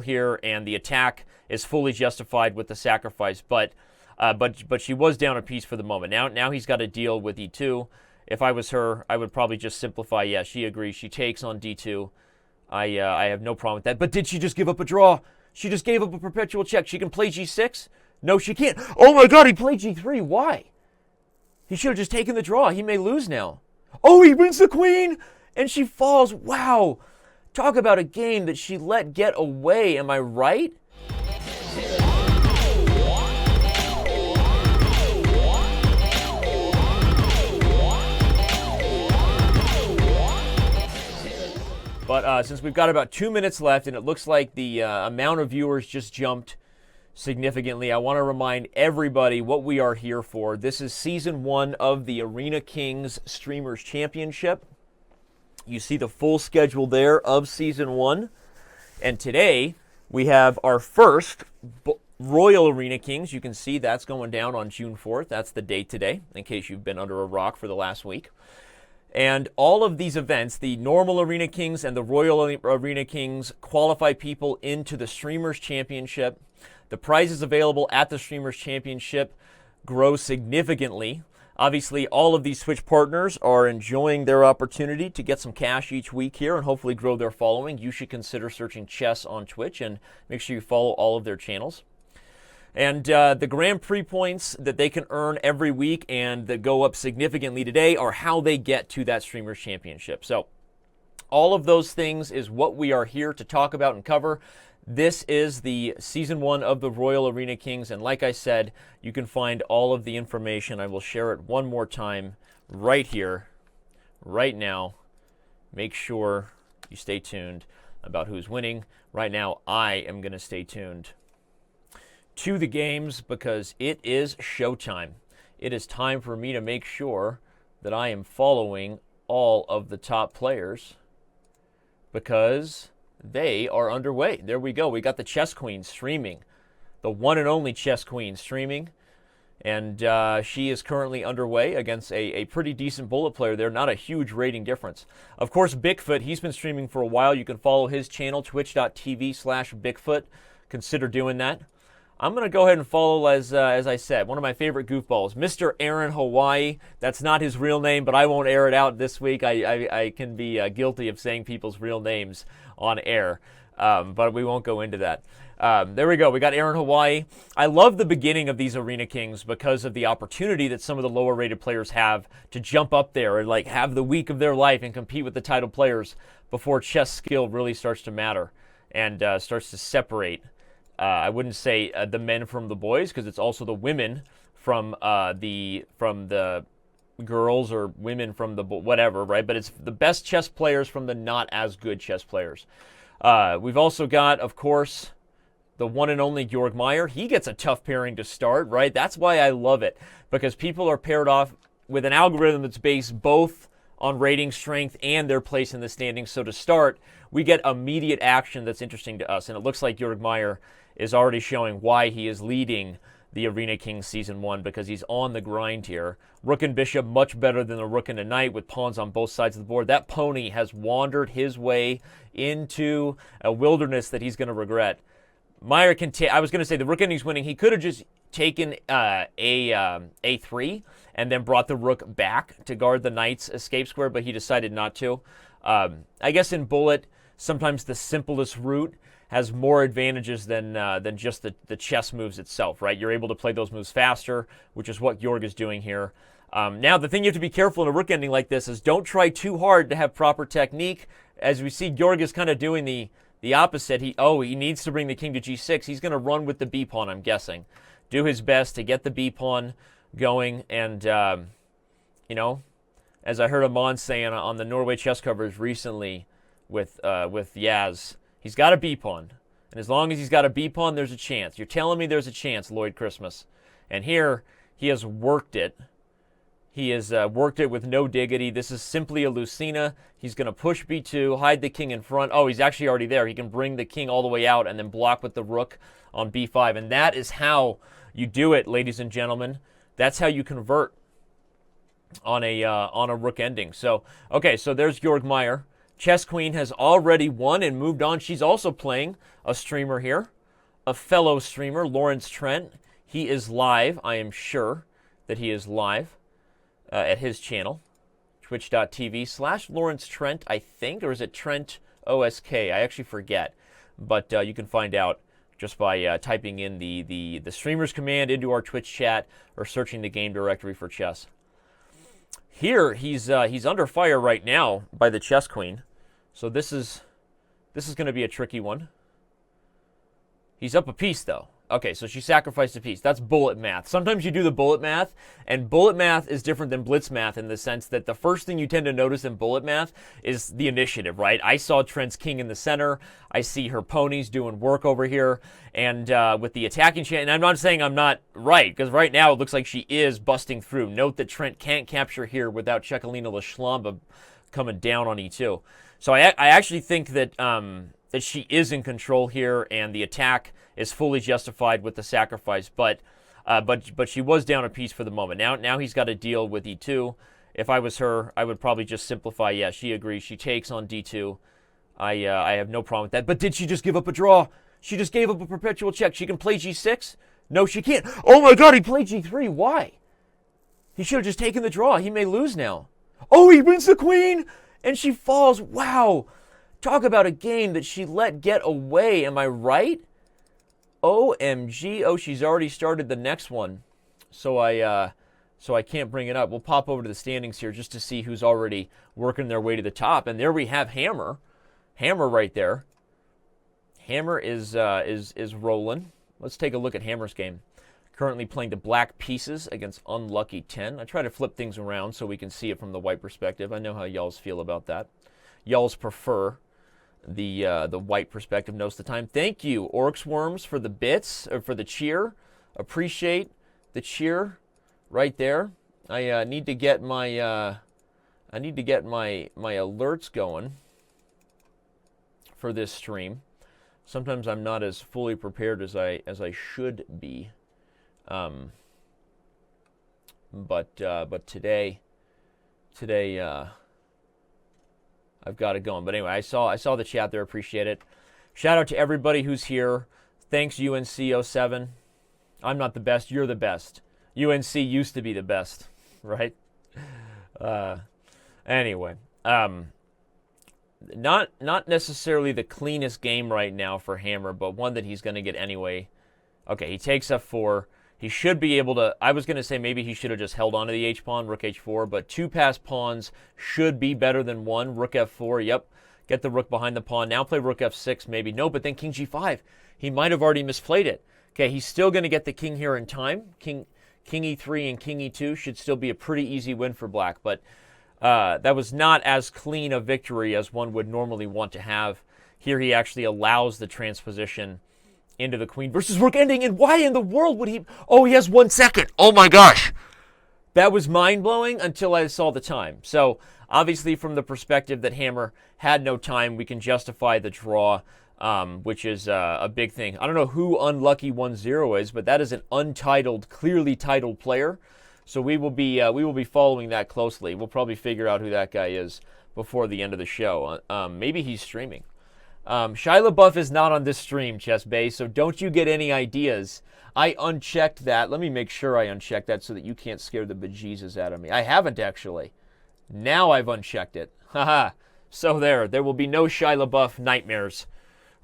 here, and the attack is fully justified with the sacrifice. But she was down a piece for the moment. Now he's got to deal with e2. If I was her, I would probably just simplify. Yeah, she agrees. She takes on d2. I have no problem with that. But did she just give up a draw? She just gave up a perpetual check. She can play g6? No, she can't. Oh my God, he played g3. Why? He should have just taken the draw. He may lose now. Oh, he wins the queen, and she falls. Wow. Talk about a game that she let get away. Am I right? But since we've got about 2 minutes left, and it looks like the amount of viewers just jumped significantly, I want to remind everybody what we are here for. This is Season 1 of the Arena Kings Streamers Championship. You see the full schedule there of Season 1. And today, we have our first Royal Arena Kings. You can see that's going down on June 4th. That's the date today, in case you've been under a rock for the last week. And all of these events, the normal Arena Kings and the Royal Arena Kings, qualify people into the Streamers Championship. The prizes available at the Streamers Championship grow significantly. Obviously, all of these Twitch partners are enjoying their opportunity to get some cash each week here and hopefully grow their following. You should consider searching Chess on Twitch and make sure you follow all of their channels. And the Grand Prix points that they can earn every week and that go up significantly today are how they get to that Streamers Championship. So all of those things is what we are here to talk about and cover. This is the Season 1 of the Royal Arena Kings, and like I said, you can find all of the information. I will share it one more time right here, right now. Make sure you stay tuned about who's winning. Right now, I am going to stay tuned to the games because it is showtime. It is time for me to make sure that I am following all of the top players because they are underway. There we go. We got the Chess Queen streaming, the one and only Chess Queen streaming, and she is currently underway against a pretty decent bullet player there. Not a huge rating difference. Of course, Bigfoot, he's been streaming for a while. You can follow his channel, twitch.tv/Bigfoot. Consider doing that. I'm going to go ahead and follow, as I said, one of my favorite goofballs, Mr. Aaron Hawaii. That's not his real name, but I won't air it out this week. I can be guilty of saying people's real names on air, but we won't go into that. There we go. We got Aaron Hawaii. I love the beginning of these Arena Kings because of the opportunity that some of the lower-rated players have to jump up there and like have the week of their life and compete with the title players before chess skill really starts to matter and starts to separate. I wouldn't say the men from the boys because it's also the women from the girls or women from the whatever, right? But it's the best chess players from the not as good chess players. We've also got, of course, the one and only Georg Meier. He gets a tough pairing to start, right? That's why I love it, because people are paired off with an algorithm that's based both on rating strength and their place in the standings. So to start, we get immediate action that's interesting to us. And it looks like Georg Meier is already showing why he is leading the Arena Kings Season 1, because he's on the grind here. Rook and Bishop much better than the Rook and a Knight with pawns on both sides of the board. That pony has wandered his way into a wilderness that he's going to regret. Meier can take, I was going to say the Rook ending's winning. He could have just taken A3 and then brought the Rook back to guard the Knight's escape square, but he decided not to. I guess in Bullet, sometimes the simplest route has more advantages than just the chess moves itself, right? You're able to play those moves faster, which is what Georg is doing here. Now, the thing you have to be careful in a Rook ending like this is don't try too hard to have proper technique. As we see, Georg is kind of doing the opposite. He needs to bring the king to g6. He's going to run with the b-pawn, I'm guessing. Do his best to get the b-pawn going. And, as I heard Amon saying on the Norway chess covers recently with Yaz, he's got a b-pawn. And as long as he's got a b-pawn, there's a chance. You're telling me there's a chance, Lloyd Christmas. And here, he has worked it. He has worked it with no diggity. This is simply a Lucina. He's going to push b2, hide the king in front. Oh, he's actually already there. He can bring the king all the way out and then block with the rook on b5. And that is how you do it, ladies and gentlemen. That's how you convert on a rook ending. So, okay, so there's Georg Meier. Chess Queen has already won and moved on. She's also playing a streamer here, a fellow streamer, Lawrence Trent. He is live. I am sure that he is live at his channel, twitch.tv/Lawrence Trent, I think, or is it Trent OSK? I actually forget, but you can find out just by typing in the streamers command into our Twitch chat or searching the game directory for chess. Here he's under fire right now by the Chess Queen, so this is going to be a tricky one. He's up a piece though. Okay, so she sacrificed a piece. That's bullet math. Sometimes you do the bullet math, and bullet math is different than blitz math in the sense that the first thing you tend to notice in bullet math is the initiative, right? I saw Trent's king in the center. I see her ponies doing work over here, and with the attacking chain, and I'm not saying I'm not right, because right now it looks like she is busting through. Note that Trent can't capture here without Chekalina Lashlamba coming down on e2. So I actually think that that she is in control here, and the attack is fully justified with the sacrifice, but she was down a piece for the moment. Now he's got to deal with e2. If I was her, I would probably just simplify. Yeah, she agrees. She takes on d2. I have no problem with that. But did she just give up a draw? She just gave up a perpetual check. She can play g6? No, she can't. Oh my God, he played g3. Why? He should have just taken the draw. He may lose now. Oh, he wins the queen, and she falls. Wow. Talk about a game that she let get away. Am I right? OMG. Oh, she's already started the next one. So I can't bring it up. We'll pop over to the standings here just to see who's already working their way to the top. And there we have Hammer. Hammer right there. Hammer is rolling. Let's take a look at Hammer's game. Currently playing the black pieces against Unlucky 10. I try to flip things around so we can see it from the white perspective. I know how y'all's feel about that. Y'all's prefer the white perspective most of the time. Thank you, Orcs Worms, for the bits, or for the cheer. Appreciate the cheer right there. I need to get my my alerts going for this stream. Sometimes I'm not as fully prepared as I should be. But today I've got it going. But anyway, I saw the chat there. Appreciate it. Shout out to everybody who's here. Thanks, UNC07. I'm not the best. You're the best. UNC used to be the best, right? Anyway, not necessarily the cleanest game right now for Hammer, but one that he's going to get anyway. Okay, he takes f4. He should be able to, I was going to say maybe he should have just held on to the h-pawn, rook h4, but two passed pawns should be better than one. Rook f4, yep. Get the rook behind the pawn. Now play rook f6, maybe. No, but then king g5. He might have already misplayed it. Okay, he's still going to get the king here in time. King e3 and king e2 should still be a pretty easy win for black, but that was not as clean a victory as one would normally want to have. Here he actually allows the transposition into the queen versus rook ending, and why in the world would he? Oh, he has 1 second. Oh my gosh. That was mind-blowing until I saw the time. So obviously from the perspective that Hammer had no time, we can justify the draw, which is a big thing. I don't know who Unlucky 10 is, but that is an untitled, clearly titled player. So we will be following that closely. We'll probably figure out who that guy is before the end of the show. Maybe he's streaming. Shia LaBeouf is not on this stream, Chess Bay, so don't you get any ideas. I unchecked that. Let me make sure I unchecked that so that you can't scare the bejesus out of me. I haven't, actually. Now I've unchecked it. Haha. So there will be no Shia LaBeouf nightmares.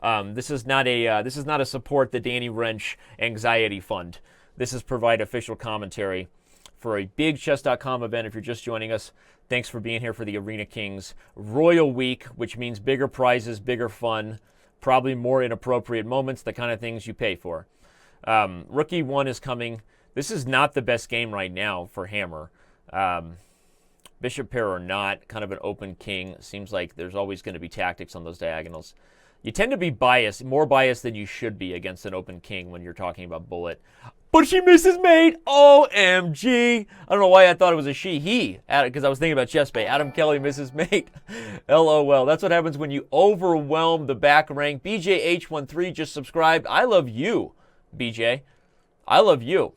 This is not a support the Danny Rensch anxiety fund. This is provide official commentary for a big Chess.com event. If you're just joining us, thanks for being here for the Arena Kings Royal Week, which means bigger prizes, bigger fun, probably more inappropriate moments, the kind of things you pay for. Rook e1 is coming. This is not the best game right now for Hammer. Bishop pair or not, kind of an open king. Seems like there's always going to be tactics on those diagonals. You tend to be biased, more biased than you should be against an open king when you're talking about bullet. But she misses mate. OMG. I don't know why I thought it was a she. He. Because I was thinking about Chess Bay. Adam Kelly misses mate. LOL. That's what happens when you overwhelm the back rank. BJH13 just subscribed. I love you, BJ. I love you.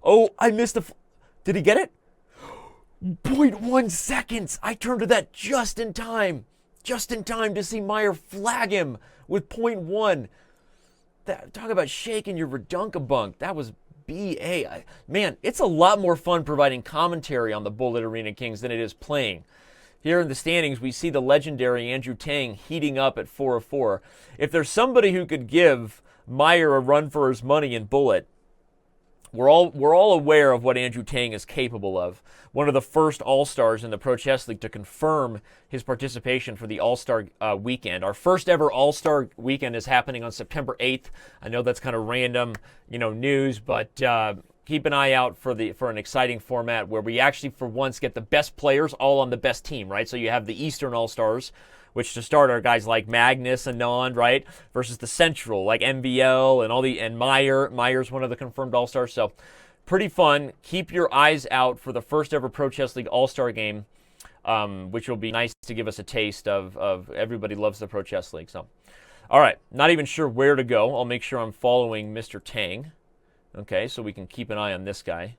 Oh, I missed the... Did he get it? 0.1 seconds. I turned to that just in time. just in time to see Meier flag him with point one. Talk about shaking your redunkabunk. That was BA. Man, it's a lot more fun providing commentary on the Bullet Arena Kings than it is playing. Here in the standings, we see the legendary Andrew Tang heating up at 4-4. If there's somebody who could give Meier a run for his money in Bullet, we're all aware of what Andrew Tang is capable of. One of the first All-Stars in the Pro Chess League to confirm his participation for the All-Star weekend. Our first ever All-Star weekend is happening on September 8th. I know that's kind of random, news, but keep an eye out for an exciting format where we actually, for once, get the best players all on the best team, right? So you have the Eastern All-Stars, which to start are guys like Magnus, Anand, right? Versus the Central, like MVL and Meier. Meier's one of the confirmed All-Stars. So pretty fun. Keep your eyes out for the first ever Pro Chess League All-Star game, which will be nice to give us a taste of everybody loves the Pro Chess League. So, all right, not even sure where to go. I'll make sure I'm following Mr. Tang. Okay, so we can keep an eye on this guy.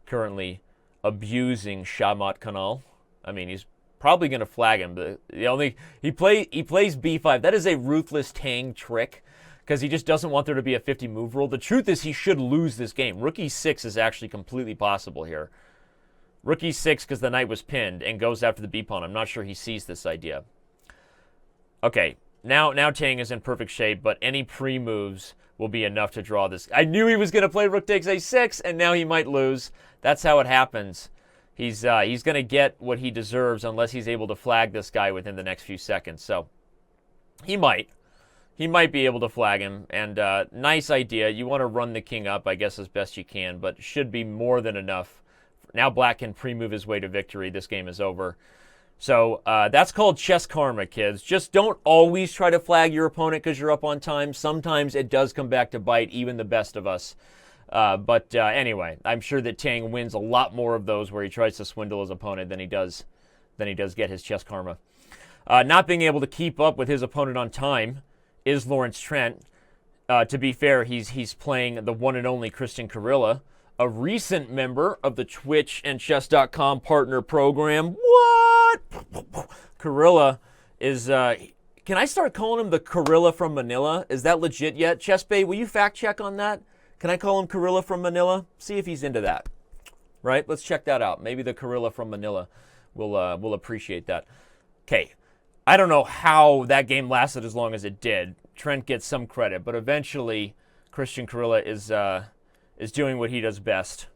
Currently abusing Shamat Kanal. I mean, he's probably going to flag him, but he plays b5. That is a ruthless Tang trick because he just doesn't want there to be a 50 move rule. The truth is he should lose this game. Rook e6 is actually completely possible here. Rook e6 because the knight was pinned and goes after the b pawn. I'm not sure he sees this idea. Okay, now Tang is in perfect shape, but any pre-moves will be enough to draw this. I knew he was going to play rook takes a6, and now he might lose. That's how it happens. He's going to get what he deserves unless he's able to flag this guy within the next few seconds. So he might be able to flag him. And nice idea. You want to run the king up, I guess, as best you can, but should be more than enough. Now Black can pre-move his way to victory. This game is over. So that's called chess karma, kids. Just don't always try to flag your opponent because you're up on time. Sometimes it does come back to bite even the best of us. But anyway, I'm sure that Tang wins a lot more of those where he tries to swindle his opponent than he does get his chess karma. Not being able to keep up with his opponent on time is Lawrence Trent. To be fair, he's playing the one and only Christian Kurilla, a recent member of the Twitch and Chess.com partner program. What? Kurilla is... can I start calling him the Kurilla from Manila? Is that legit yet? ChessBay, will you fact check on that? Can I call him Kurilla from Manila? See if he's into that. Right? Let's check that out. Maybe the Kurilla from Manila will appreciate that. Okay. I don't know how that game lasted as long as it did. Trent gets some credit, but eventually Christian Kurilla is doing what he does best,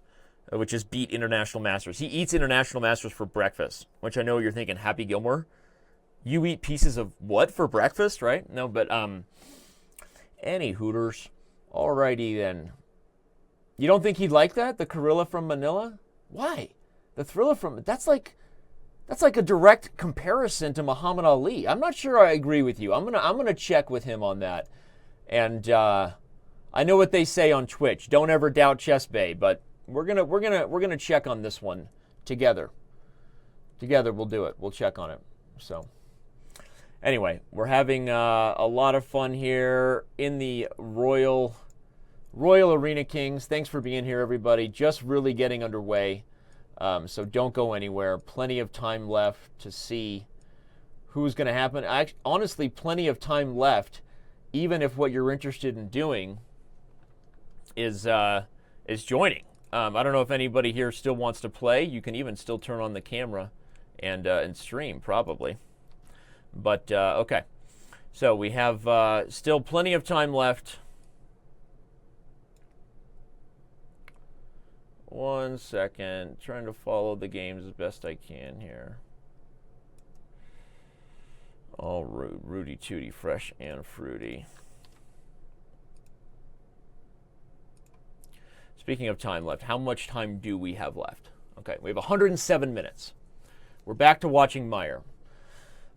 which is beat International Masters. He eats International Masters for breakfast, which I know you're thinking, Happy Gilmore, you eat pieces of what for breakfast, right? No, but any Hooters. Alrighty then. You don't think he'd like that? The Kurilla from Manila? Why? The Thriller from... That's like a direct comparison to Muhammad Ali. I'm not sure I agree with you. I'm gonna check with him on that. And I know what they say on Twitch. Don't ever doubt ChessBay, but we're gonna check on this one together. Together we'll do it. We'll check on it. So anyway, we're having a lot of fun here in the Royal Arena Kings. Thanks for being here, everybody. Just really getting underway. So don't go anywhere. Plenty of time left to see who's going to happen. Honestly, plenty of time left, even if what you're interested in doing is joining. I don't know if anybody here still wants to play. You can even still turn on the camera and stream, probably. But, okay. So we have still plenty of time left. 1 second. Trying to follow the games as best I can here. All Rudy Tooty, fresh and fruity. Speaking of time left, how much time do we have left? Okay, we have 107 minutes. We're back to watching Meier.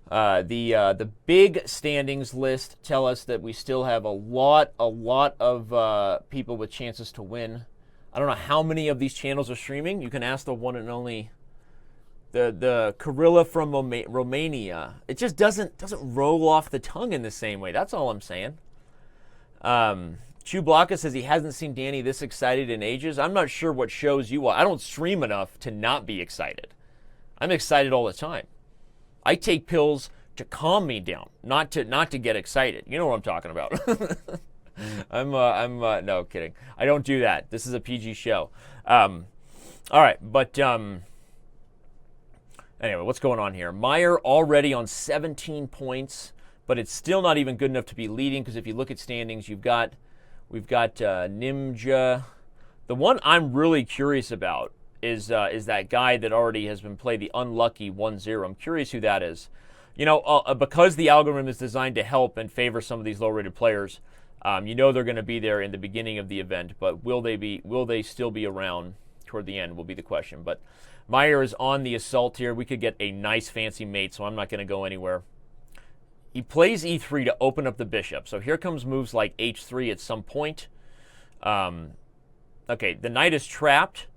The big standings list tell us that we still have a lot of people with chances to win. I don't know how many of these channels are streaming. You can ask the one and only, the Kurilla from Romania. It just doesn't roll off the tongue in the same way. That's all I'm saying. Chewbacca says he hasn't seen Danny this excited in ages. I'm not sure what shows you watch. I don't stream enough to not be excited. I'm excited all the time. I take pills to calm me down, not to get excited. You know what I'm talking about. No kidding. I don't do that. This is a PG show. All right, but anyway, what's going on here? Meier already on 17 points, but it's still not even good enough to be leading, because if you look at standings, we've got Nimja. The one I'm really curious about is that guy that already has been played, the unlucky 1-0. I'm curious who that is. You know, because the algorithm is designed to help and favor some of these low-rated players, you know they're going to be there in the beginning of the event, but will they still be around toward the end will be the question. But Meier is on the assault here. We could get a nice fancy mate, so I'm not going to go anywhere. He plays e3 to open up the bishop. So here comes moves like h3 at some point. Okay, the knight is trapped,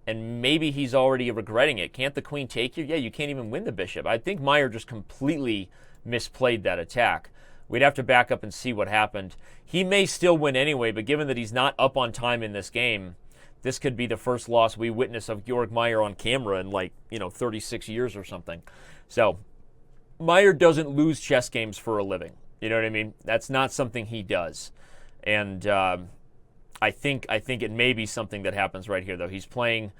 and maybe he's already regretting it. Can't the queen take you? Yeah, you can't even win the bishop. I think Meier just completely misplayed that attack. We'd have to back up and see what happened. He may still win anyway, but given that he's not up on time in this game, this could be the first loss we witness of Georg Meier on camera in 36 years or something. So Meier doesn't lose chess games for a living. You know what I mean? That's not something he does. And I think it may be something that happens right here, though. He's playing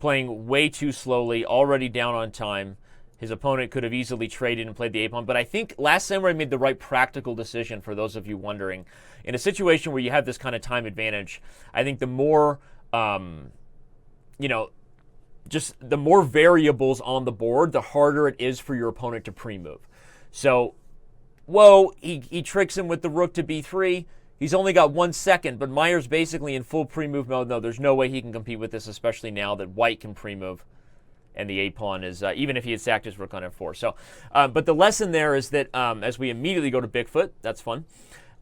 way too slowly, already down on time. His opponent could have easily traded and played the a-pawn, but I think Last Samurai made the right practical decision, for those of you wondering. In a situation where you have this kind of time advantage, I think the more, just the more variables on the board, the harder it is for your opponent to pre-move. So, he tricks him with the rook to b3. He's only got 1 second, but Meier's basically in full pre-move mode. No, there's no way he can compete with this, especially now that white can pre-move. And the a-pawn is, even if he had sacked his rook on f4. So, but the lesson there is that, as we immediately go to Bigfoot, that's fun,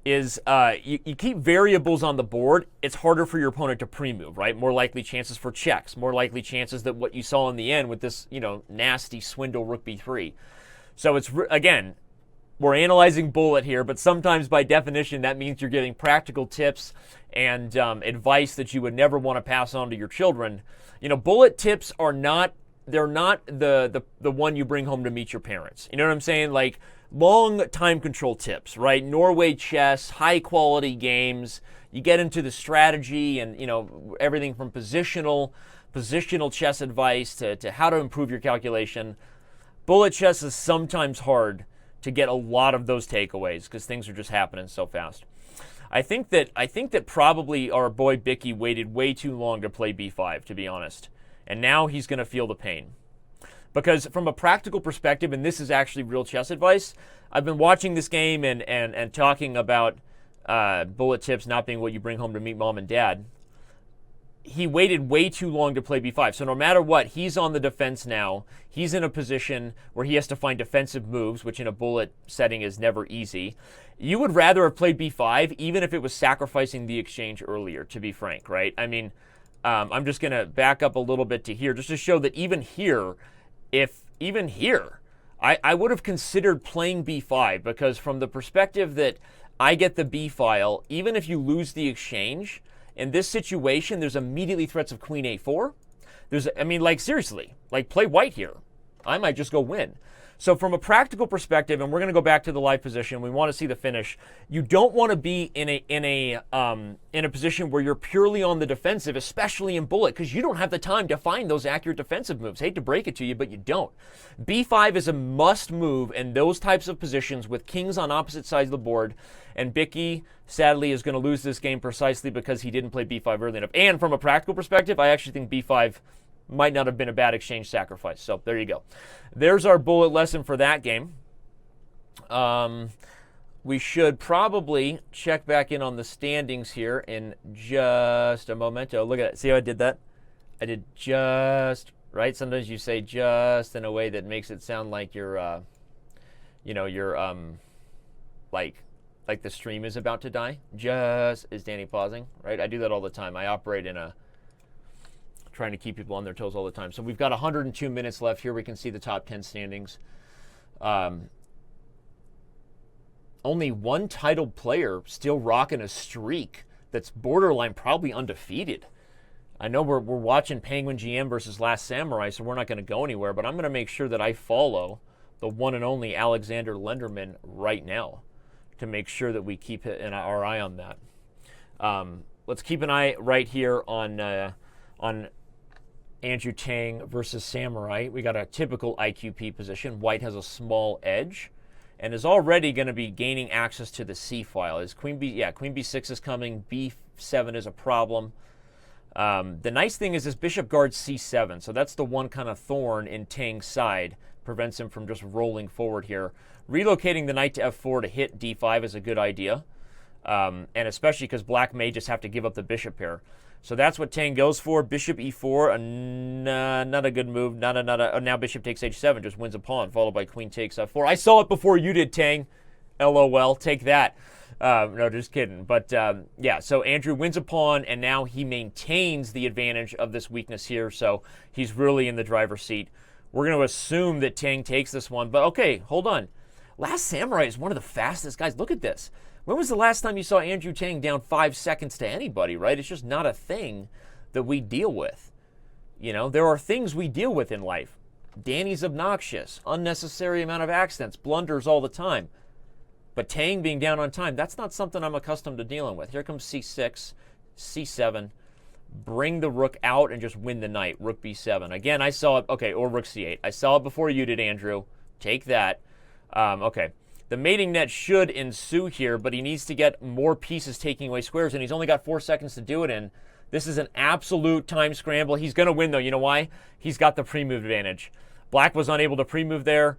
is you keep variables on the board, it's harder for your opponent to pre-move, right? More likely chances for checks, more likely chances that what you saw in the end with this, nasty swindle rook b3. So it's, again, we're analyzing bullet here, but sometimes by definition that means you're giving practical tips and advice that you would never want to pass on to your children. Bullet tips are not, they're not the one you bring home to meet your parents. You know what I'm saying? Like long time control tips, right? Norway chess, high quality games. You get into the strategy and, everything from positional chess advice to how to improve your calculation. Bullet chess is sometimes hard to get a lot of those takeaways because things are just happening so fast. I think that probably our boy Bicky waited way too long to play b5, to be honest. And now he's going to feel the pain. Because from a practical perspective, and this is actually real chess advice, I've been watching this game and talking about bullet tips not being what you bring home to meet mom and dad. He waited way too long to play b5. So no matter what, he's on the defense now. He's in a position where he has to find defensive moves, which in a bullet setting is never easy. You would rather have played b5, even if it was sacrificing the exchange earlier, to be frank, right? I mean, I'm just going to back up a little bit to here, just to show that even here, I would have considered playing b5, because from the perspective that I get the b file, even if you lose the exchange, in this situation, there's immediately threats of queen a4. Seriously, play white here. I might just go win. So from a practical perspective, and we're going to go back to the live position, we want to see the finish. You don't want to be in a position where you're purely on the defensive, especially in bullet, because you don't have the time to find those accurate defensive moves. Hate to break it to you, but you don't. b5 is a must move in those types of positions with kings on opposite sides of the board. And Bicky, sadly, is going to lose this game precisely because he didn't play b5 early enough. And from a practical perspective, I actually think b5 might not have been a bad exchange sacrifice. So there you go. There's our bullet lesson for that game. We should probably check back in on the standings here in just a momento. Look at it. See how I did that? I did just, right? Sometimes you say just in a way that makes it sound like you're, like the stream is about to die. Just is Danny pausing, right? I do that all the time. I operate in trying to keep people on their toes all the time. So we've got 102 minutes left. Here we can see the top 10 standings. Only one titled player still rocking a streak that's borderline probably undefeated. I know we're watching Penguin GM versus Last Samurai, so we're not going to go anywhere, but I'm going to make sure that I follow the one and only Alexander Lenderman right now to make sure that we keep our eye on that. Let's keep an eye right here on Andrew Tang versus Samurai. We got a typical IQP position. White has a small edge and is already going to be gaining access to the C file. Is Queen B6 is coming. B7 is a problem. The nice thing is this bishop guards C7, so that's the one kind of thorn in Tang's side. Prevents him from just rolling forward here. Relocating the knight to F4 to hit D5 is a good idea, and especially because black may just have to give up the bishop pair. So that's what Tang goes for. Bishop E4, not a good move. Now bishop takes H7, just wins a pawn, followed by queen takes F4. I saw it before you did, Tang. LOL, take that. No, just kidding. But yeah, so Andrew wins a pawn, and now he maintains the advantage of this weakness here, so he's really in the driver's seat. We're going to assume that Tang takes this one, but okay, hold on. Last Samurai is one of the fastest guys. Look at this. When was the last time you saw Andrew Tang down 5 seconds to anybody, right? It's just not a thing that we deal with. You know, there are things we deal with in life. Danny's obnoxious, unnecessary amount of accidents, blunders all the time. But Tang being down on time, that's not something I'm accustomed to dealing with. Here comes C6, C7. Bring the rook out and just win the knight. Rook B7. Again, I saw it. Okay, or rook C8. I saw it before you did, Andrew. Take that. Okay. The mating net should ensue here, but he needs to get more pieces taking away squares, and he's only got 4 seconds to do it in. This is an absolute time scramble. He's going to win, though. You know why? He's got the pre-move advantage. Black was unable to pre-move there.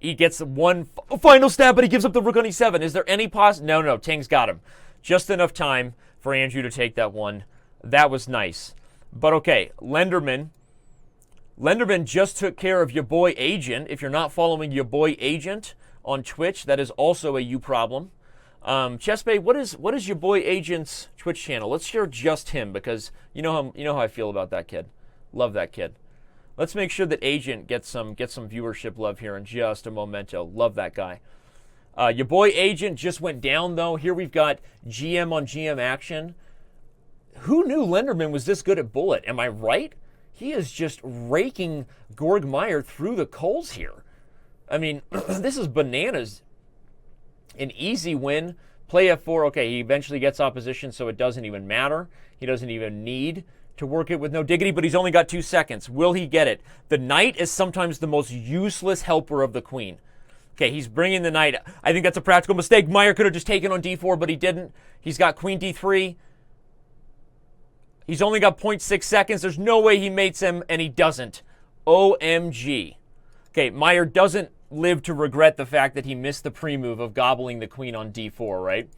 He gets one final stab, but he gives up the rook on E7. Is there any No. Tang's got him. Just enough time for Andrew to take that one. That was nice. But okay, Lenderman just took care of your boy Agent. If you're not following your boy Agent on Twitch, that is also a you problem. Chessbay, what is your boy Agent's Twitch channel? Let's share just him, because you know how I feel about that kid. Love that kid. Let's make sure that Agent gets some viewership love here in just a momento. Love that guy. Your boy Agent just went down, though. Here we've got GM on GM action. Who knew Lenderman was this good at bullet? Am I right? He is just raking Georg Meier through the coals here. I mean, this is bananas. An easy win. Play F4. Okay, he eventually gets opposition, so it doesn't even matter. He doesn't even need to work it with no diggity, but he's only got 2 seconds. Will he get it? The knight is sometimes the most useless helper of the queen. Okay, he's bringing the knight. I think that's a practical mistake. Meier could have just taken on D4, but he didn't. He's got queen D3. He's only got 0.6 seconds. There's no way he mates him, and he doesn't. OMG. Okay, Meier doesn't live to regret the fact that he missed the pre-move of gobbling the queen on D4, right?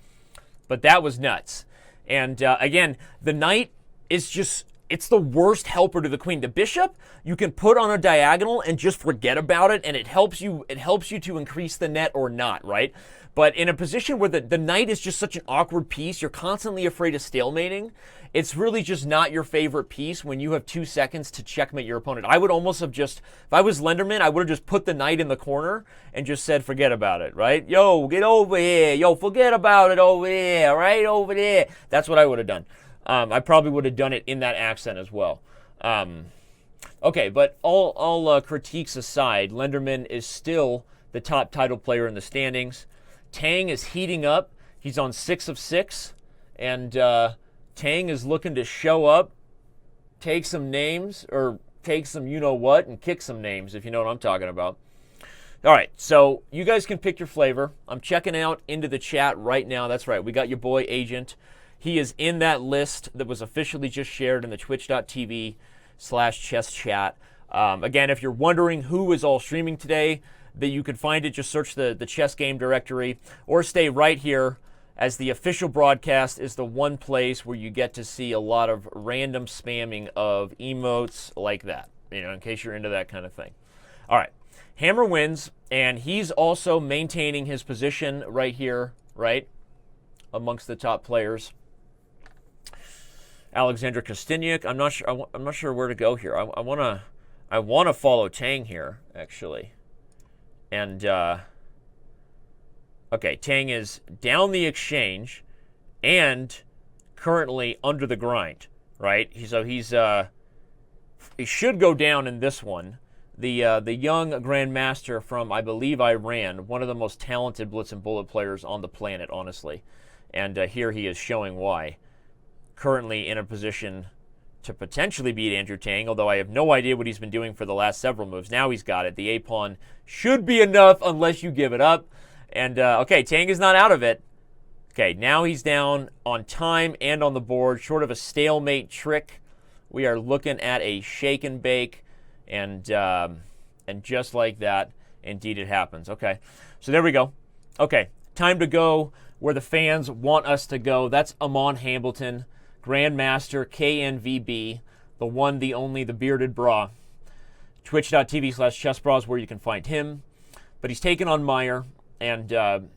But that was nuts. And again, the knight is just, it's the worst helper to the queen. The bishop, you can put on a diagonal and just forget about it, and it helps you to increase the net or not, right? But in a position where the knight is just such an awkward piece, you're constantly afraid of stalemating, it's really just not your favorite piece when you have 2 seconds to checkmate your opponent. I would almost have just, if I was Lenderman, I would have just put the knight in the corner and just said, forget about it, right? Yo, get over here. Yo, forget about it over there, right over there. That's what I would have done. I probably would have done it in that accent as well. Okay, but all critiques aside, Lenderman is still the top title player in the standings. Tang is heating up. He's on 6 of 6, and Tang is looking to show up, take some names, or take some you-know-what, and kick some names, if you know what I'm talking about. All right, so you guys can pick your flavor. I'm checking out into the chat right now. That's right, we got your boy Agent. He is in that list that was officially just shared in the twitch.tv/chess chat. Again, if you're wondering who is all streaming today, that you could find it, just search the chess game directory, or stay right here, as the official broadcast is the one place where you get to see a lot of random spamming of emotes like that, you know, in case you're into that kind of thing. All right, Hammer wins, and he's also maintaining his position right here, right, amongst the top players. Alexandra Kosteniuk, I'm not sure where to go here. I want to follow Tang here, actually. And okay, Tang is down the exchange and currently under the grind, right? So he should go down in this one. the young grandmaster from, I believe, Iran, one of the most talented blitz and bullet players on the planet, honestly. And here he is showing why. Currently in a position to potentially beat Andrew Tang, although I have no idea what he's been doing for the last several moves. Now he's got it. The A-pawn should be enough unless you give it up. And, okay, Tang is not out of it. Okay, now he's down on time and on the board, short of a stalemate trick. We are looking at a shake and bake, and just like that, indeed it happens. Okay, so there we go. Okay, time to go where the fans want us to go. That's Amon Hambleton, Grandmaster, KNVB, the one, the only, the bearded bra. Twitch.tv/chessbra is where you can find him. But he's taken on Meier, and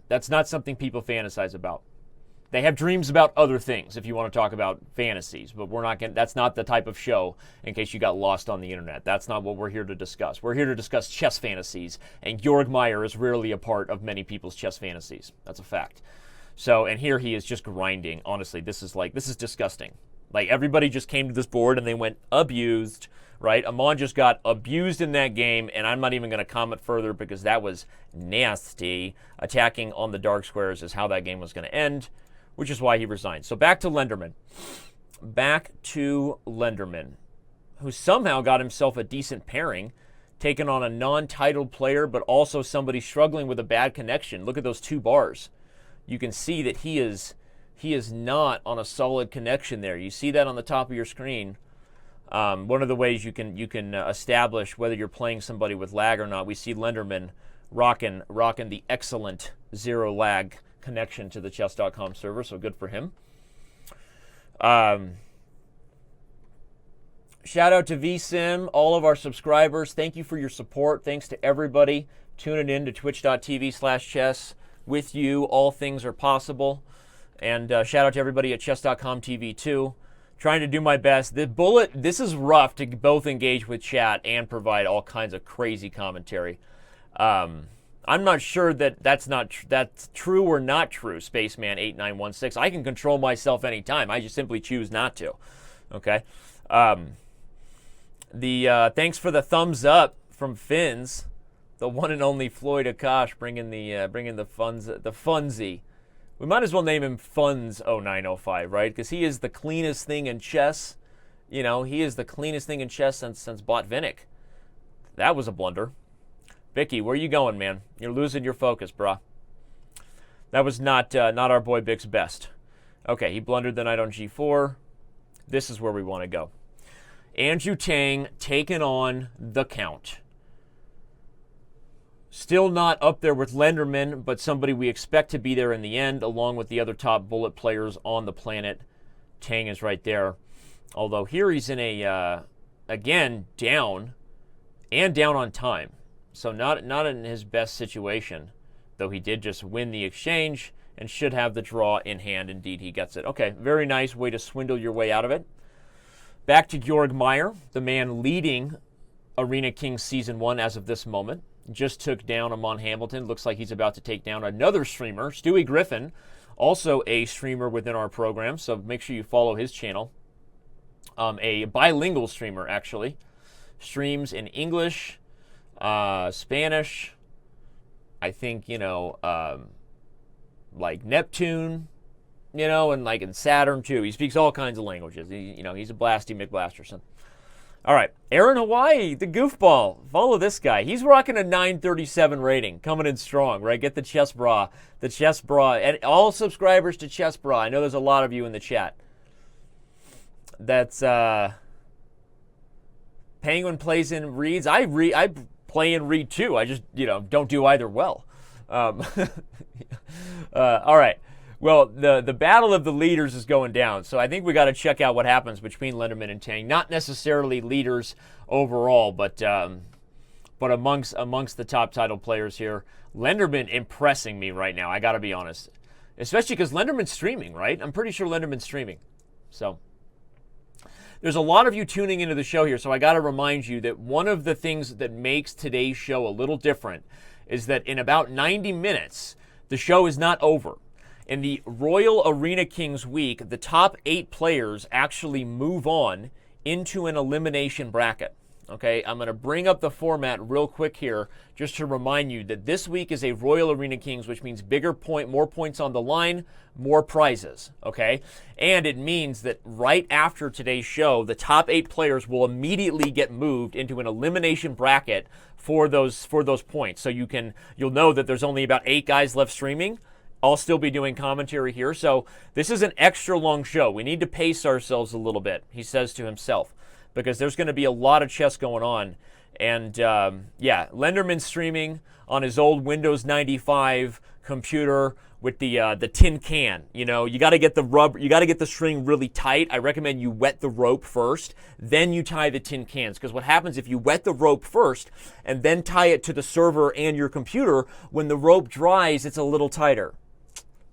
that's not something people fantasize about. They have dreams about other things if you want to talk about fantasies, but we're not going. That's not the type of show, in case you got lost on the internet. That's not what we're here to discuss. We're here to discuss chess fantasies, and Georg Meier is rarely a part of many people's chess fantasies. That's a fact. So, and here he is just grinding. Honestly, this is disgusting. Like, everybody just came to this board and they went abused, right? Amon just got abused in that game, and I'm not even going to comment further because that was nasty. Attacking on the dark squares is how that game was going to end, which is why he resigned. So back to Lenderman. Back to Lenderman, who somehow got himself a decent pairing, taking on a non-titled player, but also somebody struggling with a bad connection. Look at those two bars. You can see that he is not on a solid connection there. You see that on the top of your screen. One of the ways you can establish whether you're playing somebody with lag or not. We see Lenderman rocking the excellent zero lag connection to the Chess.com server, so good for him. Shout out to VSim, all of our subscribers. Thank you for your support. Thanks to everybody tuning in to twitch.tv/chess. With you, all things are possible. And shout out to everybody at Chess.com TV too. Trying to do my best. This is rough to both engage with chat and provide all kinds of crazy commentary. I'm not sure that's true or not true, Spaceman8916. I can control myself anytime. I just simply choose not to. Okay. Thanks for the thumbs up from Finns. The one and only Floyd Akash bringing the funsy. We might as well name him Funds0905, right? Because he is the cleanest thing in chess. You know, he is the cleanest thing in chess since Botvinnik. That was a blunder. Vicky, where you going, man? You're losing your focus, brah. That was not our boy Bick's best. Okay, he blundered the knight on g4. This is where we want to go. Andrew Tang taking on the Count. Still not up there with Lenderman, but somebody we expect to be there in the end, along with the other top bullet players on the planet. Tang is right there. Although here he's in a, again, down, and down on time. So not in his best situation, though he did just win the exchange and should have the draw in hand. Indeed, he gets it. Okay, very nice way to swindle your way out of it. Back to Georg Meier, the man leading Arena Kings Season 1 as of this moment. Just took down Amon Hambleton. Looks like he's about to take down another streamer, Stewie Griffin, also a streamer within our program, so make sure you follow his channel. A bilingual streamer, actually. Streams in English, Spanish, I think, like Neptune, and like in Saturn, too. He speaks all kinds of languages. He's a blasty McBlasterson. All right, Aaron Hawaii, the goofball. Follow this guy. He's rocking a 937 rating, coming in strong, right? Get the Chess Bra, and all subscribers to Chess Bra. I know there's a lot of you in the chat. That's Penguin plays in reads. I play and read too. I just don't do either well. All right. Well, the battle of the leaders is going down, so I think we got to check out what happens between Lenderman and Tang. Not necessarily leaders overall, but amongst the top title players here. Lenderman impressing me right now, I got to be honest. Especially because Lenderman's streaming, right? I'm pretty sure Lenderman's streaming. So there's a lot of you tuning into the show here, so I got to remind you that one of the things that makes today's show a little different is that in about 90 minutes, the show is not over. In the Royal Arena Kings week, the top 8 players actually move on into an elimination bracket. Okay, I'm going to bring up the format real quick here just to remind you that this week is a Royal Arena Kings, which means more points on the line, more prizes, okay? And it means that right after today's show, the top 8 players will immediately get moved into an elimination bracket for those points. So you'll know that there's only about 8 guys left streaming. I'll still be doing commentary here. So this is an extra long show. We need to pace ourselves a little bit, he says to himself, because there's going to be a lot of chess going on. And yeah, Lenderman streaming on his old Windows 95 computer with the tin can. You know, you got to get the string really tight. I recommend you wet the rope first, then you tie the tin cans. Because what happens if you wet the rope first and then tie it to the server and your computer, when the rope dries, it's a little tighter.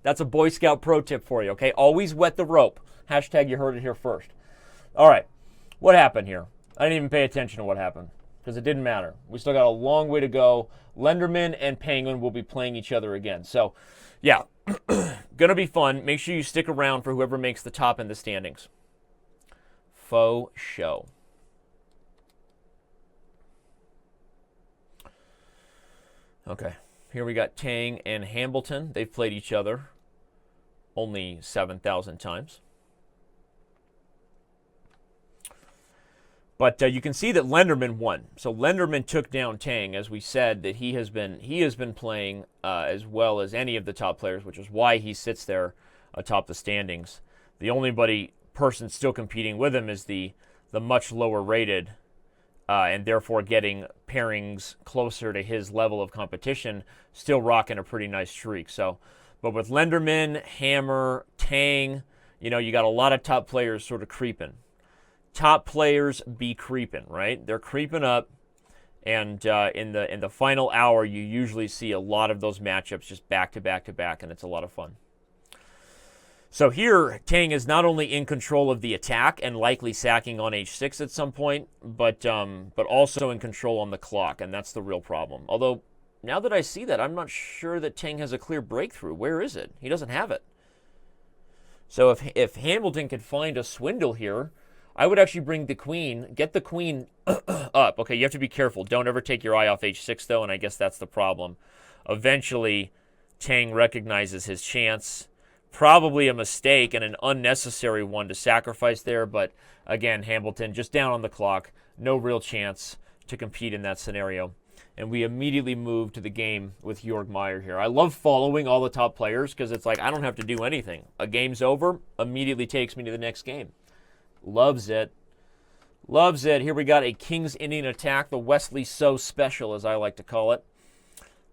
That's a Boy Scout pro tip for you, okay? Always wet the rope. Hashtag you heard it here first. All right. What happened here? I didn't even pay attention to what happened because it didn't matter. We still got a long way to go. Lenderman and Penguin will be playing each other again. So, yeah, going to be fun. Make sure you stick around for whoever makes the top in the standings. Faux show. Okay, here we got Tang and Hambleton. They've played each other only 7,000 times. But you can see that Lenderman won. So Lenderman took down Tang, as we said, that he has been playing as well as any of the top players, which is why he sits there atop the standings. The only person still competing with him is the much lower rated, and therefore getting pairings closer to his level of competition, still rocking a pretty nice streak. So, but with Lenderman, Hammer, Tang, you know, you got a lot of top players sort of creeping. Top players be creeping, right? They're creeping up, and in the final hour, you usually see a lot of those matchups just back to back to back, and it's a lot of fun. So here, Tang is not only in control of the attack and likely sacking on h6 at some point, but also in control on the clock, and that's the real problem. Although, now that I see that, I'm not sure that Tang has a clear breakthrough. Where is it? He doesn't have it. So if Hamilton could find a swindle here, I would actually bring the queen, get the queen up. Okay, you have to be careful. Don't ever take your eye off h6, though, and I guess that's the problem. Eventually, Tang recognizes his chance. Probably a mistake and an unnecessary one to sacrifice there, but again, Hamilton just down on the clock. No real chance to compete in that scenario. And we immediately move to the game with Georg Meier here. I love following all the top players because it's like I don't have to do anything. A game's over, immediately takes me to the next game. Loves it. Loves it. Here we got a King's Indian attack, the Wesley So special, as I like to call it.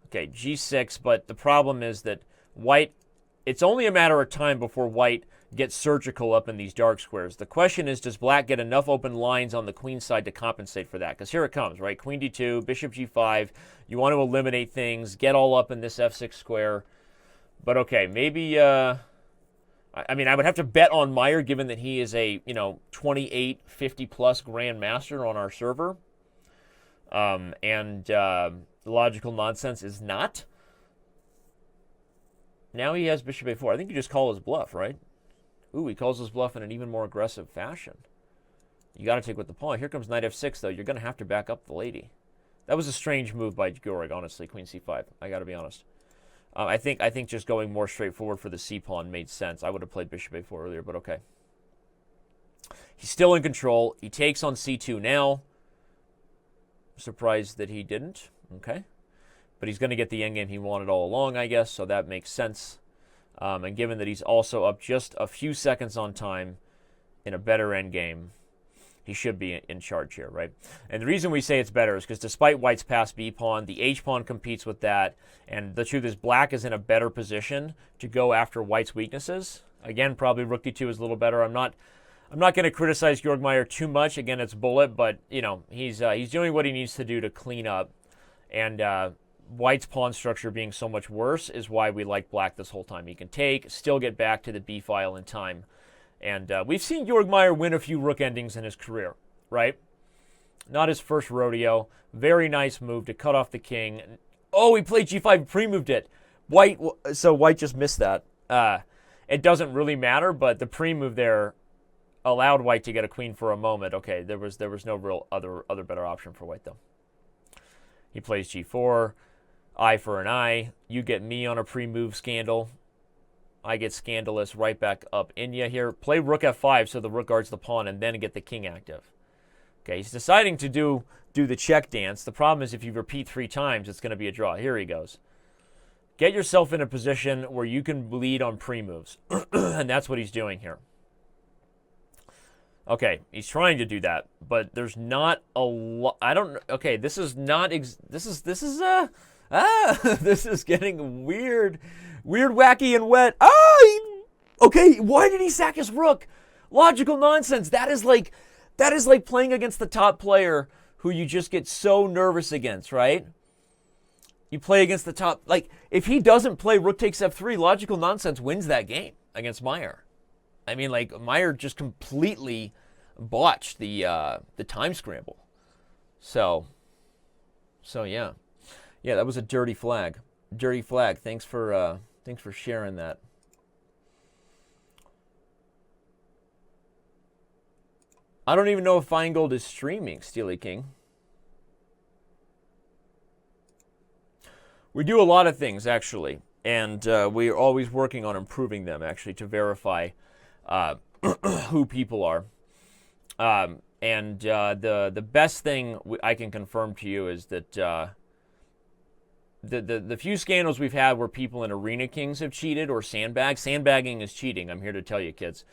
Okay, g6, but the problem is that White, it's only a matter of time before White gets surgical up in these dark squares. The question is, does Black get enough open lines on the queen side to compensate for that? Because here it comes, right? Queen d2, bishop g5. You want to eliminate things, get all up in this f6 square. But okay, maybe... I mean, I would have to bet on Meier, given that he is a 28, 50-plus grandmaster on our server. Logical nonsense is not. Now he has bishop a4. I think you just call his bluff, right? Ooh, he calls his bluff in an even more aggressive fashion. You got to take with the pawn. Here comes knight f6, though. You're going to have to back up the lady. That was a strange move by Georg, honestly, queen c5. I got to be honest. I think just going more straightforward for the c-pawn made sense. I would have played bishop a4 earlier, but okay. He's still in control. He takes on c2 now. Surprised that he didn't. Okay. But he's going to get the endgame he wanted all along, I guess, so that makes sense. And given that he's also up just a few seconds on time in a better endgame, he should be in charge here, right? And the reason we say it's better is because despite White's passed b-pawn, the h-pawn competes with that, and the truth is Black is in a better position to go after White's weaknesses. Again, probably rook d2 is a little better. I'm not going to criticize Georg Meier too much. Again, it's bullet, but he's doing what he needs to do to clean up, and White's pawn structure being so much worse is why we like Black this whole time. He can take, still get back to the b file in time. And we've seen Georg Meier win a few rook endings in his career, right? Not his first rodeo. Very nice move to cut off the king. Oh, he played g5, pre-moved it. So White just missed that. It doesn't really matter, but the pre-move there, allowed white to get a queen for a moment. Okay, there was no real other better option for white though. He plays g4, I for an I. You get me on a pre-move scandal. I get scandalous right back up in you here. Play rook f5 so the rook guards the pawn and then get the king active. Okay, he's deciding to do the check dance. The problem is if you repeat 3 times, it's going to be a draw. Here he goes. Get yourself in a position where you can lead on pre-moves. And that's what he's doing here. Okay, he's trying to do that, but there's not a lot. I don't. Okay, this is not. This is getting weird, wacky, and wet. Okay. Why did he sack his rook? Logical nonsense. That is like playing against the top player who you just get so nervous against, right? You play against the top. Like if he doesn't play rook takes f3, logical nonsense wins that game against Meier. I mean, like Meier just completely botched the time scramble. So yeah, that was a dirty flag. Dirty flag. Thanks for sharing that. I don't even know if Feingold is streaming, Steely King. We do a lot of things actually, and we're always working on improving them actually to verify who people are. And the best thing I can confirm to you is that the few scandals we've had where people in Arena Kings have cheated or sandbagged. Sandbagging is cheating. I'm here to tell you, kids.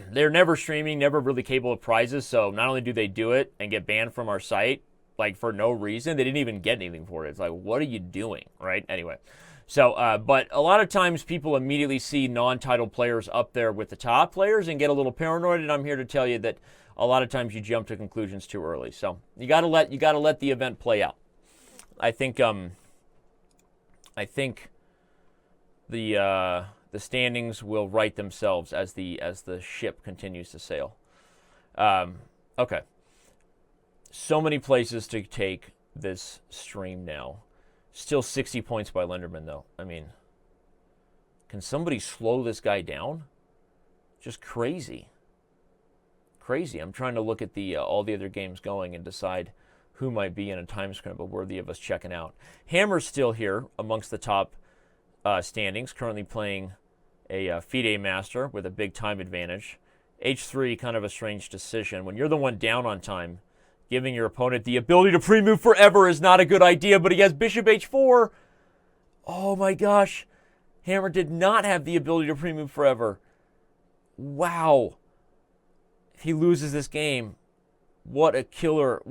They're never streaming, never really capable of prizes. So not only do they do it and get banned from our site, like for no reason, they didn't even get anything for it. It's like, what are you doing, right? Anyway. So, but a lot of times people immediately see non-titled players up there with the top players and get a little paranoid. And I'm here to tell you that a lot of times you jump to conclusions too early. So you gotta let the event play out. I think the standings will right themselves as the ship continues to sail. Okay. So many places to take this stream now. Still 60 points by Lenderman, though. I mean, can somebody slow this guy down? Just crazy. Crazy. I'm trying to look at the all the other games going and decide who might be in a time scramble worthy of us checking out. Hammer's still here amongst the top standings, currently playing a FIDE master with a big time advantage. H3, kind of a strange decision. When you're the one down on time, giving your opponent the ability to pre-move forever is not a good idea, but he has bishop h4. Oh my gosh. Hammer did not have the ability to pre-move forever. Wow. If he loses this game, what a killer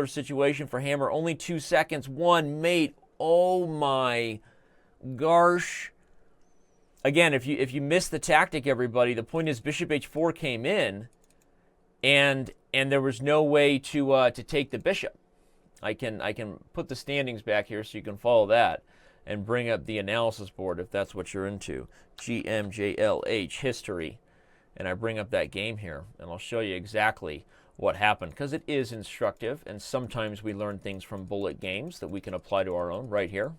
situation for Hammer. Only 2 seconds, one mate. Oh my gosh. Again, if you miss the tactic, everybody, the point is bishop h4 came in, and there was no way to take the bishop. I can put the standings back here so you can follow that and bring up the analysis board if that's what you're into. GMJLH history, and I bring up that game here, and I'll show you exactly what happened because it is instructive, and sometimes we learn things from bullet games that we can apply to our own right here.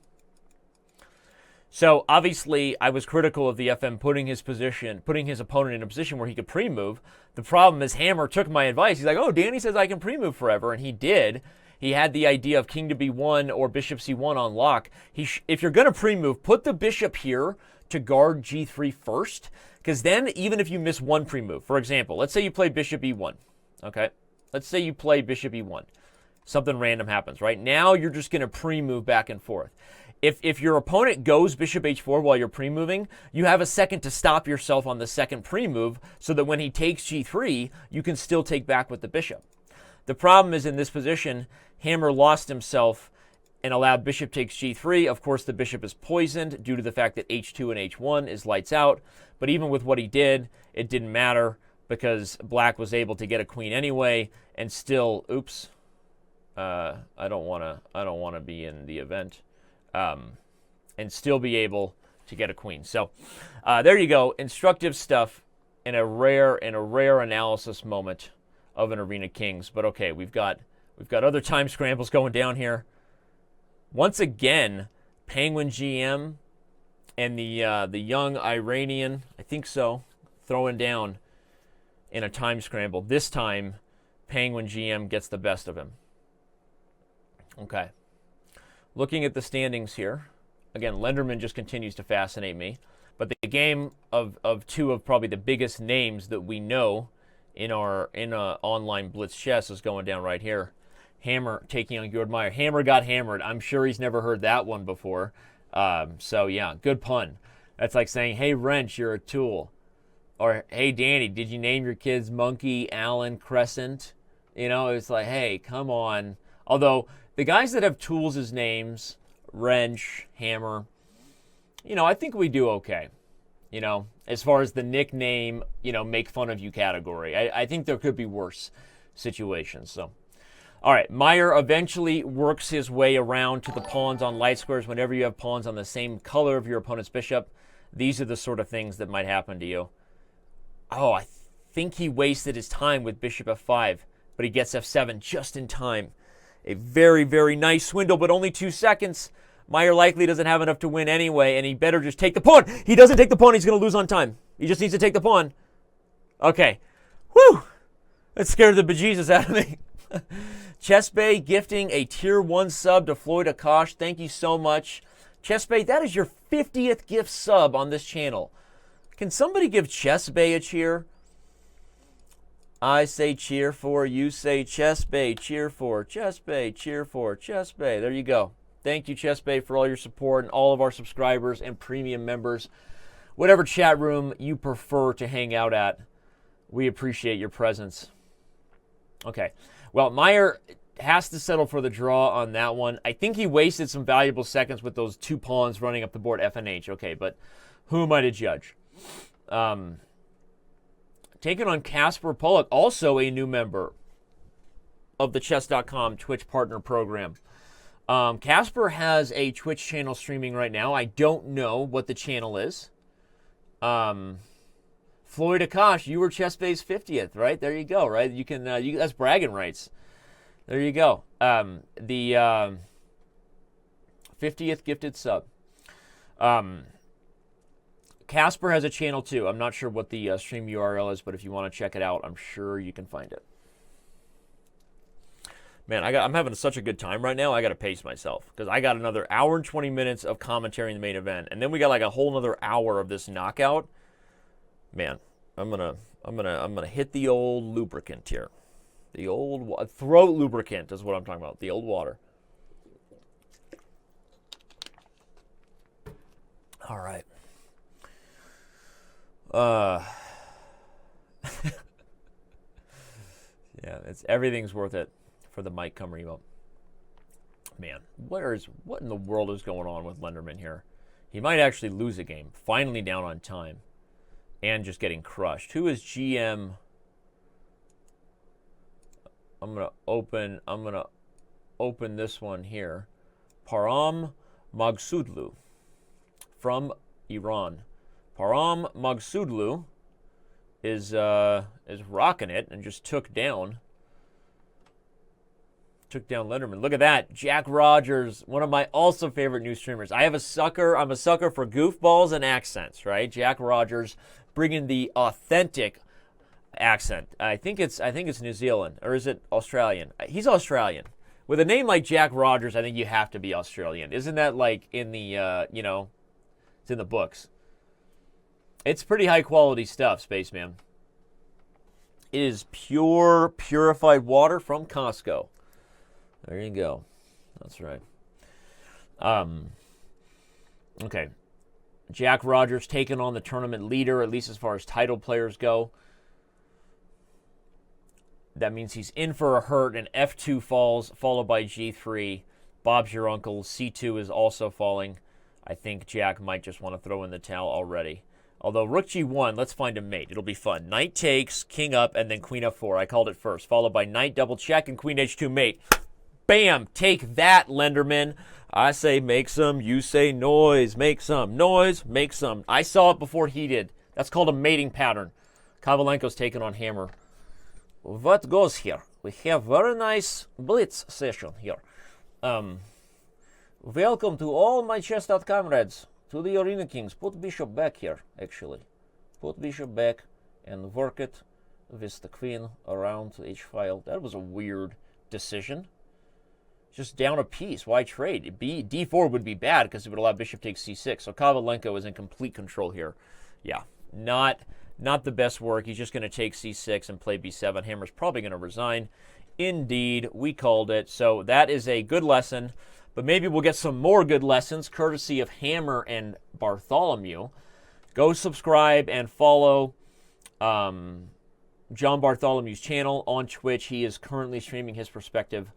So obviously, I was critical of the FM putting his opponent in a position where he could pre-move. The problem is Hammer took my advice. He's like, "Oh, Danny says I can pre-move forever," and he did. He had the idea of king to b1 or bishop c1 on lock. If you're going to pre-move, put the bishop here to guard g3 first, because then even if you miss one pre-move, for example, let's say you play bishop e1. Okay, let's say you play bishop e1. Something random happens, right? Now you're just going to pre-move back and forth. If your opponent goes bishop h4 while you're pre-moving, you have a second to stop yourself on the second pre-move so that when he takes g3, you can still take back with the bishop. The problem is in this position, Hammer lost himself and allowed bishop takes g3. Of course, the bishop is poisoned due to the fact that h2 and h1 is lights out. But even with what he did, it didn't matter because black was able to get a queen anyway and still, oops, I don't want to be in the event. And still be able to get a queen. So there you go, instructive stuff in a rare analysis moment of an Arena Kings. But okay, we've got other time scrambles going down here. Once again, Penguin GM and the young Iranian, I think so, throwing down in a time scramble. This time, Penguin GM gets the best of him. Okay. Looking at the standings here. Again, Lenderman just continues to fascinate me. But the game of two of probably the biggest names that we know in online blitz chess is going down right here. Hammer taking on Georg Meier. Hammer got hammered. I'm sure he's never heard that one before. So, yeah, good pun. That's like saying, hey, Rensch, you're a tool. Or, hey, Danny, did you name your kids Monkey, Allen, Crescent? You know, it's like, hey, come on. Although, the guys that have tools as names, Rensch, Hammer, you know, I think we do okay. You know, as far as the nickname, you know, make fun of you category. I think there could be worse situations, so. All right, Meier eventually works his way around to the pawns on light squares. Whenever you have pawns on the same color of your opponent's bishop, these are the sort of things that might happen to you. Oh, I think he wasted his time with bishop f5, but he gets f7 just in time. A very, very nice swindle, but only 2 seconds. Meier likely doesn't have enough to win anyway, and he better just take the pawn. He doesn't take the pawn, he's going to lose on time. He just needs to take the pawn. Okay. Whew! That scared the bejesus out of me. Chess Bay gifting a tier 1 sub to Floyd Akash. Thank you so much. Chess Bay, that is your 50th gift sub on this channel. Can somebody give Chess Bay a cheer? I say cheer for, you say Chess Bay, cheer for, Chess Bay, cheer for, Chess Bay. There you go. Thank you, Chess Bay, for all your support and all of our subscribers and premium members. Whatever chat room you prefer to hang out at, we appreciate your presence. Okay. Well, Meier has to settle for the draw on that one. I think he wasted some valuable seconds with those 2 pawns running up the board, F and H. Okay, but who am I to judge? Taking on Kasper Pollock, also a new member of the Chess.com Twitch partner program. Kasper has a Twitch channel streaming right now. I don't know what the channel is. Floyd Akash, you were Chess Bay's 50th, right? There you go, right? You can, that's bragging rights. There you go. The 50th gifted sub. Kasper has a channel too. I'm not sure what the stream URL is, but if you want to check it out, I'm sure you can find it. Man, I'm having such a good time right now. I got to pace myself because I got another hour and 20 minutes of commentary in the main event, and then we got like a whole another hour of this knockout. Man, I'm gonna hit the old lubricant here. The old throat lubricant is what I'm talking about. The old water. All right. Yeah, everything's worth it for the Mike Cummer emote. Man, what in the world is going on with Lenderman here? He might actually lose a game. Finally down on time. And just getting crushed. Who is GM? I'm gonna open this one here. Param Magsudlu from Iran. Param Magsudlu is rocking it and just took down Lenderman. Look at that. Jack Rogers, one of my also favorite new streamers. I'm a sucker for goofballs and accents, right? Jack Rogers bringing the authentic accent. I think it's New Zealand, or is it Australian? He's Australian. With a name like Jack Rogers, I think you have to be Australian. Isn't that like in the it's in the books. It's pretty high quality stuff, Spaceman. It is pure, purified water from Costco. There you go. That's right. Okay. Jack Rogers taking on the tournament leader, at least as far as title players go. That means he's in for a hurt, and F2 falls, followed by G3. Bob's your uncle. C2 is also falling. I think Jack might just want to throw in the towel already. Although Rook G1, let's find a mate. It'll be fun. Knight takes, king up, and then queen F4. I called it first. Followed by knight double check and queen H2 mate. Bam! Take that, Lenderman. I say make some, you say noise. Make some noise, make some. I saw it before he did. That's called a mating pattern. Kovalenko's taking on Hammer. What goes here? We have very nice blitz session here. Welcome to all my Chess.com comrades. To the Arena Kings. Put bishop back here, actually. Put bishop back and work it. with the queen around to h file. That was a weird decision. Just down a piece. Why trade? D4 would be bad because it would allow bishop takes c6. So Kovalenko is in complete control here. Yeah, not the best work. He's just going to take c6 and play b7. Hammer's probably going to resign. Indeed, we called it. So that is a good lesson. But maybe we'll get some more good lessons courtesy of Hammer and Bartholomew. Go subscribe and follow John Bartholomew's channel on Twitch. He is currently streaming his perspective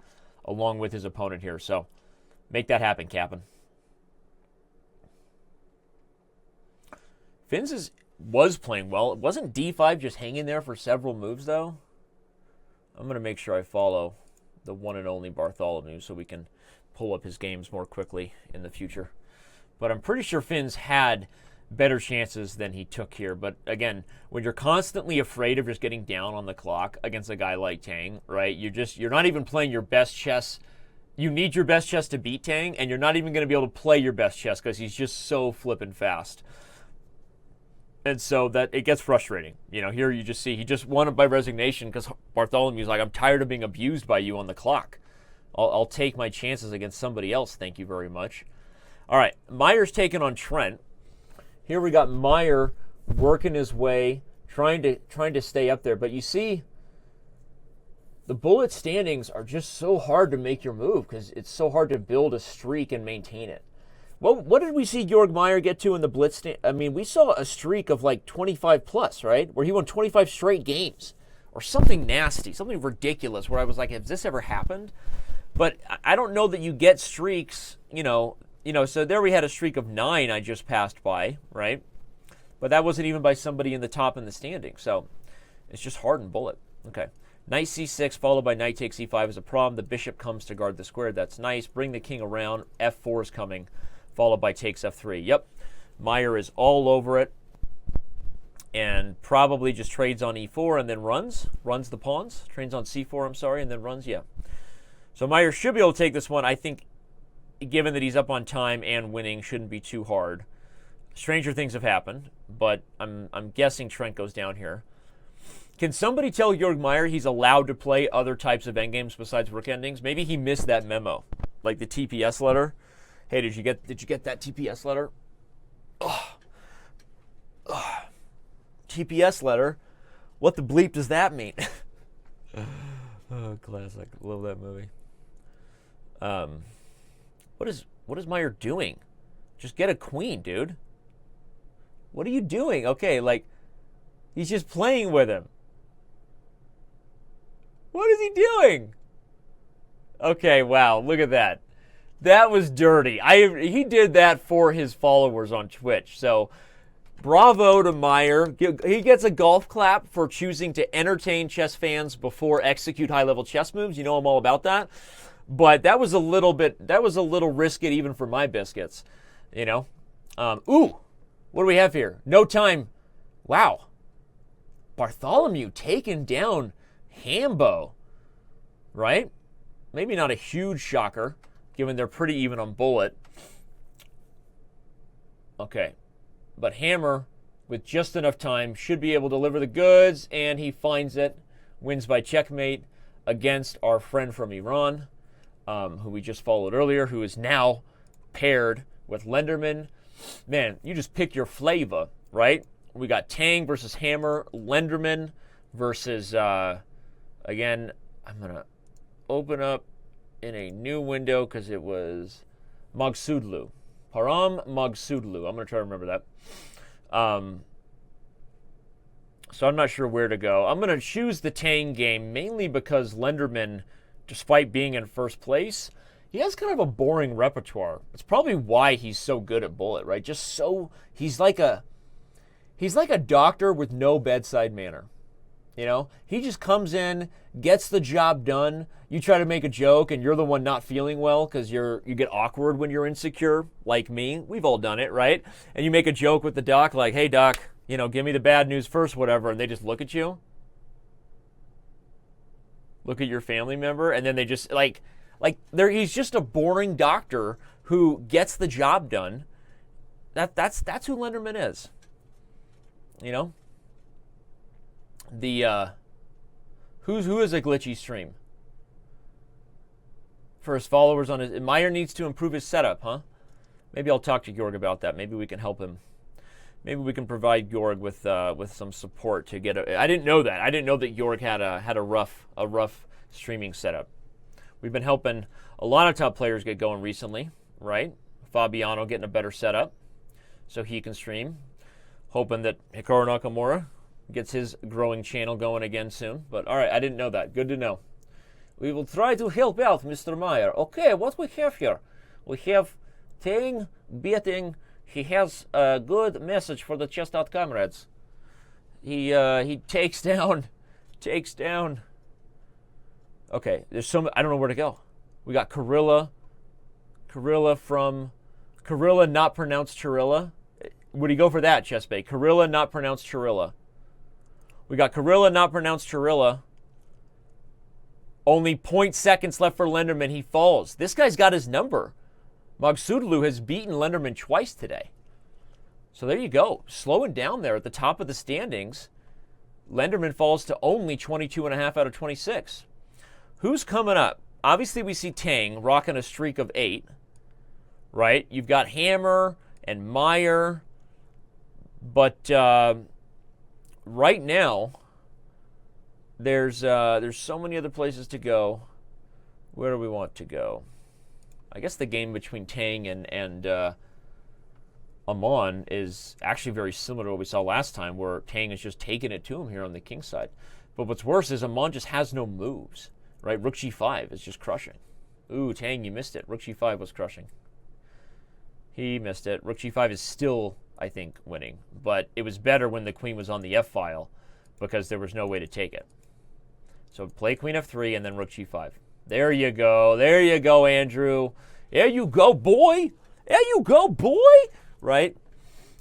along with his opponent here. So make that happen, Captain. Finns was playing well. Wasn't d5 just hanging there for several moves, though? I'm going to make sure I follow the one and only Bartholomew so we can pull up his games more quickly in the future. But I'm pretty sure Finns had better chances than he took here. But again, when you're constantly afraid of just getting down on the clock against a guy like Tang, right? You're not even playing your best chess. You need your best chess to beat Tang, and you're not even going to be able to play your best chess because he's just so flippin' fast. And so that it gets frustrating. You know, here you just see he just won it by resignation because Bartholomew's like, I'm tired of being abused by you on the clock. I'll take my chances against somebody else. Thank you very much. All right, Meier's taking on Trent. Here we got Meier working his way, trying to stay up there. But you see, the bullet standings are just so hard to make your move because it's so hard to build a streak and maintain it. Well, what did we see Georg Meier get to in the blitz? I mean, we saw a streak of like 25 plus, right? Where he won 25 straight games or something nasty, something ridiculous where I was like, has this ever happened? But I don't know that you get streaks, you know, so there we had a streak of 9 I just passed by, right? But that wasn't even by somebody in the top in the standing. So it's just hard and bullet. Okay. Knight c6 followed by knight takes e5 is a problem. The bishop comes to guard the square. That's nice. Bring the king around. f4 is coming, followed by takes f3. Yep. Meier is all over it and probably just trades on e4 and then runs the pawns. Trades on c4, I'm sorry, and then runs, yeah. So Meier should be able to take this one. I think, given that he's up on time and winning, shouldn't be too hard. Stranger things have happened, but I'm guessing Trent goes down here. Can somebody tell Georg Meier he's allowed to play other types of endgames besides rook endings? Maybe he missed that memo, like the TPS letter. Hey, did you get that TPS letter? TPS letter? What the bleep does that mean? Oh, classic. Love that movie. What is Meier doing? Just get a queen, dude. What are you doing? Okay, like, he's just playing with him. What is he doing? Okay, wow, look at that. That was dirty. He did that for his followers on Twitch. So, bravo to Meier. He gets a golf clap for choosing to entertain chess fans before execute high-level chess moves. You know I'm all about that. But that was a little risky even for my biscuits, you know. Ooh, what do we have here? No time. Wow. Bartholomew taking down Hambo, right? Maybe not a huge shocker, given they're pretty even on bullet. Okay, but Hammer, with just enough time, should be able to deliver the goods, and he finds it, wins by checkmate against our friend from Iran, who we just followed earlier, who is now paired with Lenderman. Man, you just pick your flavor, right? We got Tang versus Hammer, Lenderman versus, again, I'm going to open up in a new window because it was Magsudlu. Param Magsudlu. I'm going to try to remember that. So I'm not sure where to go. I'm going to choose the Tang game mainly because Lenderman, despite being in first place, he has kind of a boring repertoire. It's probably why he's so good at bullet, right? Just so he's like a doctor with no bedside manner. You know, he just comes in, gets the job done. You try to make a joke and you're the one not feeling well because you get awkward when you're insecure, like me. We've all done it, right? And you make a joke with the doc like, hey doc, you know, give me the bad news first, whatever, and they just look at you. Look at your family member, and then they just he's just a boring doctor who gets the job done. That's who Lenderman is. You know? Who is a glitchy stream? For his followers on his... Meier needs to improve his setup, huh? Maybe I'll talk to Georg about that. Maybe we can help him. Maybe we can provide Georg with some support to get a... I didn't know that. I didn't know that Georg had a rough streaming setup. We've been helping a lot of top players get going recently, right? Fabiano getting a better setup so he can stream. Hoping that Hikaru Nakamura gets his growing channel going again soon. But all right, I didn't know that. Good to know. We will try to help out, Mr. Meier. Okay, what we have here? We have Tang betting. He has a good message for the Chess.com comrades. He takes down. Okay, there's some. I don't know where to go. We got Kirilla from Kirilla, not pronounced Chirilla. Would he go for that, Chessbait? Kirilla, not pronounced Chirilla. We got Kirilla, not pronounced Chirilla. Only 0.0 seconds left for Lenderman. He falls. This guy's got his number. Magsudlu has beaten Lenderman twice today. So there you go. Slowing down there at the top of the standings. Lenderman falls to only 22.5 out of 26. Who's coming up? Obviously, we see Tang rocking a streak of 8. Right? You've got Hammer and Meier. But right now, there's so many other places to go. Where do we want to go? I guess the game between Tang and Amon is actually very similar to what we saw last time, where Tang is just taking it to him here on the king side. But what's worse is Amon just has no moves. Right? Rook g5 is just crushing. Ooh, Tang, you missed it. Rook g5 was crushing. He missed it. Rook g5 is still, I think, winning. But it was better when the queen was on the f-file because there was no way to take it. So play queen f3 and then rook g5. There you go. There you go, Andrew. There you go, boy. There you go, boy. Right?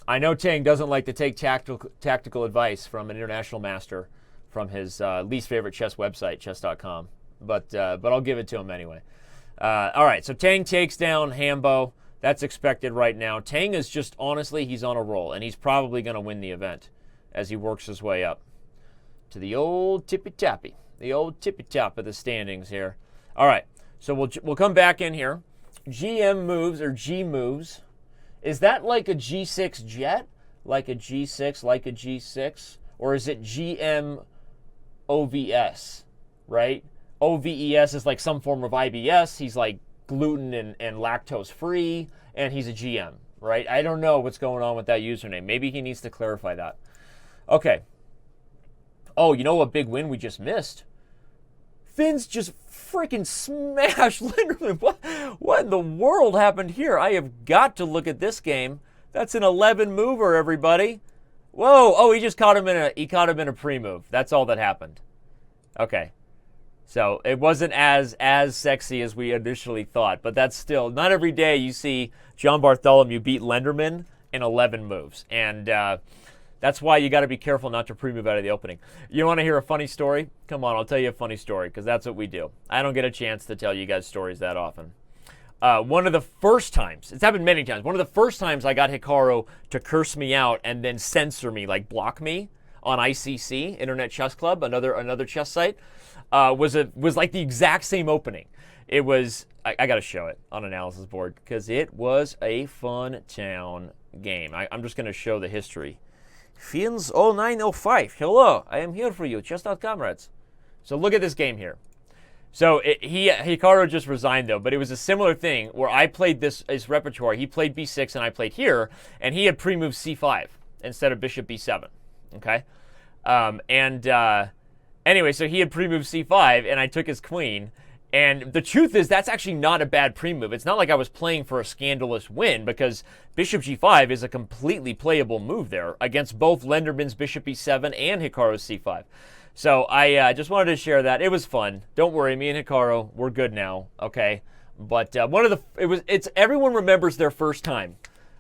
I know Tang doesn't like to take tactical advice from an international master from his least favorite chess website, Chess.com. But I'll give it to him anyway. All right, so Tang takes down Hambo. That's expected right now. Tang is just, honestly, he's on a roll, and he's probably going to win the event as he works his way up to the old tippy-tappy, the old tippy-top of the standings here. All right, so we'll come back in here. GM moves or G moves. Is that like a G6 jet? Like a G6, like a G6? Or is it GM OVS, right? OVES is like some form of IBS. He's like gluten and lactose free, and he's a GM, right? I don't know what's going on with that username. Maybe he needs to clarify that. Okay. Oh, you know what big win we just missed? Finns just freaking smashed Lenderman. What in the world happened here? I have got to look at this game. That's an 11 mover, everybody. Whoa! Oh, he just caught him in a pre-move. That's all that happened. Okay. So it wasn't as sexy as we initially thought, but that's still not every day you see John Bartholomew beat Lenderman in 11 moves, and that's why you got to be careful not to pre-move out of the opening. You want to hear a funny story? Come on, I'll tell you a funny story because that's what we do. I don't get a chance to tell you guys stories that often. One of the first times, it's happened many times, one of the first times I got Hikaru to curse me out and then censor me, like block me on ICC, Internet Chess Club, another chess site, was like the exact same opening. It was, I got to show it on analysis board because it was a fun town game. I'm just going to show the history. Finns 0905, hello, I am here for you, Chess.com comrades. So look at this game here. So Hikaru just resigned though, but it was a similar thing where I played his repertoire. He played b6 and I played here, and he had pre-moved c5 instead of bishop b7. Okay, anyway, so he had pre-moved c5 and I took his queen. And the truth is that's actually not a bad pre-move. It's not like I was playing for a scandalous win because bishop g5 is a completely playable move there against both Lenderman's bishop e7 and Hikaru's c5. So I just wanted to share that. It was fun. Don't worry, me and Hikaru, we're good now, okay? But everyone remembers their first time,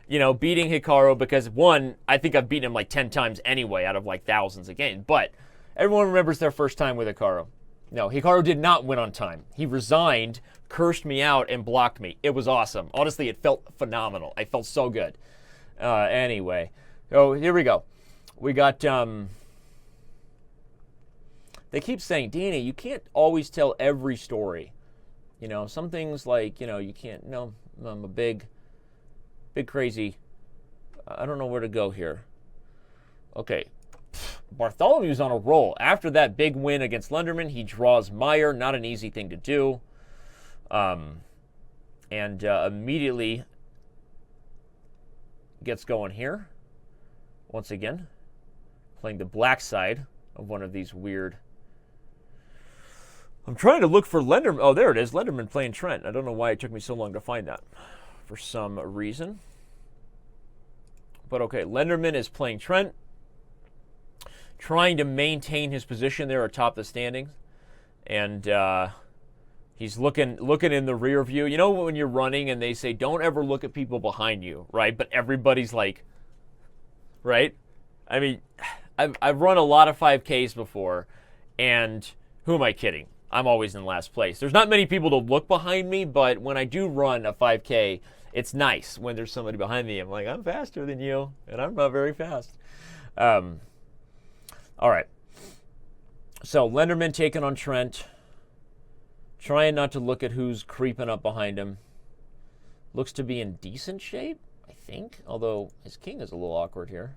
beating Hikaru because one, I think I've beaten him like 10 times anyway out of like thousands of games. But everyone remembers their first time with Hikaru. No, Hikaru did not win on time. He resigned, cursed me out, and blocked me. It was awesome. Honestly, it felt phenomenal. I felt so good. Anyway, so here we go. We got they keep saying, Danny, you can't always tell every story. You know, some things like, you know, you can't, no, I'm a big crazy, I don't know where to go here. Okay, Bartholomew's on a roll. After that big win against Lenderman, he draws Meier, not an easy thing to do. And immediately gets going here. Once again, playing the black side of one of these weird... I'm trying to look for Lenderman. Oh, there it is. Lenderman playing Trent. I don't know why it took me so long to find that for some reason. But okay, Lenderman is playing Trent, trying to maintain his position there atop the standings. And he's looking in the rear view. You know when you're running and they say, don't ever look at people behind you, right? But everybody's like, right? I mean, I've run a lot of 5Ks before, and who am I kidding? I'm always in last place. There's not many people to look behind me, but when I do run a 5K, it's nice when there's somebody behind me. I'm like, I'm faster than you, and I'm not very fast. All right. So Lenderman taking on Trent, trying not to look at who's creeping up behind him. Looks to be in decent shape, I think, although his king is a little awkward here.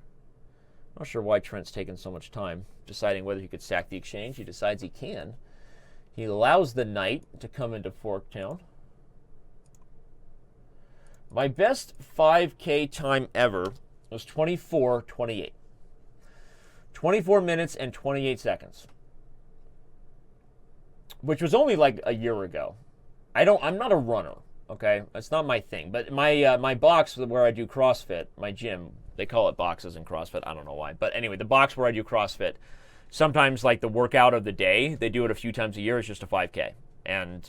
Not sure why Trent's taking so much time deciding whether he could sack the exchange. He decides he can. He allows the knight to come into Forktown. My best 5K time ever was 24:28. 24 minutes and 28 seconds. Which was only like a year ago. I'm not a runner, okay? That's not my thing. But my box where I do CrossFit, my gym, they call it boxes in CrossFit. I don't know why. But anyway, the box where I do CrossFit, sometimes like the workout of the day, they do it a few times a year. It's just a 5K. And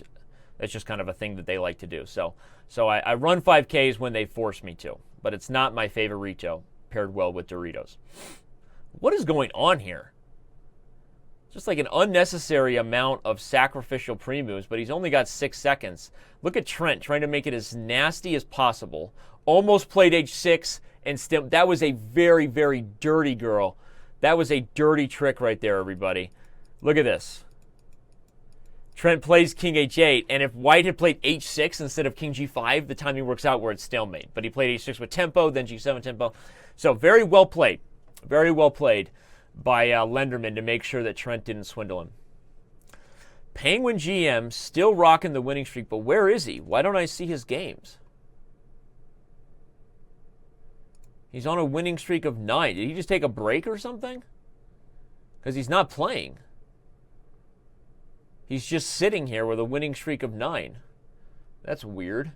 it's just kind of a thing that they like to do. So I run 5Ks when they force me to. But it's not my favorito, paired well with Doritos. What is going on here? Just like an unnecessary amount of sacrificial pre-moves, but he's only got 6 seconds. Look at Trent trying to make it as nasty as possible. Almost played h6, and still, that was a very, very dirty girl. That was a dirty trick right there, everybody. Look at this. Trent plays king h8, and if white had played h6 instead of king g5, the timing works out where it's stalemate. But he played h6 with tempo, then g7 tempo. So very well played. Very well played by Lenderman to make sure that Trent didn't swindle him. Penguin GM still rocking the winning streak, but where is he? Why don't I see his games? He's on a winning streak of 9. Did he just take a break or something? Because he's not playing. He's just sitting here with a winning streak of 9. That's weird.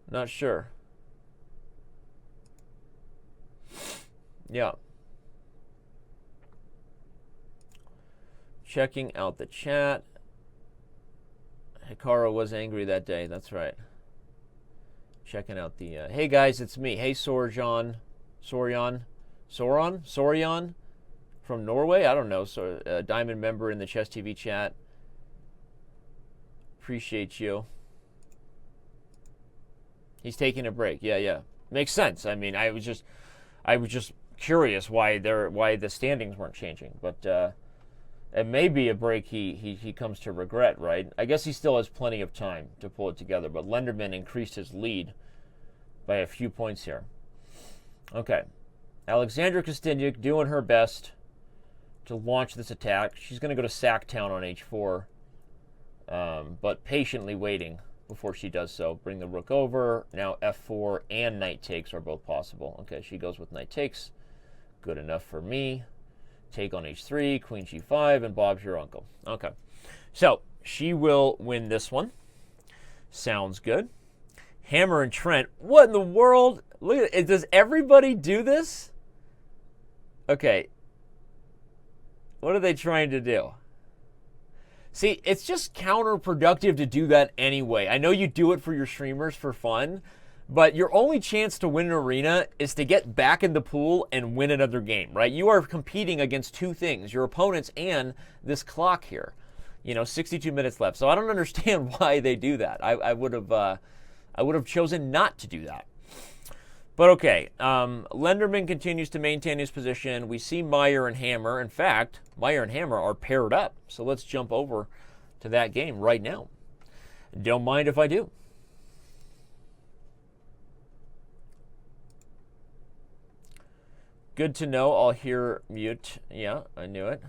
Not sure. Yeah. Checking out the chat. Hikaru was angry that day. That's right. Checking out the... hey, guys, it's me. Hey, Sorjan from Norway? I don't know. So, Diamond member in the Chess TV chat. Appreciate you. He's taking a break. Yeah. Makes sense. I mean, I was just curious why the standings weren't changing. But it may be a break he comes to regret, right? I guess he still has plenty of time to pull it together. But Lenderman increased his lead by a few points here. Okay. Alexandra Kosteniuk doing her best to launch this attack. She's going to go to Sacktown on h4, but patiently waiting before she does so. Bring the rook over. Now f4 and knight takes are both possible. Okay, she goes with knight takes. Good enough for me. Take on h3, queen g5, and Bob's your uncle. Okay, so she will win this one. Sounds good. Hammer and Trent. What in the world? Look at it. Does everybody do this? Okay. What are they trying to do? See, it's just counterproductive to do that anyway. I know you do it for your streamers for fun, but your only chance to win an arena is to get back in the pool and win another game, right? You are competing against two things, your opponents and this clock here. 62 minutes left. So I don't understand why they do that. I would have chosen not to do that. But okay, Lenderman continues to maintain his position. We see Meier and Hammer. In fact, Meier and Hammer are paired up. So let's jump over to that game right now. Don't mind if I do. Good to know. I'll hear mute. Yeah, I knew it.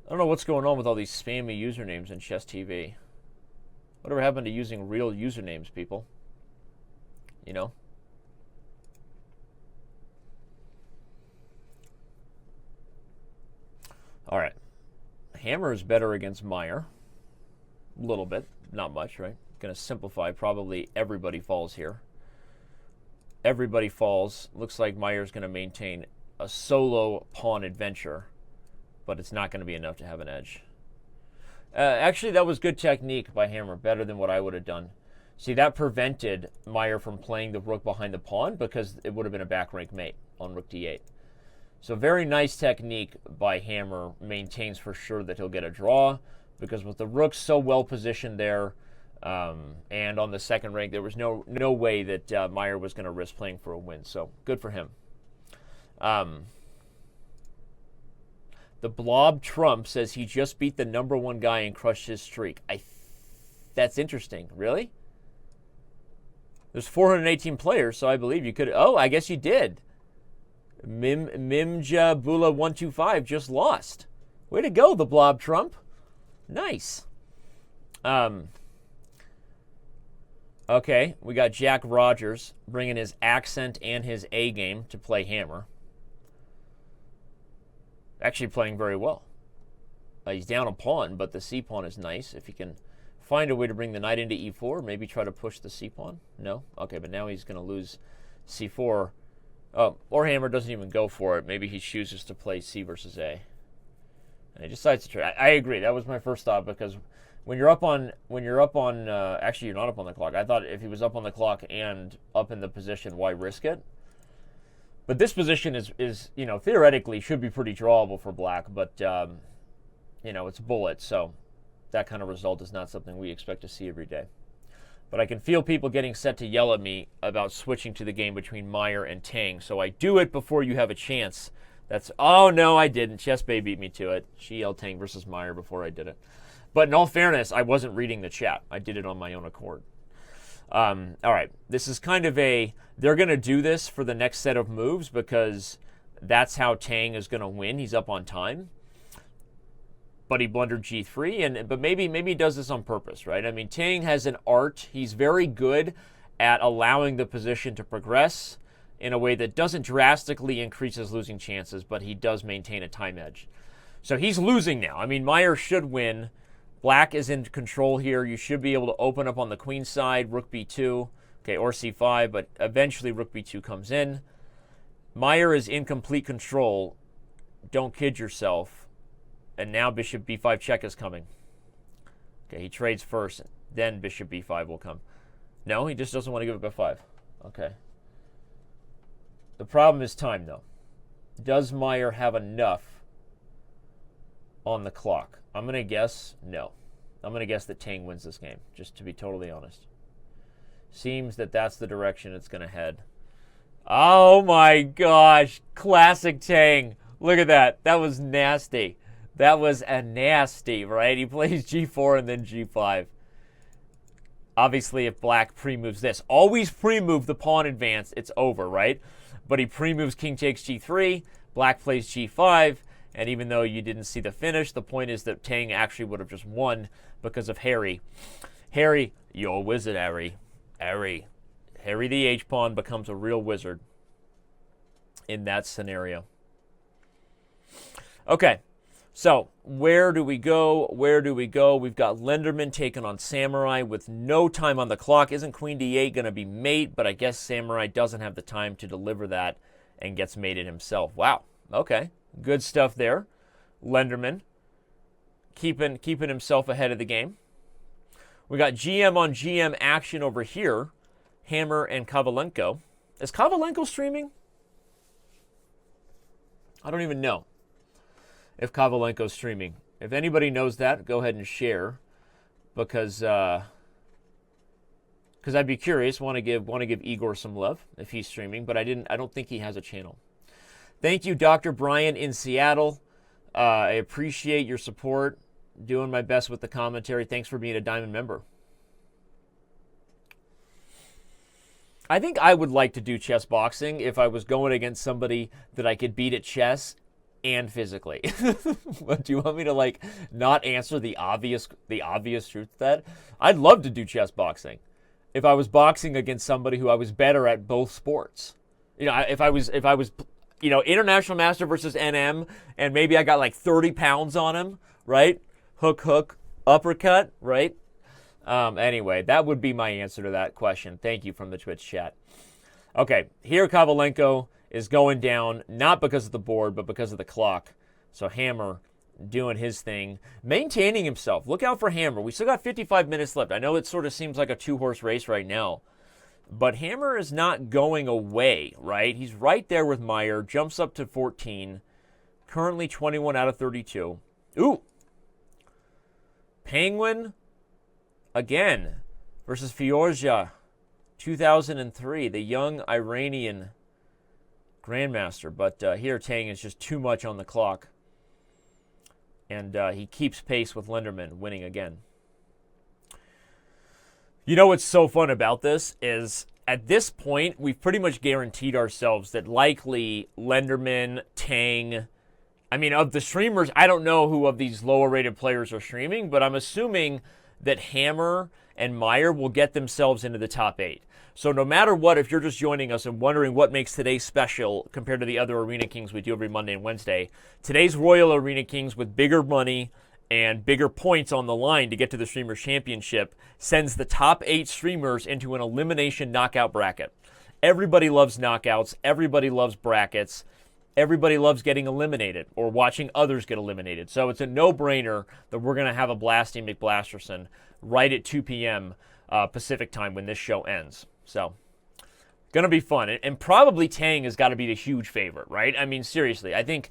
I don't know what's going on with all these spammy usernames in Chess TV. Whatever happened to using real usernames, people? You know? All right. Hammer is better against Meier. A little bit. Not much, right? Going to simplify. Probably everybody falls here. Everybody falls. Looks like Meier's going to maintain a solo pawn adventure, but it's not going to be enough to have an edge. Actually, that was good technique by Hammer, better than what I would have done. See, that prevented Meier from playing the rook behind the pawn because it would have been a back rank mate on rook d8. So very nice technique by Hammer. Maintains for sure that he'll get a draw because with the rook so well positioned there, and on the second rank, there was no way that Meier was going to risk playing for a win. So good for him. The Blob Trump says he just beat the #1 guy and crushed his streak. That's interesting. Really? There's 418 players, so I believe you could. Oh, I guess you did. Mimja Bula 125 just lost. Way to go, the Blob Trump. Nice. Okay, we got Jack Rogers bringing his accent and his A game to play Hammer. Actually playing very well. He's down a pawn, but the C pawn is nice. If he can find a way to bring the knight into E4, maybe try to push the C pawn. No? Okay, but now he's going to lose C4. Oh, or Hammer doesn't even go for it. Maybe he chooses to play C versus A. And he decides to try. I agree. That was my first thought because when you're up on, actually you're not up on the clock. I thought if he was up on the clock and up in the position, why risk it? But this position is theoretically should be pretty drawable for black, but, it's bullet, so that kind of result is not something we expect to see every day. But I can feel people getting set to yell at me about switching to the game between Meier and Tang, so I do it before you have a chance. Oh, no, I didn't. Chess Bay beat me to it. She yelled Tang versus Meier before I did it. But in all fairness, I wasn't reading the chat. I did it on my own accord. All right, this is kind of they're going to do this for the next set of moves because that's how Tang is going to win. He's up on time. But he blundered G3, but maybe he does this on purpose, right? I mean, Tang has an art. He's very good at allowing the position to progress in a way that doesn't drastically increase his losing chances, but he does maintain a time edge. So he's losing now. I mean, Meier should win. Black is in control here. You should be able to open up on the queen side, rook b2, okay, or c5, but eventually rook b2 comes in. Meier is in complete control. Don't kid yourself. And now bishop b5 check is coming. Okay, he trades first, then bishop b5 will come. No, he just doesn't want to give up f5. Okay. The problem is time, though. Does Meier have enough on the clock? I'm going to guess no. I'm going to guess that Tang wins this game, just to be totally honest. Seems that that's the direction it's going to head. Oh my gosh. Classic Tang. Look at that. That was nasty. That was a nasty, right? He plays g4 and then g5. Obviously, if black pre-moves this. Always pre-move the pawn advance. It's over, right? But he pre-moves king takes g3. Black plays g5. And even though you didn't see the finish, the point is that Tang actually would have just won because of Harry. Harry, you're a wizard, Harry. Harry the H-pawn becomes a real wizard in that scenario. Okay, so where do we go? Where do we go? We've got Lenderman taking on Samurai with no time on the clock. Isn't queen d8 going to be mate? But I guess Samurai doesn't have the time to deliver that and gets mated himself. Wow, okay. Good stuff there. Lenderman keeping himself ahead of the game. We got GM on GM action over here. Hammer and Kovalenko. Is Kovalenko streaming? I don't even know if Kovalenko's streaming. If anybody knows that, go ahead and share. Because because I'd be curious. Want to give Igor some love if he's streaming, but I don't think he has a channel. Thank you, Dr. Brian in Seattle. I appreciate your support. Doing my best with the commentary. Thanks for being a Diamond member. I think I would like to do chess boxing if I was going against somebody that I could beat at chess and physically. But do you want me to like not answer the obvious truth to that? I'd love to do chess boxing if I was boxing against somebody who I was better at both sports. You know, if I was international master versus NM, and maybe I got like 30 pounds on him, right? Hook, uppercut, right? Anyway, that would be my answer to that question. Thank you from the Twitch chat. Okay, here Kovalenko is going down, not because of the board, but because of the clock. So Hammer doing his thing, maintaining himself. Look out for Hammer. We still got 55 minutes left. I know it sort of seems like a two-horse race right now, but Hammer is not going away, right? He's right there with Meier, jumps up to 14, currently 21 out of 32. Ooh! Penguin again versus Fiorja, 2003, the young Iranian grandmaster. But here Tang is just too much on the clock. And he keeps pace with Lenderman, winning again. You know what's so fun about this is at this point, we've pretty much guaranteed ourselves that likely Lenderman, Tang, I mean, of the streamers, I don't know who of these lower-rated players are streaming, but I'm assuming that Hammer and Meier will get themselves into the top 8. So no matter what, if you're just joining us and wondering what makes today special compared to the other Arena Kings we do every Monday and Wednesday, today's Royal Arena Kings with bigger money and bigger points on the line to get to the Streamers Championship sends the top 8 streamers into an elimination knockout bracket. Everybody loves knockouts. Everybody loves brackets. Everybody loves getting eliminated or watching others get eliminated. So it's a no-brainer that we're going to have a Blasting McBlasterson right at 2 p.m. Pacific time when this show ends. So going to be fun. And probably Tang has got to be the huge favorite, right? I mean, seriously, I think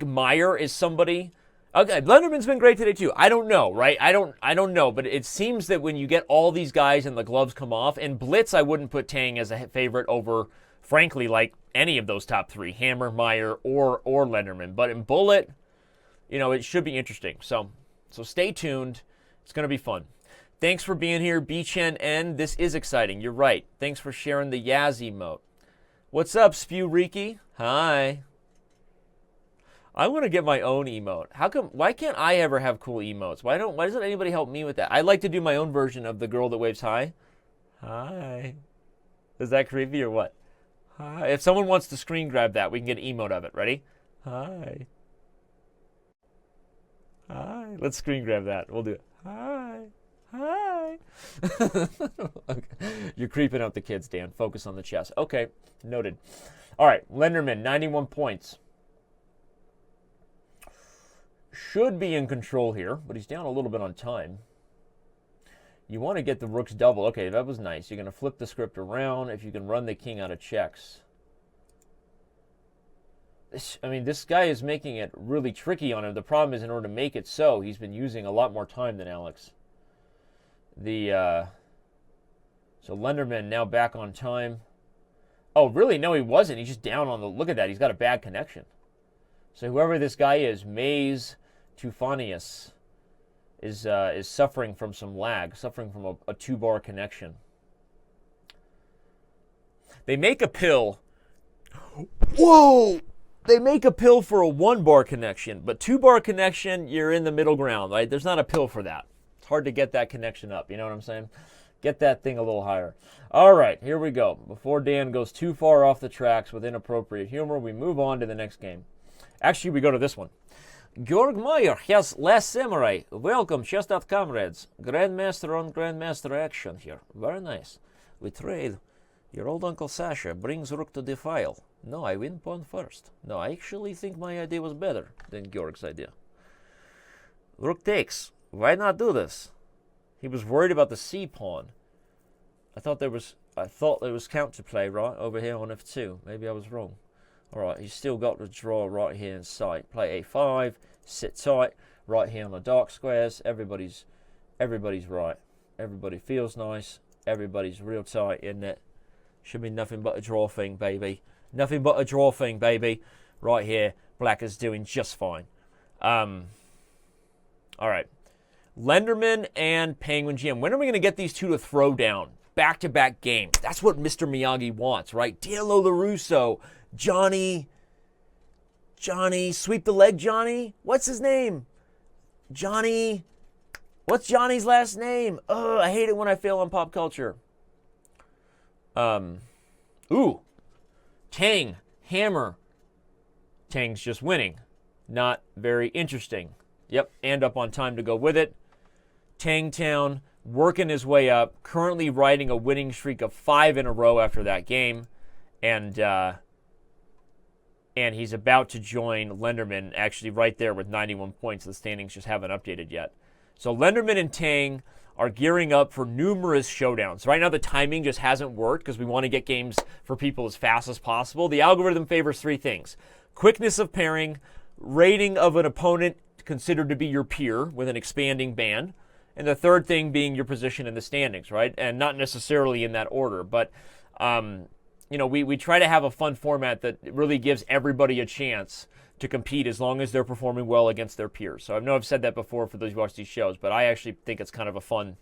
Meier is somebody. Okay, Lenderman's been great today too. I don't know, right? I don't know, but it seems that when you get all these guys and the gloves come off, and Blitz, I wouldn't put Tang as a favorite over, frankly, like any of those top 3, Hammer, Meier, or Lenderman. But in Bullet, it should be interesting. So stay tuned. It's going to be fun. Thanks for being here, Beechen N. This is exciting. You're right. Thanks for sharing the Yaz emote. What's up, Spewreeky? Hi. I want to get my own emote. Why can't I ever have cool emotes? Why doesn't anybody help me with that? I'd like to do my own version of the girl that waves hi. Hi. Is that creepy or what? Hi. If someone wants to screen grab that, we can get an emote of it. Ready? Hi. Hi. Let's screen grab that. We'll do it. Hi. Hi. Okay. You're creeping out the kids, Dan. Focus on the chess. Okay. Noted. All right. Lenderman, 91 points. Should be in control here, but he's down a little bit on time. You want to get the rook's double. Okay, that was nice. You're going to flip the script around if you can run the king out of checks. This guy is making it really tricky on him. The problem is in order to make it so, he's been using a lot more time than Alex. So Lenderman now back on time. Oh, really? No, he wasn't. He's just down on the... Look at that. He's got a bad connection. So whoever this guy is, Maze Tufanius, is suffering from some lag, suffering from a 2-bar connection. They make a pill. Whoa! They make a pill for a 1-bar connection, but 2-bar connection, you're in the middle ground, right? There's not a pill for that. It's hard to get that connection up, you know what I'm saying? Get that thing a little higher. All right, here we go. Before Dan goes too far off the tracks with inappropriate humor, we move on to the next game. Actually, we go to this one. Georg Meier has Last Samurai. Welcome, Chess.com comrades. Grandmaster on Grandmaster action here. Very nice. We trade. Your old Uncle Sasha brings rook to defile. No, I win pawn first. No, I actually think my idea was better than Georg's idea. Rook takes. Why not do this? He was worried about the c pawn. I thought there was counterplay right over here on f2. Maybe I was wrong. All right, he's still got to draw right here inside. Play a5, sit tight, right here on the dark squares. Everybody's right. Everybody feels nice. Everybody's real tight, isn't it? Should be nothing but a draw thing, baby. Nothing but a draw thing, baby. Right here, black is doing just fine. All right. Lenderman and Penguin GM. When are we going to get these two to throw down? Back-to-back games. That's what Mr. Miyagi wants, right? Diallo LaRusso, Johnny, sweep the leg, Johnny? What's his name? Johnny. What's Johnny's last name? Oh, I hate it when I fail on pop culture. Ooh. Tang, Hammer. Tang's just winning. Not very interesting. Yep, and up on time to go with it. Tang Town working his way up, currently riding a winning streak of 5 in a row after that game. And he's about to join Lenderman, actually right there with 91 points. The standings just haven't updated yet. So Lenderman and Tang are gearing up for numerous showdowns. Right now the timing just hasn't worked because we want to get games for people as fast as possible. The algorithm favors 3 things. Quickness of pairing, rating of an opponent considered to be your peer with an expanding band, and the third thing being your position in the standings, right? And not necessarily in that order, but we try to have a fun format that really gives everybody a chance to compete as long as they're performing well against their peers. So I know I've said that before for those who watch these shows, but I actually think it's kind of a fun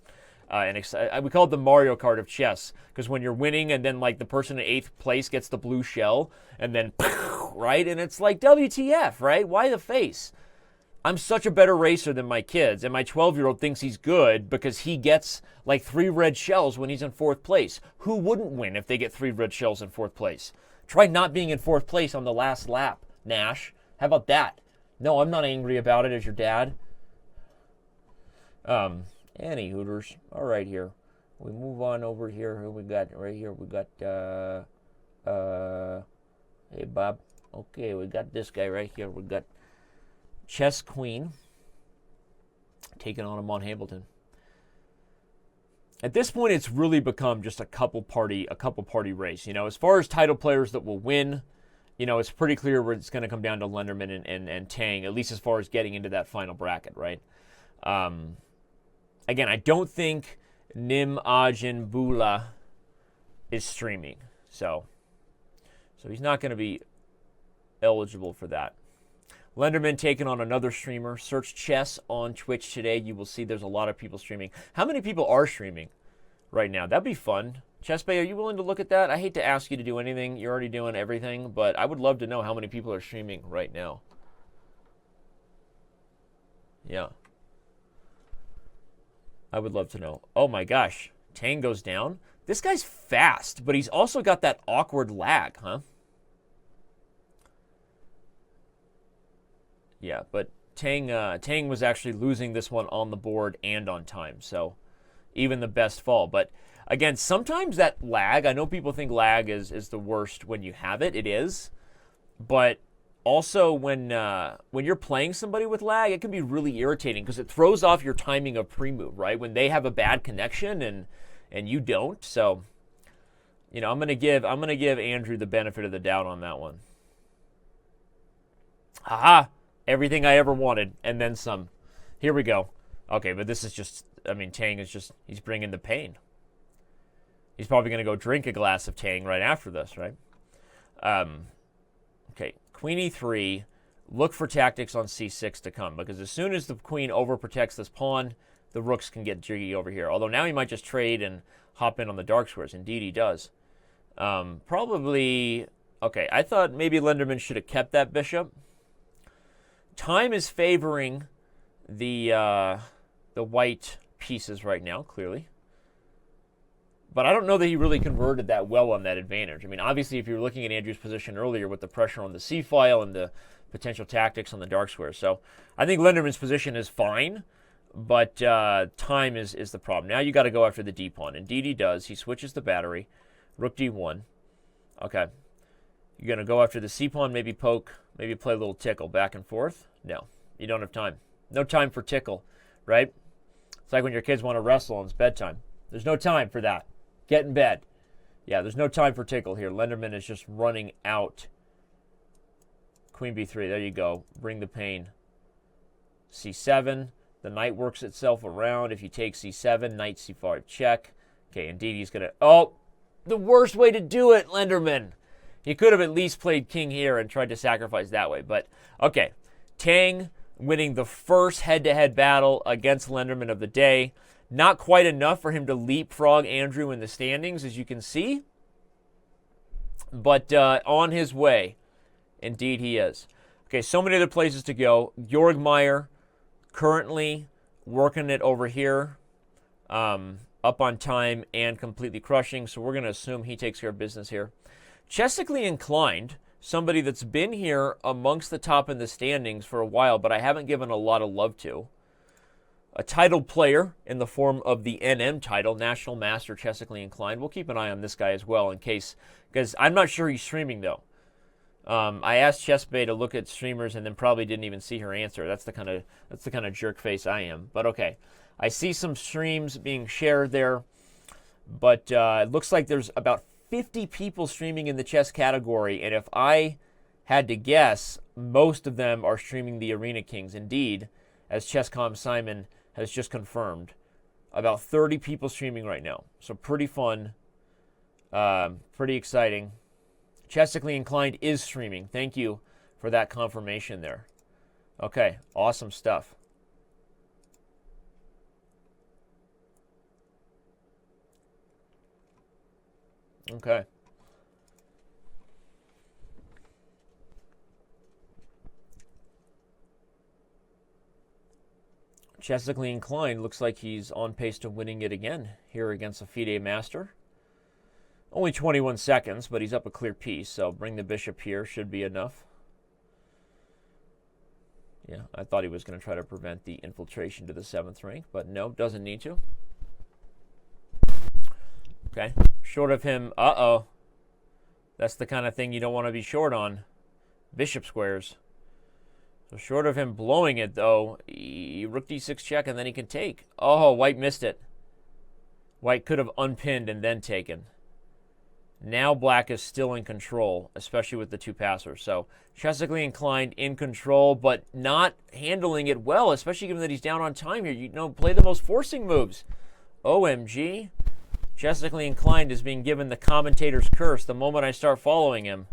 we call it the Mario Kart of chess, because when you're winning and then like the person in 8th place gets the blue shell and then right, and it's like WTF, right? Why the face? I'm such a better racer than my kids, and my 12-year-old thinks he's good because he gets like 3 red shells when he's in 4th place. Who wouldn't win if they get 3 red shells in 4th place? Try not being in 4th place on the last lap, Nash. How about that? No, I'm not angry about it as your dad. Any Hooters. All right, here. We move on over here. Who we got right here? We got, hey, Bob. Okay, we got this guy right here. We got Chess Queen taking on Amon Hamilton. At this point, it's really become just a couple party race. As far as title players that will win, it's pretty clear where it's going to come down to Lenderman and Tang, at least as far as getting into that final bracket, right? Again, I don't think Nim Ajin Bula is streaming, so he's not going to be eligible for that. Lenderman taking on another streamer. Search chess on Twitch today. You will see there's a lot of people streaming. How many people are streaming right now? That'd be fun. Chess Bay, are you willing to look at that? I hate to ask you to do anything. You're already doing everything, but I would love to know how many people are streaming right now. Yeah. I would love to know. Oh my gosh. Tang goes down. This guy's fast, but he's also got that awkward lag, huh? Yeah, but Tang was actually losing this one on the board and on time, so even the best fall. But again, sometimes that lag, I know people think lag is the worst when you have it. It is. But also when you're playing somebody with lag, it can be really irritating because it throws off your timing of pre-move, right? When they have a bad connection and you don't. So, I'm gonna give Andrew the benefit of the doubt on that one. Haha. Everything I ever wanted, and then some. Here we go. Okay, but this is just, Tang is just, he's bringing the pain. He's probably going to go drink a glass of Tang right after this, right? Okay, Queen E3, look for tactics on C6 to come, because as soon as the queen overprotects this pawn, the rooks can get jiggy over here. Although now he might just trade and hop in on the dark squares. Indeed he does. Probably, okay, I thought maybe Lenderman should have kept that bishop. Time is favoring the white pieces right now, clearly. But I don't know that he really converted that well on that advantage. Obviously, if you're looking at Andrew's position earlier with the pressure on the C-file and the potential tactics on the dark squares. So I think Lenderman's position is fine, but time is the problem. Now you got to go after the D-pawn. Indeed he does. He switches the battery. Rook D1. Okay. You're going to go after the C-pawn, maybe poke, maybe play a little tickle back and forth. No, you don't have time. No time for tickle, right? It's like when your kids want to wrestle and it's bedtime. There's no time for that. Get in bed. Yeah, there's no time for tickle here. Lenderman is just running out. Queen B3, there you go. Bring the pain. C7, the knight works itself around. If you take C7, knight C5 check. Okay, indeed he's going to... Oh, the worst way to do it, Lenderman. He could have at least played king here and tried to sacrifice that way. But, okay, Tang winning the first head-to-head battle against Lenderman of the day. Not quite enough for him to leapfrog Andrew in the standings, as you can see. But on his way. Indeed he is. Okay, so many other places to go. Georg Meier currently working it over here. Up on time and completely crushing. So we're going to assume he takes care of business here. Chessically inclined, somebody that's been here amongst the top in the standings for a while, but I haven't given a lot of love to. A titled player in the form of the NM title, National Master Chessically Inclined. We'll keep an eye on this guy as well in case, because I'm not sure he's streaming though. I asked ChessBay to look at streamers and then probably didn't even see her answer. That's the kind of jerk face I am. But okay, I see some streams being shared there, but it looks like there's about 50 people streaming in the chess category, and if I had to guess, most of them are streaming the Arena Kings. Indeed, as Chess.com Simon has just confirmed, about 30 people streaming right now. So pretty fun, pretty exciting. Chessically Inclined is streaming. Thank you for that confirmation there. Okay, awesome stuff. Okay. Chessically Inclined looks like he's on pace to winning it again here against a FIDE Master. Only 21 seconds, but he's up a clear piece, so bring the bishop here should be enough. Yeah, I thought he was going to try to prevent the infiltration to the 7th rank, but no, doesn't need to. Okay, short of him, uh-oh. That's the kind of thing you don't want to be short on. Bishop squares. So short of him blowing it, though, rook d6 check, and then he can take. Oh, white missed it. White could have unpinned and then taken. Now black is still in control, especially with the two passers. So Chessically Inclined in control, but not handling it well, especially given that he's down on time here. You know, play the most forcing moves. OMG. Chessically Inclined is being given the commentator's curse the moment I start following him.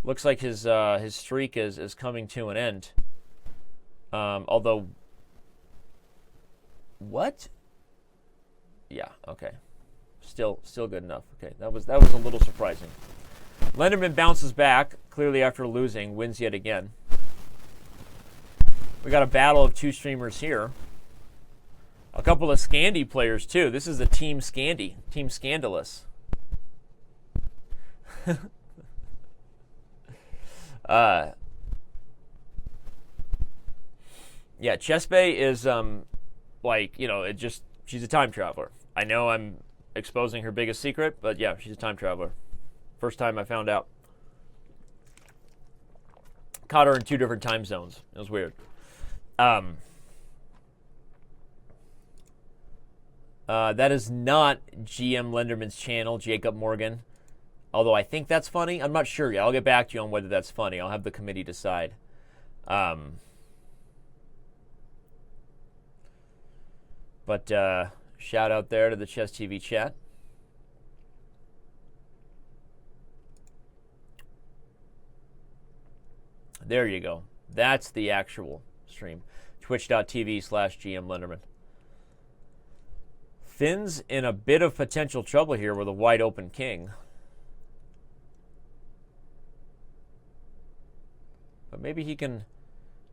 Looks like his streak is coming to an end. Although, what? Yeah, okay. Still good enough. Okay, that was a little surprising. Lenderman bounces back, clearly after losing, wins yet again. We got a battle of two streamers here. A couple of Scandi players, too. This is a Team Scandi. Team Scandalous. Yeah, ChessBay is, like, you know, she's a time traveler. I know I'm exposing her biggest secret, but yeah, she's a time traveler. First time I found out. Caught her in 2 different time zones. It was weird. That is not GM Lenderman's channel, Jacob Morgan. Although I think that's funny. I'm not sure yet. I'll get back to you on whether that's funny. I'll have the committee decide. But shout out there to the Chess TV chat. There you go. That's the actual stream. Twitch.tv/GM Lenderman. Finn's in a bit of potential trouble here with a wide open king. But maybe he can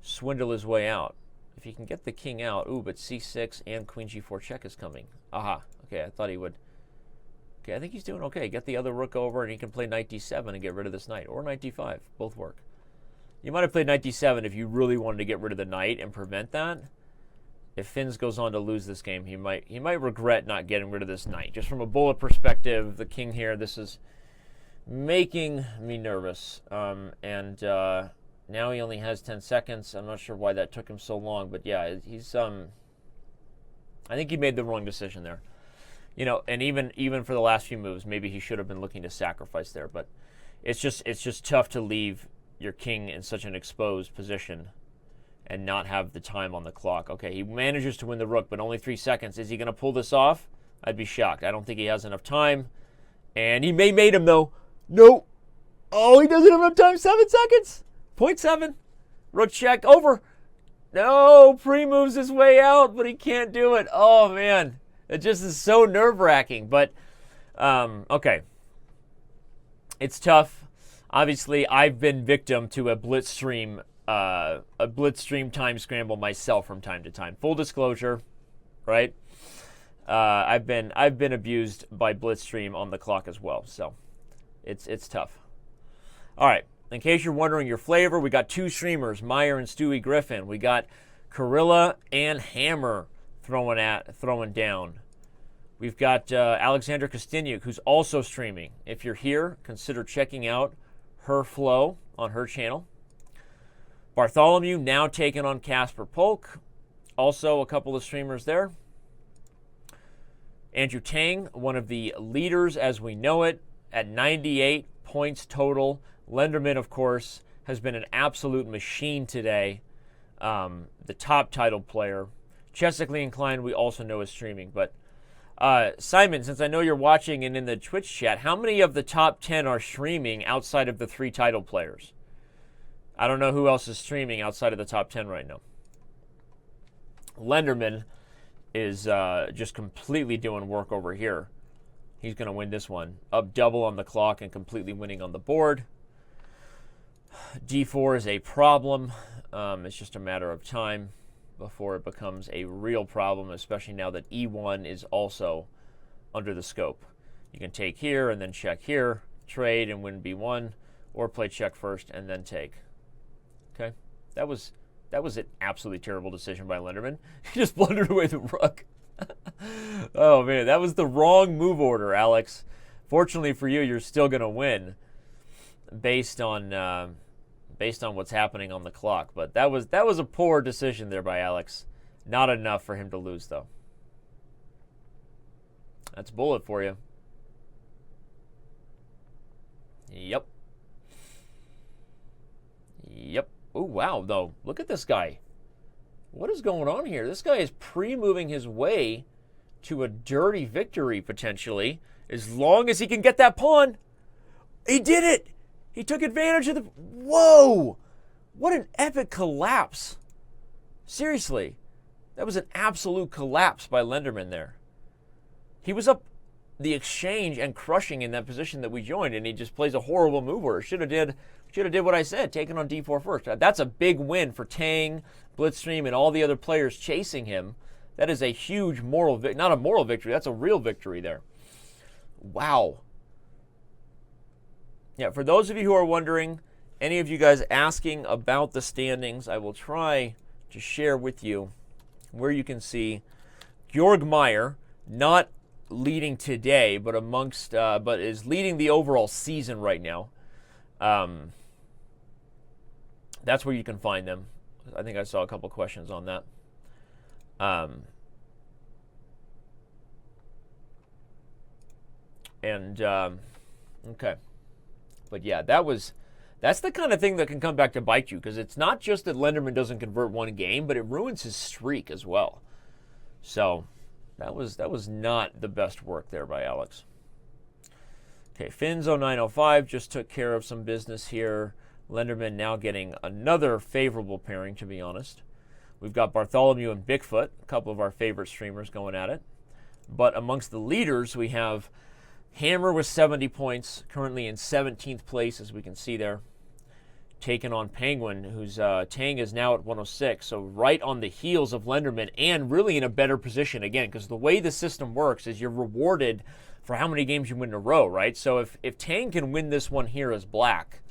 swindle his way out. If he can get the king out. Ooh, but c6 and queen g4 check is coming. Aha. Okay, I thought he would. Okay, I think he's doing okay. Get the other rook over, and he can play knight d7 and get rid of this knight. Or knight d5. Both work. You might have played knight d7 if you really wanted to get rid of the knight and prevent that. If Finns goes on to lose this game, he might regret not getting rid of this knight. Just from a bullet perspective, the king here, this is making me nervous. Now he only has 10 seconds. I'm not sure why that took him so long, but yeah, he's I think he made the wrong decision there. You know, and even for the last few moves, maybe he should have been looking to sacrifice there, but it's just tough to leave your king in such an exposed position and not have the time on the clock. Okay, he manages to win the rook, but only 3 seconds. Is he going to pull this off? I'd be shocked. I don't think he has enough time. And he may mate him, though. No. Oh, he doesn't have enough time. 7 seconds. 0.7. Rook check. Over. No. Pre-moves his way out, but he can't do it. Oh, man. It just is so nerve-wracking. But, okay. It's tough. Obviously, I've been victim to a Blitzstream time scramble myself from time to time. Full disclosure, right? I've been abused by Blitzstream on the clock as well, so it's tough. All right, in case you're wondering your flavor, we got 2 streamers, Meier and Stewie Griffin. We got Corilla and Hammer throwing down. We've got Alexandra Kosteniuk, who's also streaming. If you're here, consider checking out her flow on her channel. Bartholomew now taking on Casper Polk. Also a couple of streamers there. Andrew Tang, one of the leaders as we know it, at 98 points total. Lenderman, of course, has been an absolute machine today. The top title player. Chessically Inclined, we also know is streaming. But Simon, since I know you're watching and in the Twitch chat, how many of the top 10 are streaming outside of the 3 title players? I don't know who else is streaming outside of the top 10 right now. Lenderman is just completely doing work over here. He's going to win this one. Up double on the clock and completely winning on the board. D4 is a problem. It's just a matter of time before it becomes a real problem, especially now that E1 is also under the scope. You can take here and then check here, trade and win B1, or play check first and then take. Okay, that was an absolutely terrible decision by Lenderman. He just blundered away the rook. Oh man, that was the wrong move order, Alex. Fortunately for you, you're still going to win based on what's happening on the clock. But that was a poor decision there by Alex. Not enough for him to lose, though. That's bullet for you. Yep. Oh, wow, though. Look at this guy. What is going on here? This guy is pre-moving his way to a dirty victory, potentially, as long as he can get that pawn. He did it! He took advantage of the... Whoa! What an epic collapse. Seriously. That was an absolute collapse by Lenderman there. He was up the exchange and crushing in that position that we joined, and he just plays a horrible move order. Should have did what I said, taken on D4 first. That's a big win for Tang, Blitzstream, and all the other players chasing him. That is a huge moral victory. Not a moral victory, that's a real victory there. Wow. Yeah, for those of you who are wondering, any of you guys asking about the standings, I will try to share with you where you can see Georg Meier, not leading today, but is leading the overall season right now. That's where you can find them. I think I saw a couple questions on that. Okay. But yeah, that's the kind of thing that can come back to bite you, because it's not just that Lenderman doesn't convert one game, but it ruins his streak as well. So that was not the best work there by Alex. Okay, Finzo905 just took care of some business here. Lenderman now getting another favorable pairing, to be honest. We've got Bartholomew and Bigfoot, a couple of our favorite streamers going at it. But amongst the leaders, we have Hammer with 70 points, currently in 17th place, as we can see there. Taking on Penguin, whose Tang is now at 106, so right on the heels of Lenderman, and really in a better position, again, because the way the system works is you're rewarded for how many games you win in a row, right? So if Tang can win this one here as black,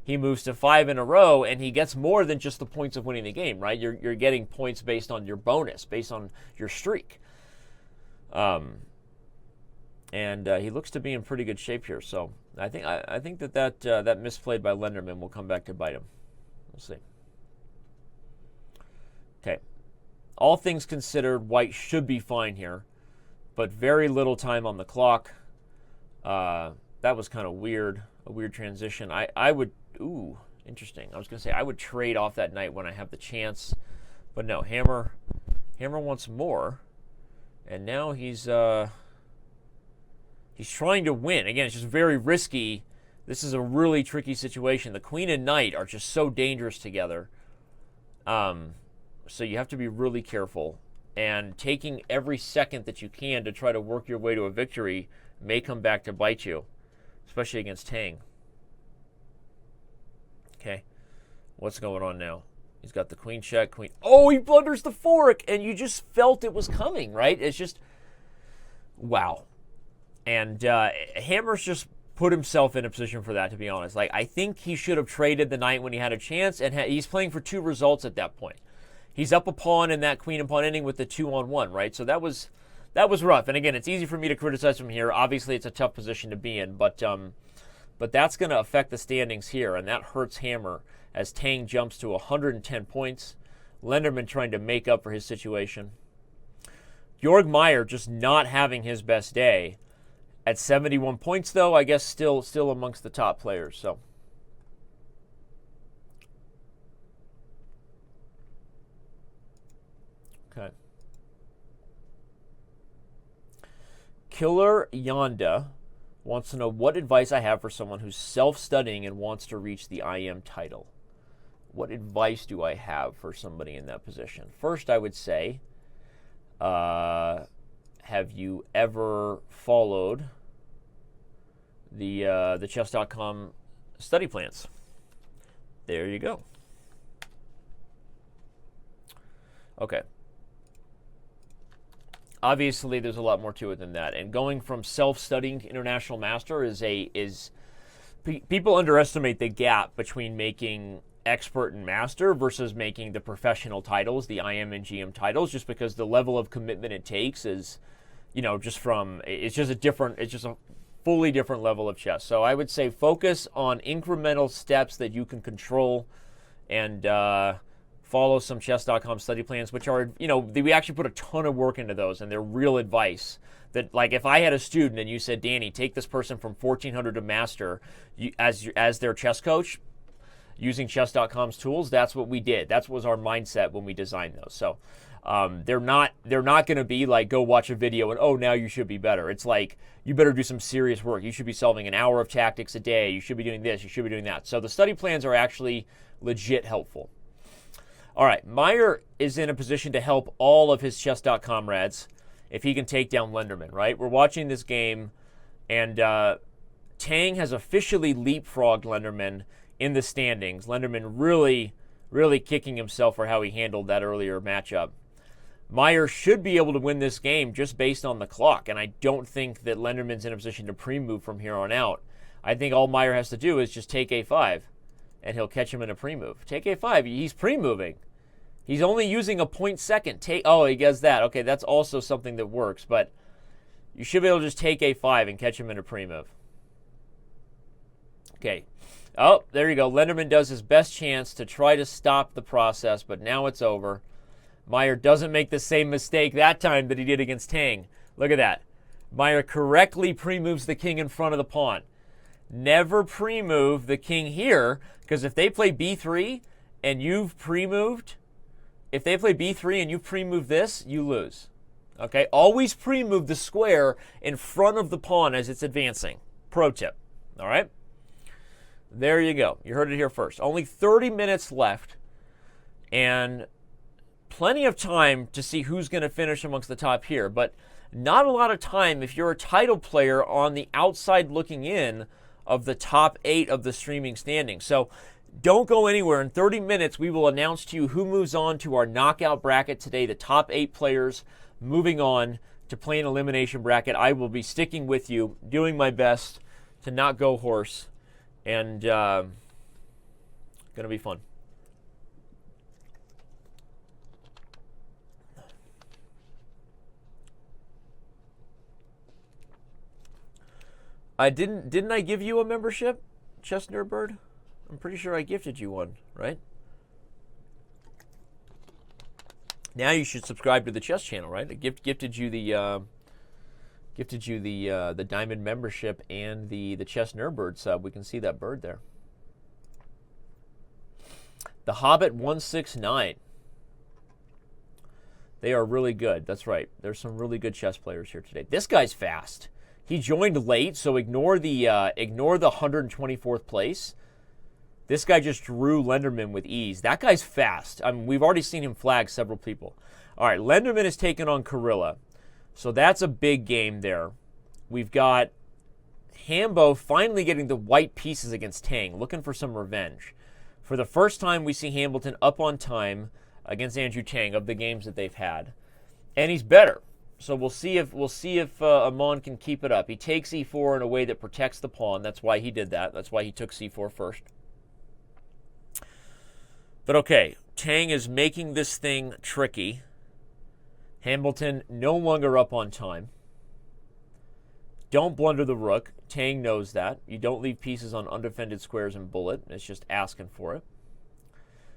he moves to 5 in a row, and he gets more than just the points of winning the game, right? You're getting points based on your bonus, based on your streak. And he looks to be in pretty good shape here. So I think that misplayed by Lenderman will come back to bite him. We'll see. Okay. All things considered, White should be fine here, but very little time on the clock. That was kind of weird, a weird transition. I would, ooh, interesting. I was going to say I would trade off that knight when I have the chance, but no, Hammer wants more, and now he's He's trying to win. Again, it's just very risky. This is a really tricky situation. The queen and knight are just so dangerous together. So you have to be really careful. And taking every second that you can to try to work your way to a victory may come back to bite you, especially against Tang. Okay, what's going on now? He's got the queen check, queen. Oh, he blunders the fork, and you just felt it was coming, right? It's just, wow. And Hammer's just put himself in a position for that, to be honest. Like, I think he should have traded the knight when he had a chance, and he's playing for 2 results at that point. He's up a pawn in that queen and pawn ending with the 2-on-1, right? So that was rough. And again, it's easy for me to criticize from here. Obviously, it's a tough position to be in, but that's going to affect the standings here, and that hurts Hammer as Tang jumps to 110 points. Lenderman trying to make up for his situation. Georg Meier just not having his best day. At 71 points, though, I guess still amongst the top players. So, okay. Killer Yonda wants to know what advice I have for someone who's self-studying and wants to reach the IM title. What advice do I have for somebody in that position? First, I would say, have you ever followed the Chess.com study plans? There you go. Okay. Obviously, there's a lot more to it than that. And going from self-studying to international master is people underestimate the gap between making expert and master versus making the professional titles, the IM and GM titles, just because the level of commitment it takes is, it's just a fully different level of chess. So I would say focus on incremental steps that you can control and follow some Chess.com study plans, which are, we actually put a ton of work into those, and they're real advice. That, like, if I had a student and you said, Danny, take this person from 1400 to master as their chess coach, using Chess.com's tools, that's what we did. That was our mindset when we designed those. So they're not going to be like, go watch a video and, oh, now you should be better. It's like, you better do some serious work. You should be solving an hour of tactics a day. You should be doing this. You should be doing that. So the study plans are actually legit helpful. All right, Meier is in a position to help all of his Chess.com comrades if he can take down Lenderman, right? We're watching this game, and Tang has officially leapfrogged Lenderman in the standings. Lenderman really, really kicking himself for how he handled that earlier matchup. Meier should be able to win this game just based on the clock, and I don't think that Lenderman's in a position to pre-move from here on out. I think all Meier has to do is just take a5, and he'll catch him in a pre-move. Take a5, he's pre-moving. He's only using a 0.2. Oh, he does that. Okay, that's also something that works, but you should be able to just take a5 and catch him in a pre-move. Okay. Oh, there you go. Lenderman does his best chance to try to stop the process, but now it's over. Meier doesn't make the same mistake that time that he did against Tang. Look at that. Meier correctly pre-moves the king in front of the pawn. Never pre-move the king here, because if they play b3 and you've pre-moved, if they play b3 and you pre-move this, you lose. Okay? Always pre-move the square in front of the pawn as it's advancing. Pro tip. All right? There you go. You heard it here first. Only 30 minutes left, and plenty of time to see who's going to finish amongst the top here, but not a lot of time if you're a title player on the outside looking in of the top 8 of the streaming standings. So don't go anywhere. In 30 minutes, we will announce to you who moves on to our knockout bracket today, the top 8 players moving on to play an elimination bracket. I will be sticking with you, doing my best to not go horse, and going to be fun. Didn't I give you a membership, Chess Nerdbird? I'm pretty sure I gifted you one, right? Now you should subscribe to the Chess channel, right? I gifted you the Diamond membership and the Chess Nerdbird sub. We can see that bird there. The Hobbit 169. They are really good. That's right. There's some really good chess players here today. This guy's fast. He joined late, so ignore the 124th place. This guy just drew Lenderman with ease. That guy's fast. I mean, we've already seen him flag several people. All right, Lenderman is taking on Kurilla. So that's a big game there. We've got Hambo finally getting the white pieces against Tang, looking for some revenge. For the first time, we see Hamilton up on time against Andrew Tang of the games that they've had. And he's better. So we'll see if Amon can keep it up. He takes e4 in a way that protects the pawn. That's why he did that. That's why he took c4 first. But okay, Tang is making this thing tricky. Hamilton no longer up on time. Don't blunder the rook. Tang knows that. You don't leave pieces on undefended squares in bullet. It's just asking for it.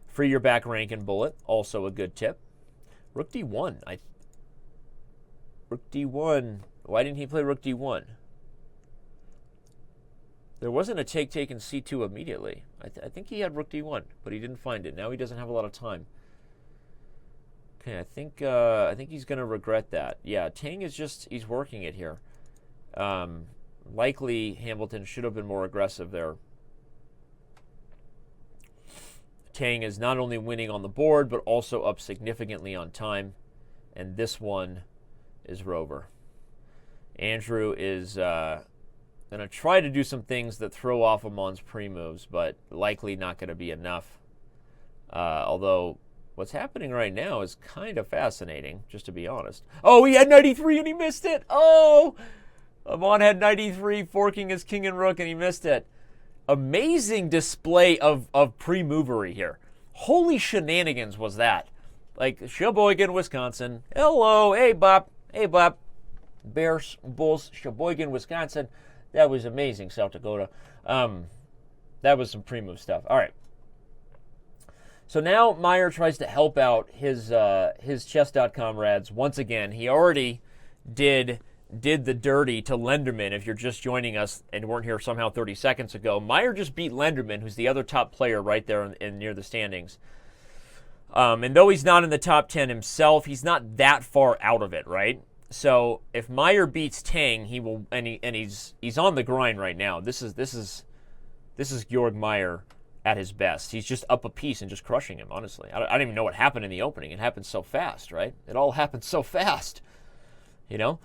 Free your back rank in bullet. Also a good tip. Rook d1. Rook d1. Why didn't he play rook d1? There wasn't a take in c2 immediately. I think he had rook d1, but he didn't find it. Now he doesn't have a lot of time. Okay, I think he's going to regret that. Yeah, Tang is he's working it here. Likely Hamilton should have been more aggressive there. Tang is not only winning on the board, but also up significantly on time. And this one is Rover. Andrew is going to try to do some things that throw off Amon's pre-moves, but likely not going to be enough. Although what's happening right now is kind of fascinating, just to be honest. Oh, he had 93 and he missed it. Oh, Amon had 93, forking his king and rook, and he missed it. Amazing display of pre-movery here. Holy shenanigans was that. Like, Sheboygan, Wisconsin. Hello, hey, Bop. Hey, Bop. Bears, Bulls, Sheboygan, Wisconsin. That was amazing, South Dakota. That was some pre-move stuff. All right. So now Meier tries to help out his Chess.com rads once again. He already did the dirty to Lenderman. If you're just joining us and weren't here somehow 30 seconds ago, Meier just beat Lenderman, who's the other top player right there in near the standings. And though he's not in the top 10 himself, he's not that far out of it, right? So if Meier beats Tang, he will, and he's on the grind right now. This is Georg Meier at his best. He's just up a piece and just crushing him. Honestly, I don't even know what happened in the opening. It happened so fast, right? It all happened so fast, you know.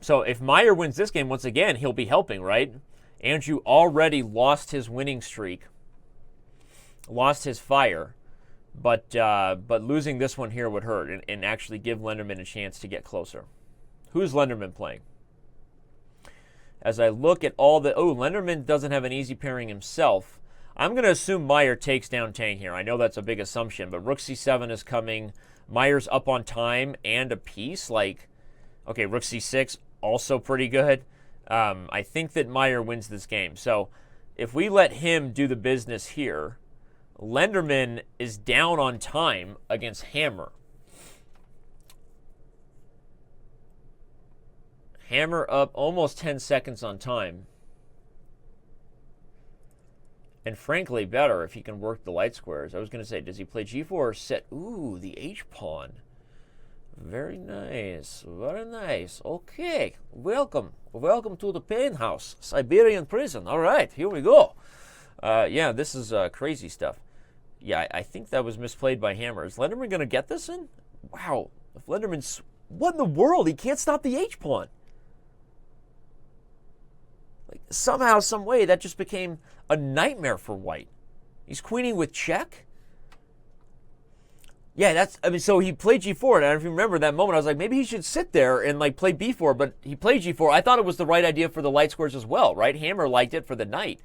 So if Meier wins this game once again, he'll be helping, right? Andrew already lost his winning streak, lost his fire. But losing this one here would hurt and actually give Lenderman a chance to get closer. Who's Lenderman playing? As I look at all the... Oh, Lenderman doesn't have an easy pairing himself. I'm going to assume Meier takes down Tang here. I know that's a big assumption, but rook c7 is coming. Meier's up on time and a piece. Like, okay, rook c6, also pretty good. I think that Meier wins this game. So if we let him do the business here... Lenderman is down on time against Hammer. Hammer up almost 10 seconds on time. And frankly, better if he can work the light squares. I was going to say, does he play g4 or sit? Ooh, the h-pawn. Very nice. Very nice. Okay. Welcome. Welcome to the pain house. Siberian prison. All right, here we go. Yeah, this is crazy stuff. Yeah, I think that was misplayed by Hammer. Is Lenderman going to get this in? Wow. If Lenderman's... What in the world? He can't stop the H-pawn. Like, somehow, some way, that just became a nightmare for White. He's queening with check? Yeah, that's... I mean, so he played G4, and I don't know if you remember that moment. I was like, maybe he should sit there and, like, play B4, but he played G4. I thought it was the right idea for the light squares as well, right? Hammer liked it for the knight.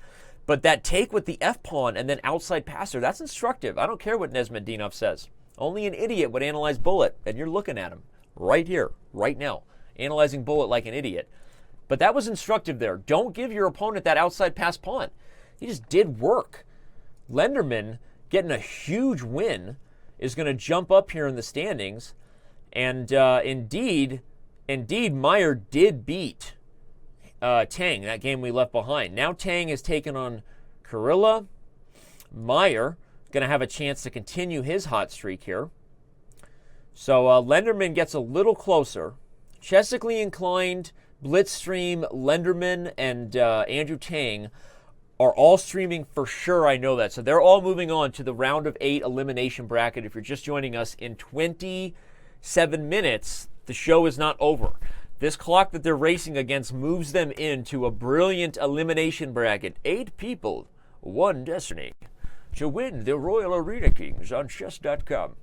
But that take with the F-pawn and then outside passer, that's instructive. I don't care what Nesmedinov says. Only an idiot would analyze bullet, and you're looking at him right here, right now, analyzing bullet like an idiot. But that was instructive there. Don't give your opponent that outside pass pawn. He just did work. Lenderman, getting a huge win, is going to jump up here in the standings. And indeed, Meier did beat Tang, that game we left behind. Now Tang is taking on Kurilla. Meier going to have a chance to continue his hot streak here. So Lenderman gets a little closer. Chessically inclined, Blitzstream, Lenderman, and Andrew Tang are all streaming for sure. I know that. So they're all moving on to the round of 8 elimination bracket. If you're just joining us, in 27 minutes, the show is not over. This clock that they're racing against moves them into a brilliant elimination bracket. 8 people, 1 destiny, to win the Royal Arena Kings on Chess.com.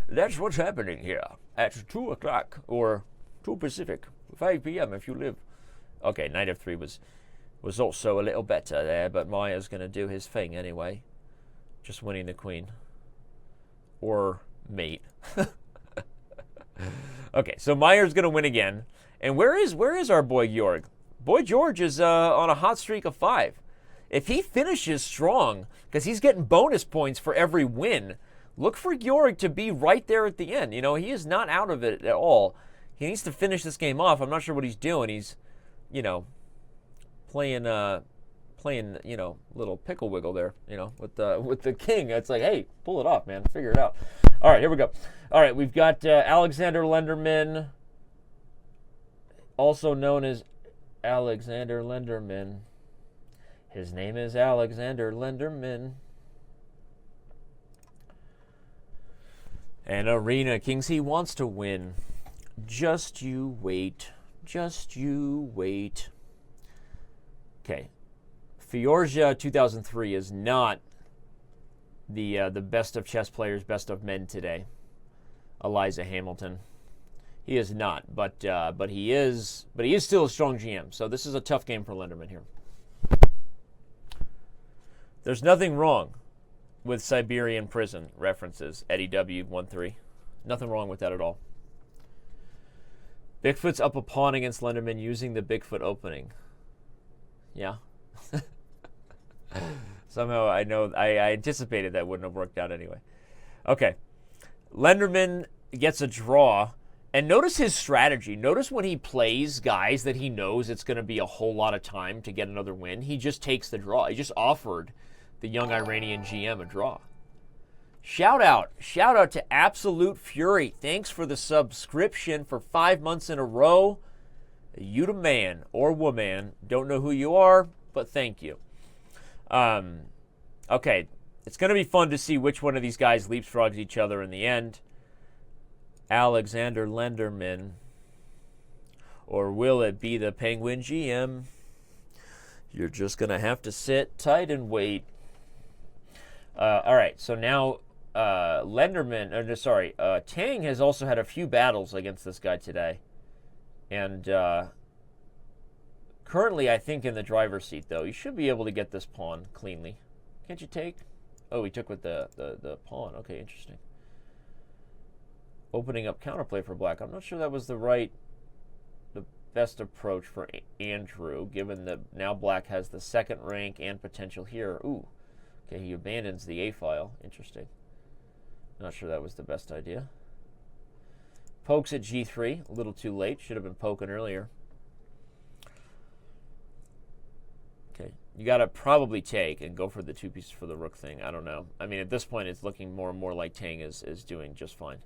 That's what's happening here at 2 o'clock, or 2 Pacific, 5 p.m. if you live. Okay, Knight of 3 was also a little better there, but Meier's going to do his thing anyway. Just winning the queen. Or mate. Okay, so Meier's going to win again. And where is our boy Georg? Boy George is on a hot streak of 5. If he finishes strong, because he's getting bonus points for every win, look for Georg to be right there at the end. You know, he is not out of it at all. He needs to finish this game off. I'm not sure what he's doing. He's, you know, playing, you know, little pickle wiggle there, you know, with the king. It's like, hey, pull it off, man. Figure it out. All right, here we go. All right, we've got Alexander Lenderman, also known as Alexander Lenderman. His name is Alexander Lenderman. And Arena Kings, he wants to win. Just you wait. Just you wait. Okay. Fiorja 2003 is not the best of chess players, best of men today. Eliza Hamilton. He is not, but he is still a strong GM. So this is a tough game for Lenderman here. There's nothing wrong with Siberian prison references. Eddie W13. Nothing wrong with that at all. Bigfoot's up a pawn against Lenderman using the Bigfoot opening. Yeah. Somehow I know I anticipated that wouldn't have worked out anyway. Okay. Lenderman gets a draw. And notice his strategy. Notice when he plays guys that he knows it's going to be a whole lot of time to get another win, he just takes the draw. He just offered the young Iranian GM a draw. Shout out to Absolute Fury. Thanks for the subscription for 5 months in a row. You the man or woman. Don't know who you are, but thank you. Okay, it's going to be fun to see which one of these guys leapfrogs each other in the end. Alexander Lenderman. Or will it be the Penguin GM? You're just going to have to sit tight and wait. All right, so now Tang has also had a few battles against this guy today. And currently, I think, in the driver's seat, though. You should be able to get this pawn cleanly. Can't you take? Oh, he took with the pawn. Okay, interesting. Opening up counterplay for black. I'm not sure that was the best approach for Andrew, given that now black has the second rank and potential here. Ooh. Okay, he abandons the A file. Interesting. Not sure that was the best idea. Pokes at G3. A little too late. Should have been poking earlier. Okay. You got to probably take and go for the 2 pieces for the rook thing. I don't know. I mean, at this point, it's looking more and more like Tang is doing just fine.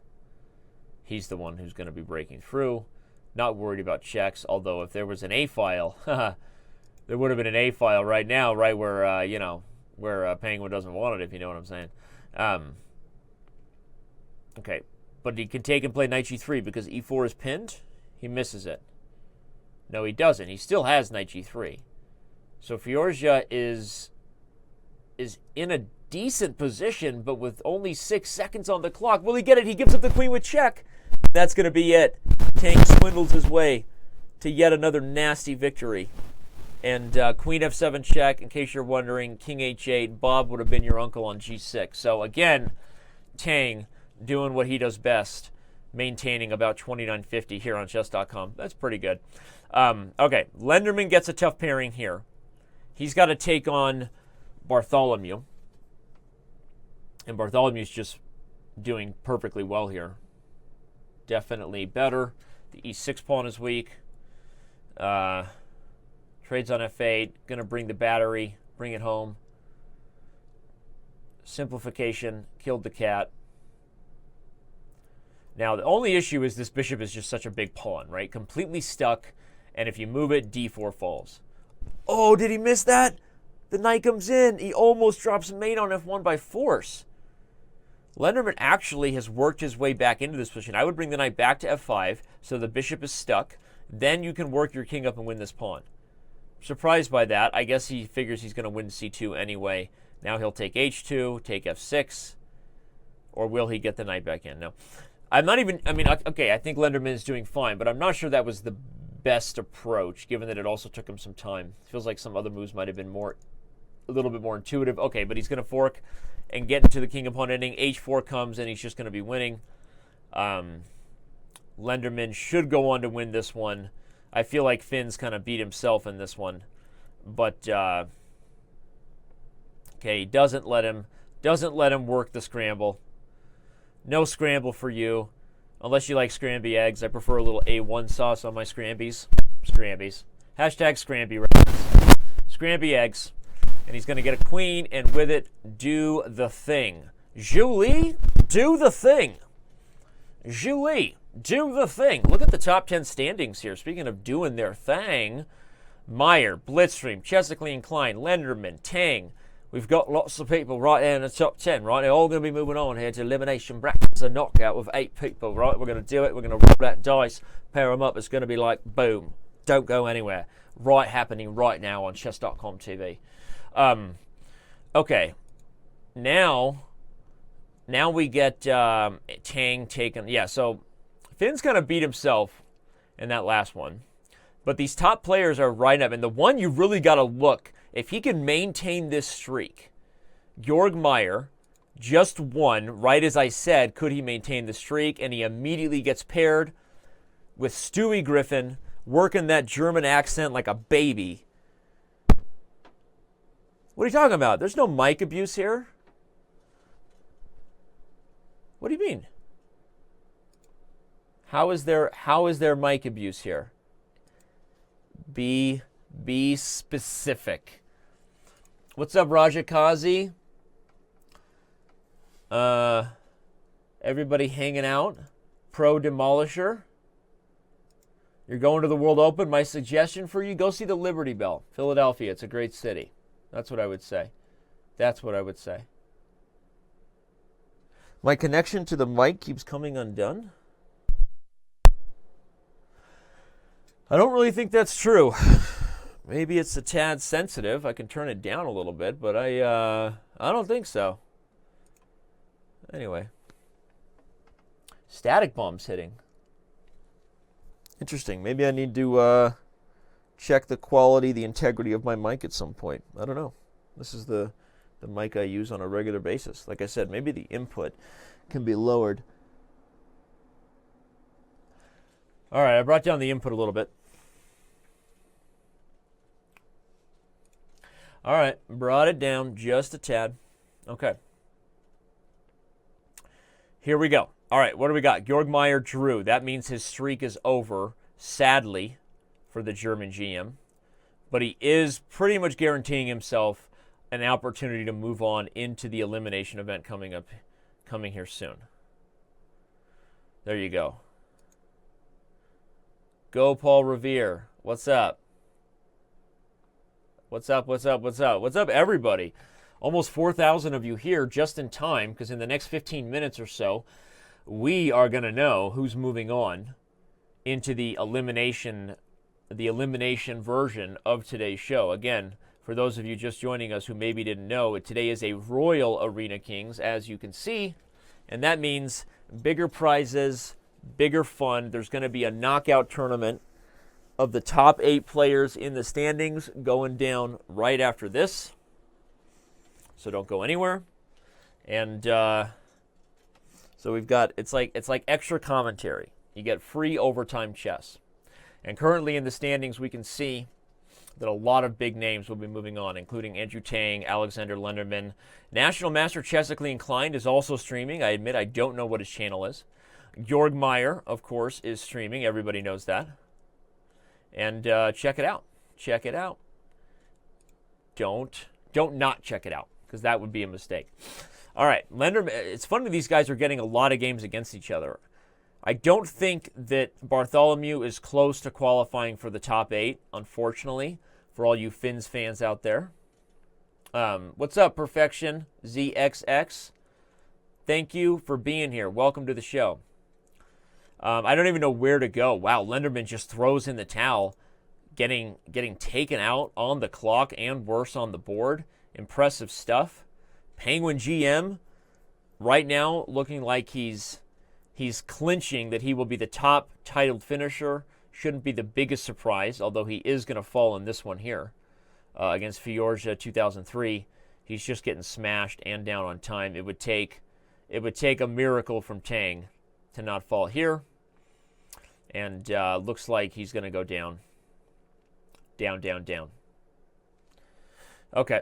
He's the one who's going to be breaking through. Not worried about checks, although if there was an A file, there would have been an A file right now, right where, where Penguin doesn't want it, if you know what I'm saying. Okay, but he can take and play knight G3 because E4 is pinned. He misses it. No, he doesn't. He still has knight G3. So Fiorja is in a decent position, but with only 6 seconds on the clock. Will he get it? He gives up the queen with check. That's going to be it. Tang swindles his way to yet another nasty victory. And queen F7 check, in case you're wondering, king H8, Bob would have been your uncle on G6. So again, Tang doing what he does best, maintaining about 2950 here on Chess.com. That's pretty good. Okay, Lenderman gets a tough pairing here. He's got to take on Bartholomew. And Bartholomew's just doing perfectly well here. Definitely better. The E6 pawn is weak. Trades on F8. Going to bring the battery. Bring it home. Simplification. Killed the cat. Now, the only issue is this bishop is just such a big pawn, right? Completely stuck. And if you move it, d4 falls. Oh, did he miss that? The knight comes in. He almost drops mate on f1 by force. Lenderman actually has worked his way back into this position. I would bring the knight back to f5 so the bishop is stuck. Then you can work your king up and win this pawn. Surprised by that. I guess he figures he's going to win c2 anyway. Now he'll take h2, take f6. Or will he get the knight back in? No. I'm not even, I mean, okay, I think Lenderman is doing fine, but I'm not sure that was the best approach, given that it also took him some time. It feels like some other moves might have been a little bit more intuitive. Okay, but he's going to fork and get into the king pawn ending. h4 comes, and he's just going to be winning. Lenderman should go on to win this one. I feel like Finn's kind of beat himself in this one. But, okay, he doesn't let him work the scramble. No scramble for you, unless you like scramby eggs. I prefer a little A1 sauce on my scrambies. Scrambies. Hashtag scramby. Scramby eggs. And he's going to get a queen, and with it, do the thing. Julie, do the thing. Julie, do the thing. Look at the top 10 standings here. Speaking of doing their thing, Meier, Blitzstream, Chess.com Inclined, Lenderman, Tang. We've got lots of people right there in the top 10, right? They're all going to be moving on here to elimination brackets, a knockout with 8 people, right? We're going to do it. We're going to roll that dice, pair them up. It's going to be like, boom. Don't go anywhere. Right happening right now on Chess.com TV. Okay. Now we get Tang taken. Yeah, so Finn's kind of beat himself in that last one. But these top players are right up. And the one you really got to look, if he can maintain this streak, Georg Meier just won, right as I said, could he maintain the streak? And he immediately gets paired with Stewie Griffin, working that German accent like a baby. What are you talking about? There's no mic abuse here. What do you mean? How is there mic abuse here? Be specific. What's up, Raja Kazi? Everybody hanging out. Pro Demolisher. You're going to the World Open. My suggestion for you, go see the Liberty Bell. Philadelphia. It's a great city. That's what I would say. That's what I would say. My connection to the mic keeps coming undone. I don't really think that's true. Maybe it's a tad sensitive. I can turn it down a little bit, but I don't think so. Anyway. Static bombs hitting. Interesting. Maybe I need to check the quality, the integrity of my mic at some point. I don't know. This is the mic I use on a regular basis. Like I said, maybe the input can be lowered. All right, I brought down the input a little bit. All right, brought it down just a tad. Okay. Here we go. All right, what do we got? Georg Meier drew. That means his streak is over, sadly, for the German GM. But he is pretty much guaranteeing himself an opportunity to move on into the elimination event coming here soon. There you go. Go Paul Revere. What's up? What's up, what's up, what's up? What's up, everybody? Almost 4,000 of you here just in time, because in the next 15 minutes or so, we are going to know who's moving on into the elimination version of today's show. Again, for those of you just joining us who maybe didn't know, today is a Royal Arena Kings, as you can see, and that means bigger prizes, bigger fun. There's going to be a knockout tournament of the top 8 players in the standings going down right after this. So don't go anywhere. And so we've got, it's like extra commentary. You get free overtime chess. And currently in the standings, we can see that a lot of big names will be moving on, including Andrew Tang, Alexander Lenderman. National Master Chess.com Inclined is also streaming. I admit I don't know what his channel is. Georg Meier, of course, is streaming. Everybody knows that. And check it out. Check it out. Don't not check it out, because that would be a mistake. All right, Lenderman. It's funny these guys are getting a lot of games against each other. I don't think that Bartholomew is close to qualifying for the top 8, unfortunately, for all you Finns fans out there. What's up, Perfection ZXX? Thank you for being here. Welcome to the show. I don't even know where to go. Wow, Lenderman just throws in the towel, getting taken out on the clock and worse on the board. Impressive stuff. Penguin GM right now looking like he's clinching that he will be the top titled finisher. Shouldn't be the biggest surprise, although he is going to fall in this one here against Fiorja 2003. He's just getting smashed and down on time. It would take a miracle from Tang to not fall here. And looks like he's going to go down. Down, down, down. Okay.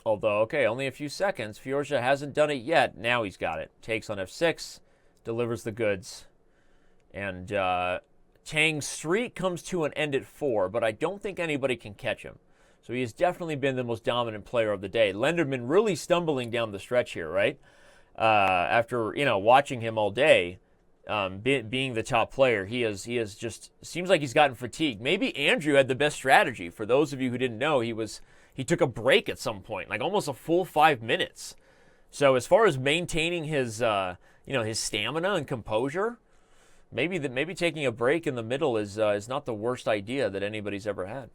Although, okay, only a few seconds. Fiorja hasn't done it yet. Now he's got it. Takes on F6. Delivers the goods. And Tang's streak comes to an end at 4, but I don't think anybody can catch him. So he has definitely been the most dominant player of the day. Lenderman really stumbling down the stretch here, right? After, watching him all day, being the top player, he has just, seems like he's gotten fatigued. Maybe Andrew had the best strategy. For those of you who didn't know, he took a break at some point, like almost a full 5 minutes. So as far as maintaining his, his stamina and composure, maybe taking a break in the middle is not the worst idea that anybody's ever had.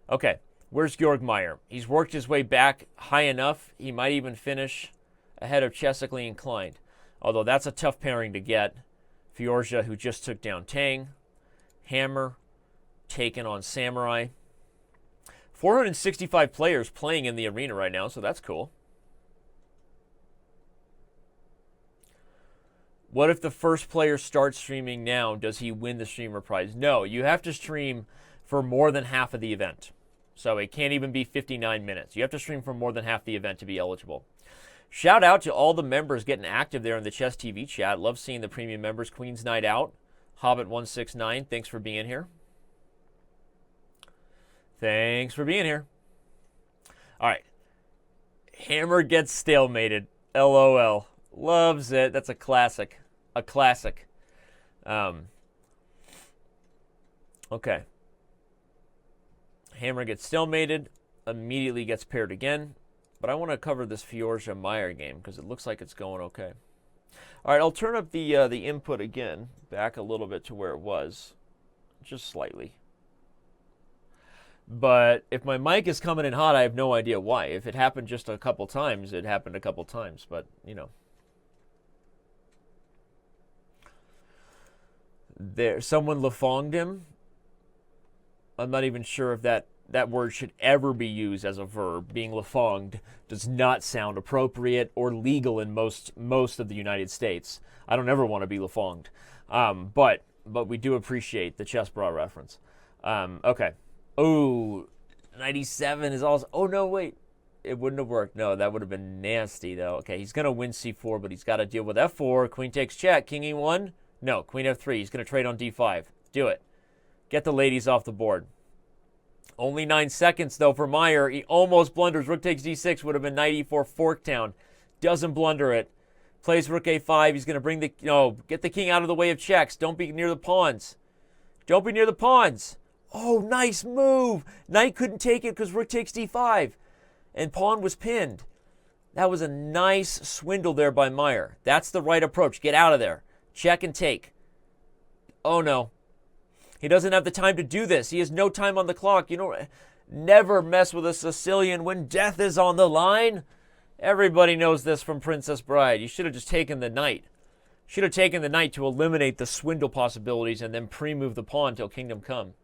Okay, where's Georg Meier? He's worked his way back high enough. He might even finish ahead of Chessically Inclined. Although that's a tough pairing to get. Fiorja, who just took down Tang. Hammer, taken on Samurai. 465 players playing in the arena right now, so that's cool. What if the first player starts streaming now? Does he win the streamer prize? No, you have to stream for more than half of the event. So it can't even be 59 minutes. You have to stream for more than half the event to be eligible. Shout out to all the members getting active there in the Chess TV chat. Love seeing the premium members. Queen's Night Out. Hobbit169, thanks for being here. Thanks for being here. All right. Hammer gets stalemated. LOL. Loves it. That's a classic. A classic. Okay. Hammer gets stalemated. Immediately gets paired again. But I want to cover this Fiorja Meier game because it looks like it's going okay. All right, I'll turn up the input again, back a little bit to where it was, just slightly. But if my mic is coming in hot, I have no idea why. If it happened just a couple times, it happened a couple times. But, There, someone lafonged him. I'm not even sure if that word should ever be used as a verb. Being lafonged does not sound appropriate or legal in most of the United States. I don't ever want to be lafonged. But we do appreciate the chess bra reference. Okay. Oh, 97 is also... Oh, no, wait. It wouldn't have worked. No, that would have been nasty, though. Okay, he's going to win c4, but he's got to deal with f4. Queen takes check. King e1. No, queen f3. He's going to trade on d5. Do it. Get the ladies off the board. Only 9 seconds, though, for Meier. He almost blunders. Rook takes d6. Would have been knight e4 Forktown. Doesn't blunder it. Plays rook a5. He's going to bring the... No, get the king out of the way of checks. Don't be near the pawns. Don't be near the pawns. Oh, nice move. Knight couldn't take it because rook takes d5. And pawn was pinned. That was a nice swindle there by Meier. That's the right approach. Get out of there. Check and take. Oh, no. He doesn't have the time to do this. He has no time on the clock. Never mess with a Sicilian when death is on the line. Everybody knows this from Princess Bride. You should have just taken the knight. Should have taken the knight to eliminate the swindle possibilities and then pre-move the pawn till kingdom come.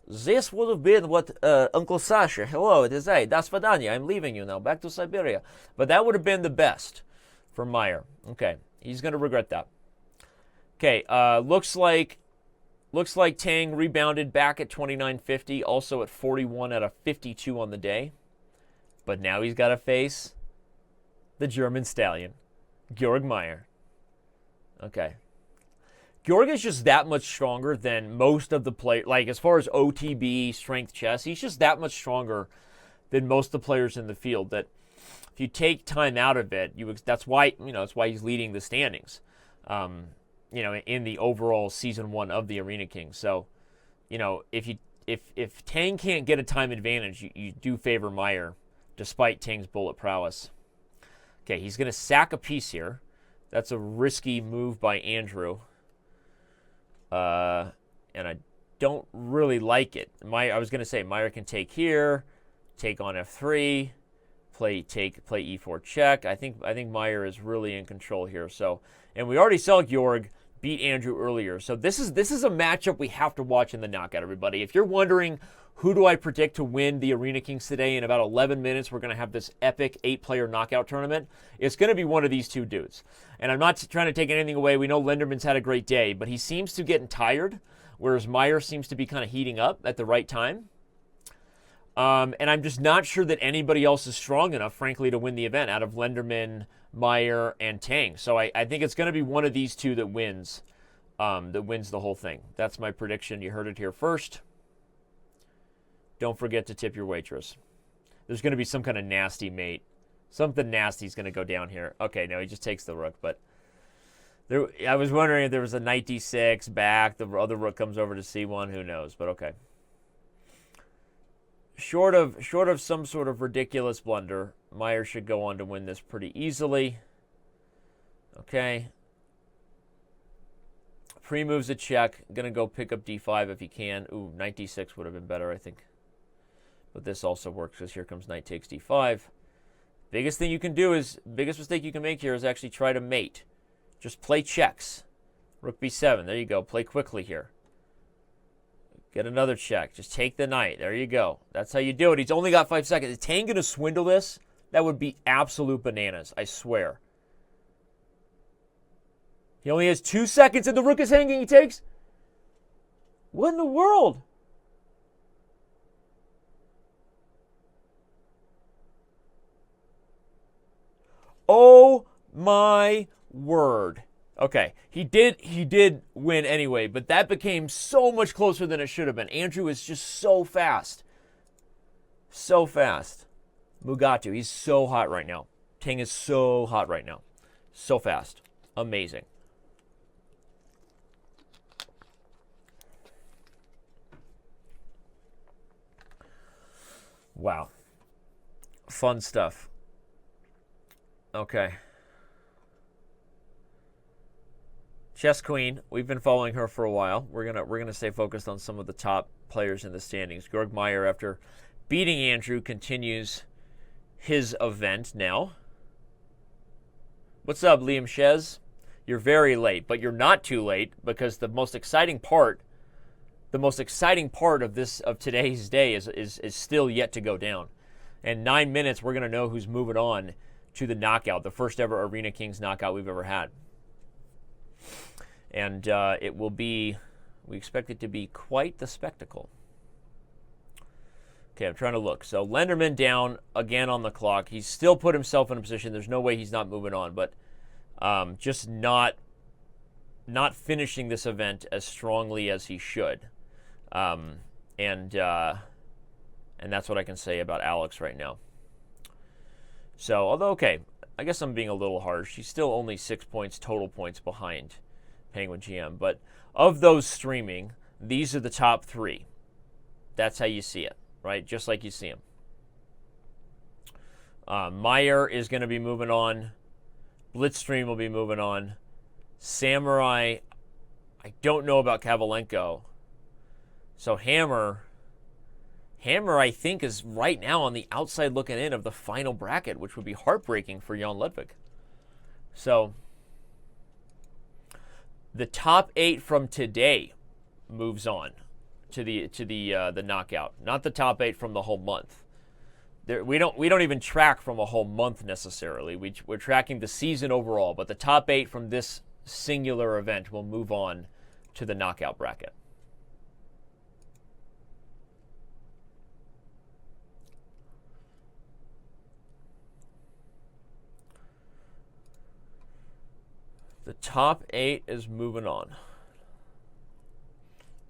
This would have been what Uncle Sasha, hello, it is I, Das Vidanya, I'm leaving you now, back to Siberia. But that would have been the best for Meier. Okay, he's going to regret that. Okay, looks like Tang rebounded back at 29.50, also at 41 out of 52 on the day. But now he's got to face the German stallion, Georg Meier. Okay. Georg is just that much stronger than most of the players. Like, as far as OTB, strength chess, he's just that much stronger than most of the players in the field that if you take time out of it, that's why that's why he's leading the standings. In the overall season 1 of the Arena King. So, if Tang can't get a time advantage, you do favor Meier, despite Tang's bullet prowess. Okay, he's going to sack a piece here. That's a risky move by Andrew. And I don't really like it. I was going to say Meier can take here, take on f3, play e4 check. I think Meier is really in control here. So, and we already saw Georg beat Andrew earlier. So this is a matchup we have to watch in the knockout, everybody. If you're wondering who do I predict to win the Arena Kings today, in about 11 minutes we're going to have this epic 8-player knockout tournament. It's going to be one of these two dudes. And I'm not trying to take anything away. We know Lenderman's had a great day, but he seems to get tired, whereas Meier seems to be kind of heating up at the right time. And I'm just not sure that anybody else is strong enough, frankly, to win the event out of Lenderman, Meier, and Tang. So I think it's going to be one of these two that wins the whole thing. That's my prediction. You heard it here first. Don't forget to tip your waitress. There's going to be some kind of nasty mate. Something nasty is going to go down here. Okay, no, he just takes the rook. But I was wondering if there was a knight d6 back. The other rook comes over to c1. Who knows? But okay. Short of some sort of ridiculous blunder, Meier should go on to win this pretty easily. Okay. Pre-moves a check. Going to go pick up d5 if he can. Ooh, knight d6 would have been better, I think. But this also works because here comes knight takes d5. Biggest mistake you can make here is actually try to mate. Just play checks. Rook b7. There you go. Play quickly here. Get another check. Just take the knight. There you go. That's how you do it. He's only got 5 seconds. Is Tang going to swindle this? That would be absolute bananas. I swear. He only has 2 seconds and the rook is hanging. He takes. What in the world? Oh my word. Okay, he did win anyway, but that became so much closer than it should have been. Andrew is just so fast. So fast. Mugatu, he's so hot right now. Tang is so hot right now. So fast. Amazing. Wow. Fun stuff. Okay. Chess Queen, we've been following her for a while. We're gonna stay focused on some of the top players in the standings. Georg Meier, after beating Andrew, continues his event now. What's up, Liam Shez? You're very late, but you're not too late because the most exciting part of today's day is still yet to go down. In 9 minutes, we're gonna know who's moving on to the knockout, the first ever Arena Kings knockout we've ever had. And we expect it to be quite the spectacle. Okay, I'm trying to look. So Lenderman down again on the clock. He's still put himself in a position. There's no way he's not moving on, but just not finishing this event as strongly as he should. And that's what I can say about Alex right now. So, although, okay, I guess I'm being a little harsh. He's still only 6 points, total points behind Penguin GM. But of those streaming, these are the top 3. That's how you see it, right? Just like you see him. Meier is going to be moving on. Blitzstream will be moving on. Samurai, I don't know about Kavalenko. So Hammer, I think, is right now on the outside looking in of the final bracket, which would be heartbreaking for Jon Ludvig. So the top 8 from today moves on to the knockout, not the top 8 from the whole month. We don't even track from a whole month necessarily. We're tracking the season overall, but the top 8 from this singular event will move on to the knockout bracket. The top 8 is moving on.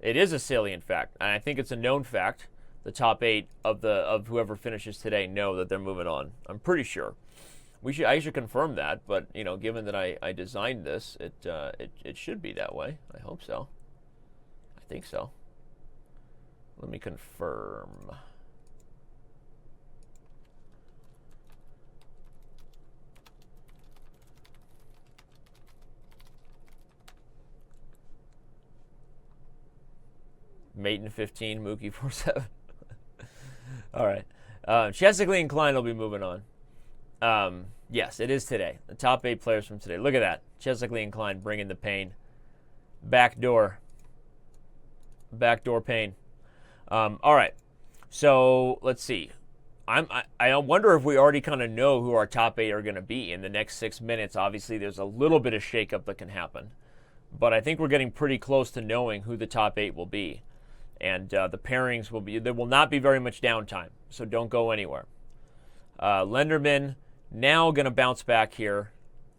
It is a salient fact, and I think it's a known fact the top 8 of whoever finishes today know that they're moving on. I'm pretty sure. I should confirm that, but you know, given that I designed this, it should be that way. I hope so. I think so. Let me confirm. Maiden 15, Mookie 47. All right. Chess.com Inclined will be moving on. Yes, it is today. The top 8 players from today. Look at that. Chess.com Inclined bringing the pain. Backdoor pain. All right. So let's see. I wonder if we already kind of know who our top 8 are going to be in the next 6 minutes. Obviously, there's a little bit of shakeup that can happen. But I think we're getting pretty close to knowing who the top 8 will be. And the pairings will be, there will not be very much downtime, so don't go anywhere. Lenderman now going to bounce back here,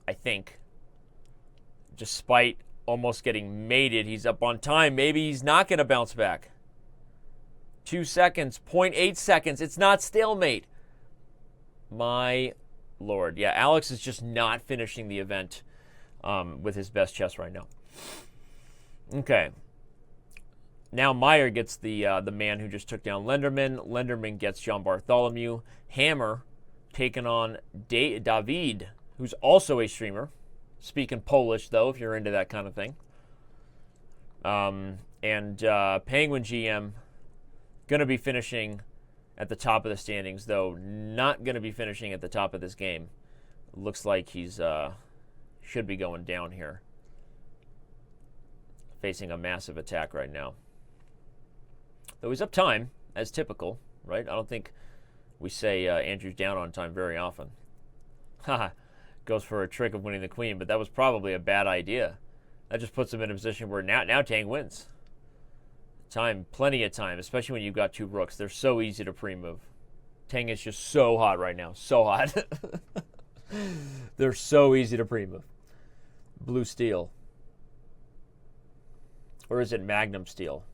I think. Despite almost getting mated, he's up on time. Maybe he's not going to bounce back. 2 seconds, 0.8 seconds. It's not stalemate. My Lord. Yeah, Alex is just not finishing the event with his best chess right now. Okay. Now Meier gets the man who just took down Lenderman. Lenderman gets John Bartholomew. Hammer taking on David, who's also a streamer. Speaking Polish, though, if you're into that kind of thing. And Penguin GM going to be finishing at the top of the standings, though not going to be finishing at the top of this game. Looks like he's should be going down here. Facing a massive attack right now. Though he's up time, as typical, right? I don't think we say Andrew's down on time very often. Haha, goes for a trick of winning the queen, but that was probably a bad idea. That just puts him in a position where now Tang wins. Time, plenty of time, especially when you've got 2 rooks. They're so easy to pre-move. Tang is just so hot right now, so hot. They're so easy to pre-move. Blue steel. Or is it Magnum steel?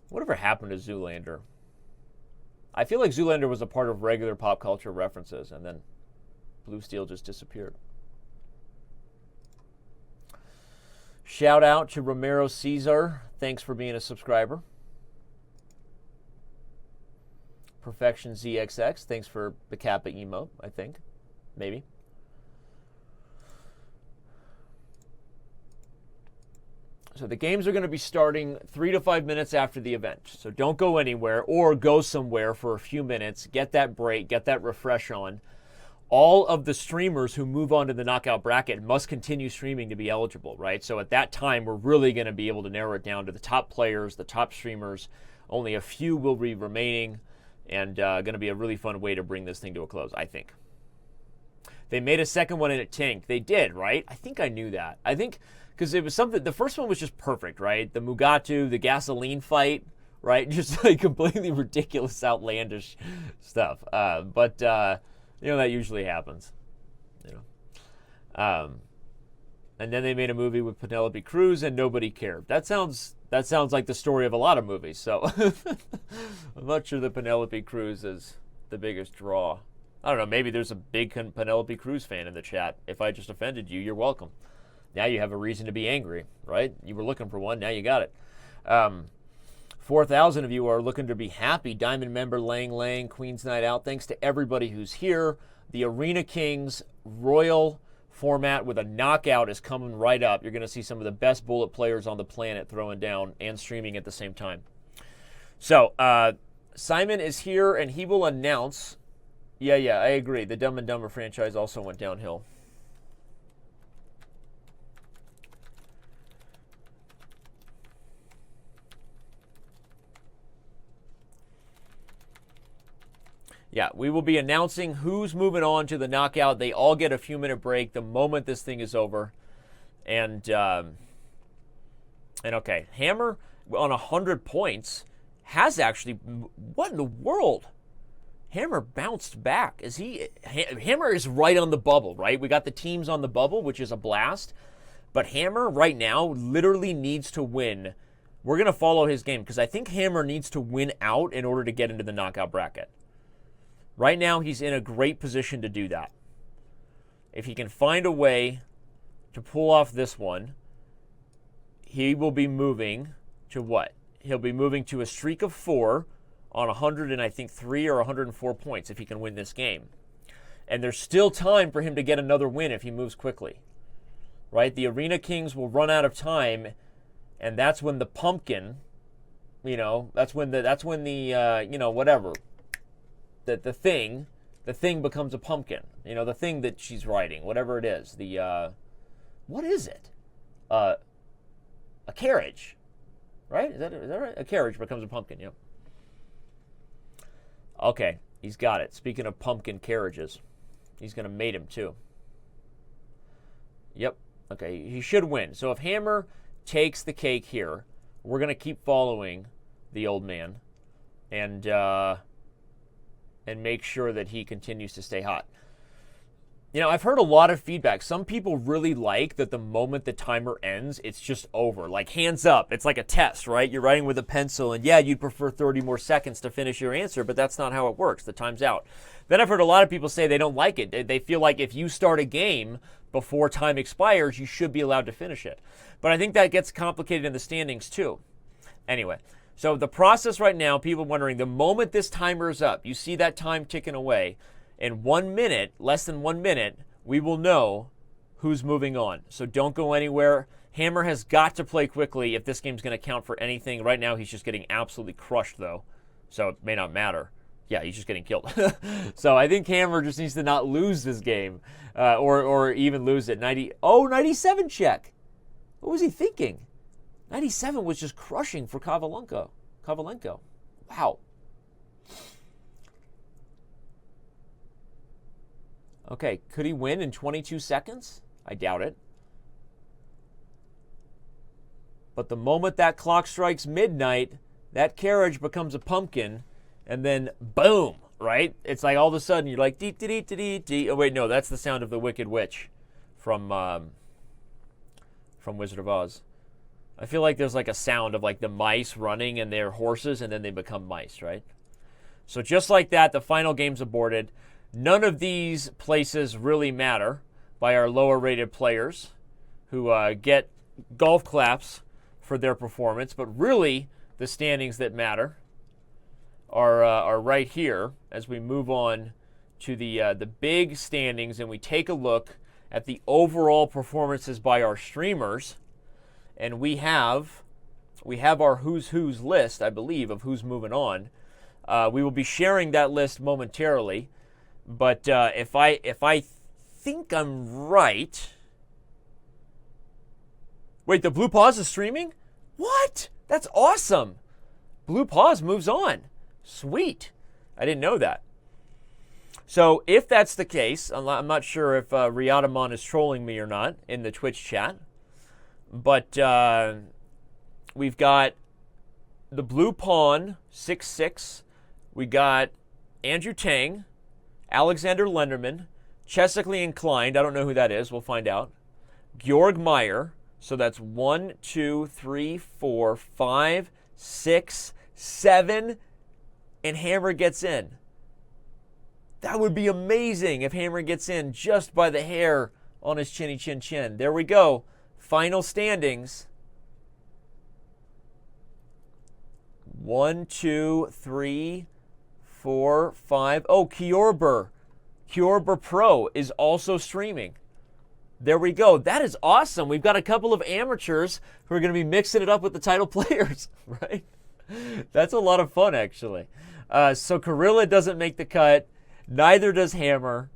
Whatever happened to Zoolander? I feel like Zoolander was a part of regular pop culture references, and then Blue Steel just disappeared. Shout out to Romero Caesar. Thanks for being a subscriber. Perfection ZXX. Thanks for the Kappa emote, I think. Maybe. So the games are going to be starting 3 to 5 minutes after the event. So don't go anywhere or go somewhere for a few minutes. Get that break, get that refresh on. All of the streamers who move on to the knockout bracket must continue streaming to be eligible, right? So at that time, we're really going to be able to narrow it down to the top players, the top streamers. Only a few will be remaining, and going to be a really fun way to bring this thing to a close, I think. They made a second one in a tank. They did, right? I think I knew that. I think because it was something, the first one was just perfect, right? The Mugatu, the gasoline fight, right? Just like completely ridiculous, outlandish stuff. But you know, that usually happens, you know. And then they made a movie with Penelope Cruz and nobody cared. That sounds like the story of a lot of movies. So I'm not sure that Penelope Cruz is the biggest draw. I don't know, maybe there's a big Penelope Cruz fan in the chat. If I just offended you, you're welcome. Now you have a reason to be angry, right? You were looking for one, now you got it. 4,000 of you are looking to be happy. Diamond member Lang, Queen's Night Out. Thanks to everybody who's here. The Arena Kings Royal format with a knockout is coming right up. You're going to see some of the best bullet players on the planet throwing down and streaming at the same time. So, Simon is here, and he will announce... Yeah, I agree. The Dumb and Dumber franchise also went downhill. Yeah, we will be announcing who's moving on to the knockout. They all get a few-minute break the moment this thing is over. And okay, Hammer on 100 points has actually... What in the world? Hammer bounced back. Hammer is right on the bubble, right? We got the teams on the bubble, which is a blast. But Hammer right now literally needs to win we're going to follow his game because I think Hammer needs to win out in order to get into the knockout bracket. Right now, he's in a great position to do that. If he can find a way to pull off this one, he will be moving to what? He'll be moving to a streak of 4 on 103 or 104 points if he can win this game. And there's still time for him to get another win if he moves quickly. Right? The Arena Kings will run out of time, and that's when the pumpkin, that's when the whatever, the thing becomes a pumpkin. The thing that she's riding, whatever it is. What is it? A carriage, right? Is that right? A carriage becomes a pumpkin, yep. Okay, he's got it. Speaking of pumpkin carriages, he's going to mate him too. Yep. Okay, he should win. So if Hammer takes the cake here, we're going to keep following the old man and make sure that he continues to stay hot. I've heard a lot of feedback. Some people really like that the moment the timer ends, it's just over. Like, hands up. It's like a test, right? You're writing with a pencil, and yeah, you'd prefer 30 more seconds to finish your answer, but that's not how it works. The time's out. Then I've heard a lot of people say they don't like it. They feel like if you start a game before time expires, you should be allowed to finish it. But I think that gets complicated in the standings, too. Anyway, so the process right now, people wondering, the moment this timer is up, you see that time ticking away, in 1 minute, less than 1 minute, we will know who's moving on. So don't go anywhere. Hammer has got to play quickly if this game's going to count for anything. Right now, he's just getting absolutely crushed, though. So it may not matter. Yeah, he's just getting killed. So I think Hammer just needs to not lose this game or even lose it. 97 check. What was he thinking? 97 was just crushing for Kovalenko. Wow. Okay, could he win in 22 seconds? I doubt it. But the moment that clock strikes midnight, that carriage becomes a pumpkin, and then boom, right? It's like all of a sudden you're like, dee, dee, dee, dee, dee, dee. Oh, wait, no, that's the sound of the Wicked Witch from Wizard of Oz. I feel like there's like a sound of like the mice running and their horses, and then they become mice, right? So just like that, the final game's aborted. None of these places really matter by our lower-rated players who get golf claps for their performance, but really the standings that matter are right here as we move on to the big standings and we take a look at the overall performances by our streamers, and we have our who's list, I believe, of who's moving on. We will be sharing that list momentarily. But if I think I'm right, wait, the Blue Paws is streaming? What? That's awesome. Blue Paws moves on. Sweet. I didn't know that. So if that's the case, I'm not sure if Riadamon is trolling me or not in the Twitch chat, but we've got the Blue Pawn 6-6. We got Andrew Tang, Alexander Lenderman, Chessically Inclined, I don't know who that is, we'll find out. Georg Meier, so that's 1, 2, 3, 4, 5, 6, 7, and Hammer gets in. That would be amazing if Hammer gets in just by the hair on his chinny chin chin. There we go. Final standings. 1, 2, 3, 4, 5. Oh, Kjorber Pro is also streaming. There we go. That is awesome. We've got a couple of amateurs who are going to be mixing it up with the title players, right? That's a lot of fun, actually. So Carilla doesn't make the cut. Neither does Hammer,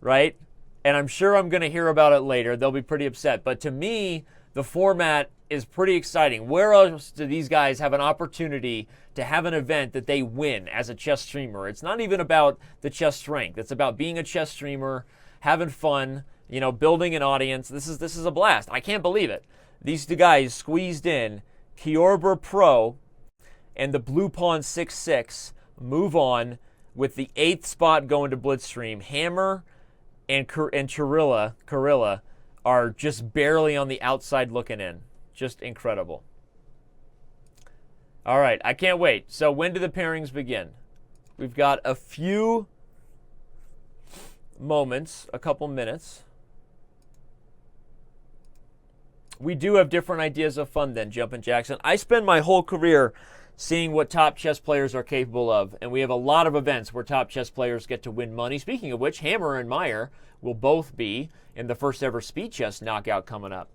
right? And I'm sure I'm going to hear about it later. They'll be pretty upset. But to me, the format is pretty exciting. Where else do these guys have an opportunity to have an event that they win as a chess streamer? It's not even about the chess strength. It's about being a chess streamer, having fun, building an audience. This is a blast. I can't believe it. These two guys squeezed in. Kjorber Pro and the Blue Pawn 6-6 move on with the 8th spot going to Blitzstream. Hammer and Carilla are just barely on the outside looking in. Just incredible. All right, I can't wait. So when do the pairings begin? We've got a few moments, a couple minutes. We do have different ideas of fun then, Jumpin' Jackson. I spend my whole career seeing what top chess players are capable of, and we have a lot of events where top chess players get to win money. Speaking of which, Hammer and Meier will both be in the first ever speed chess knockout coming up.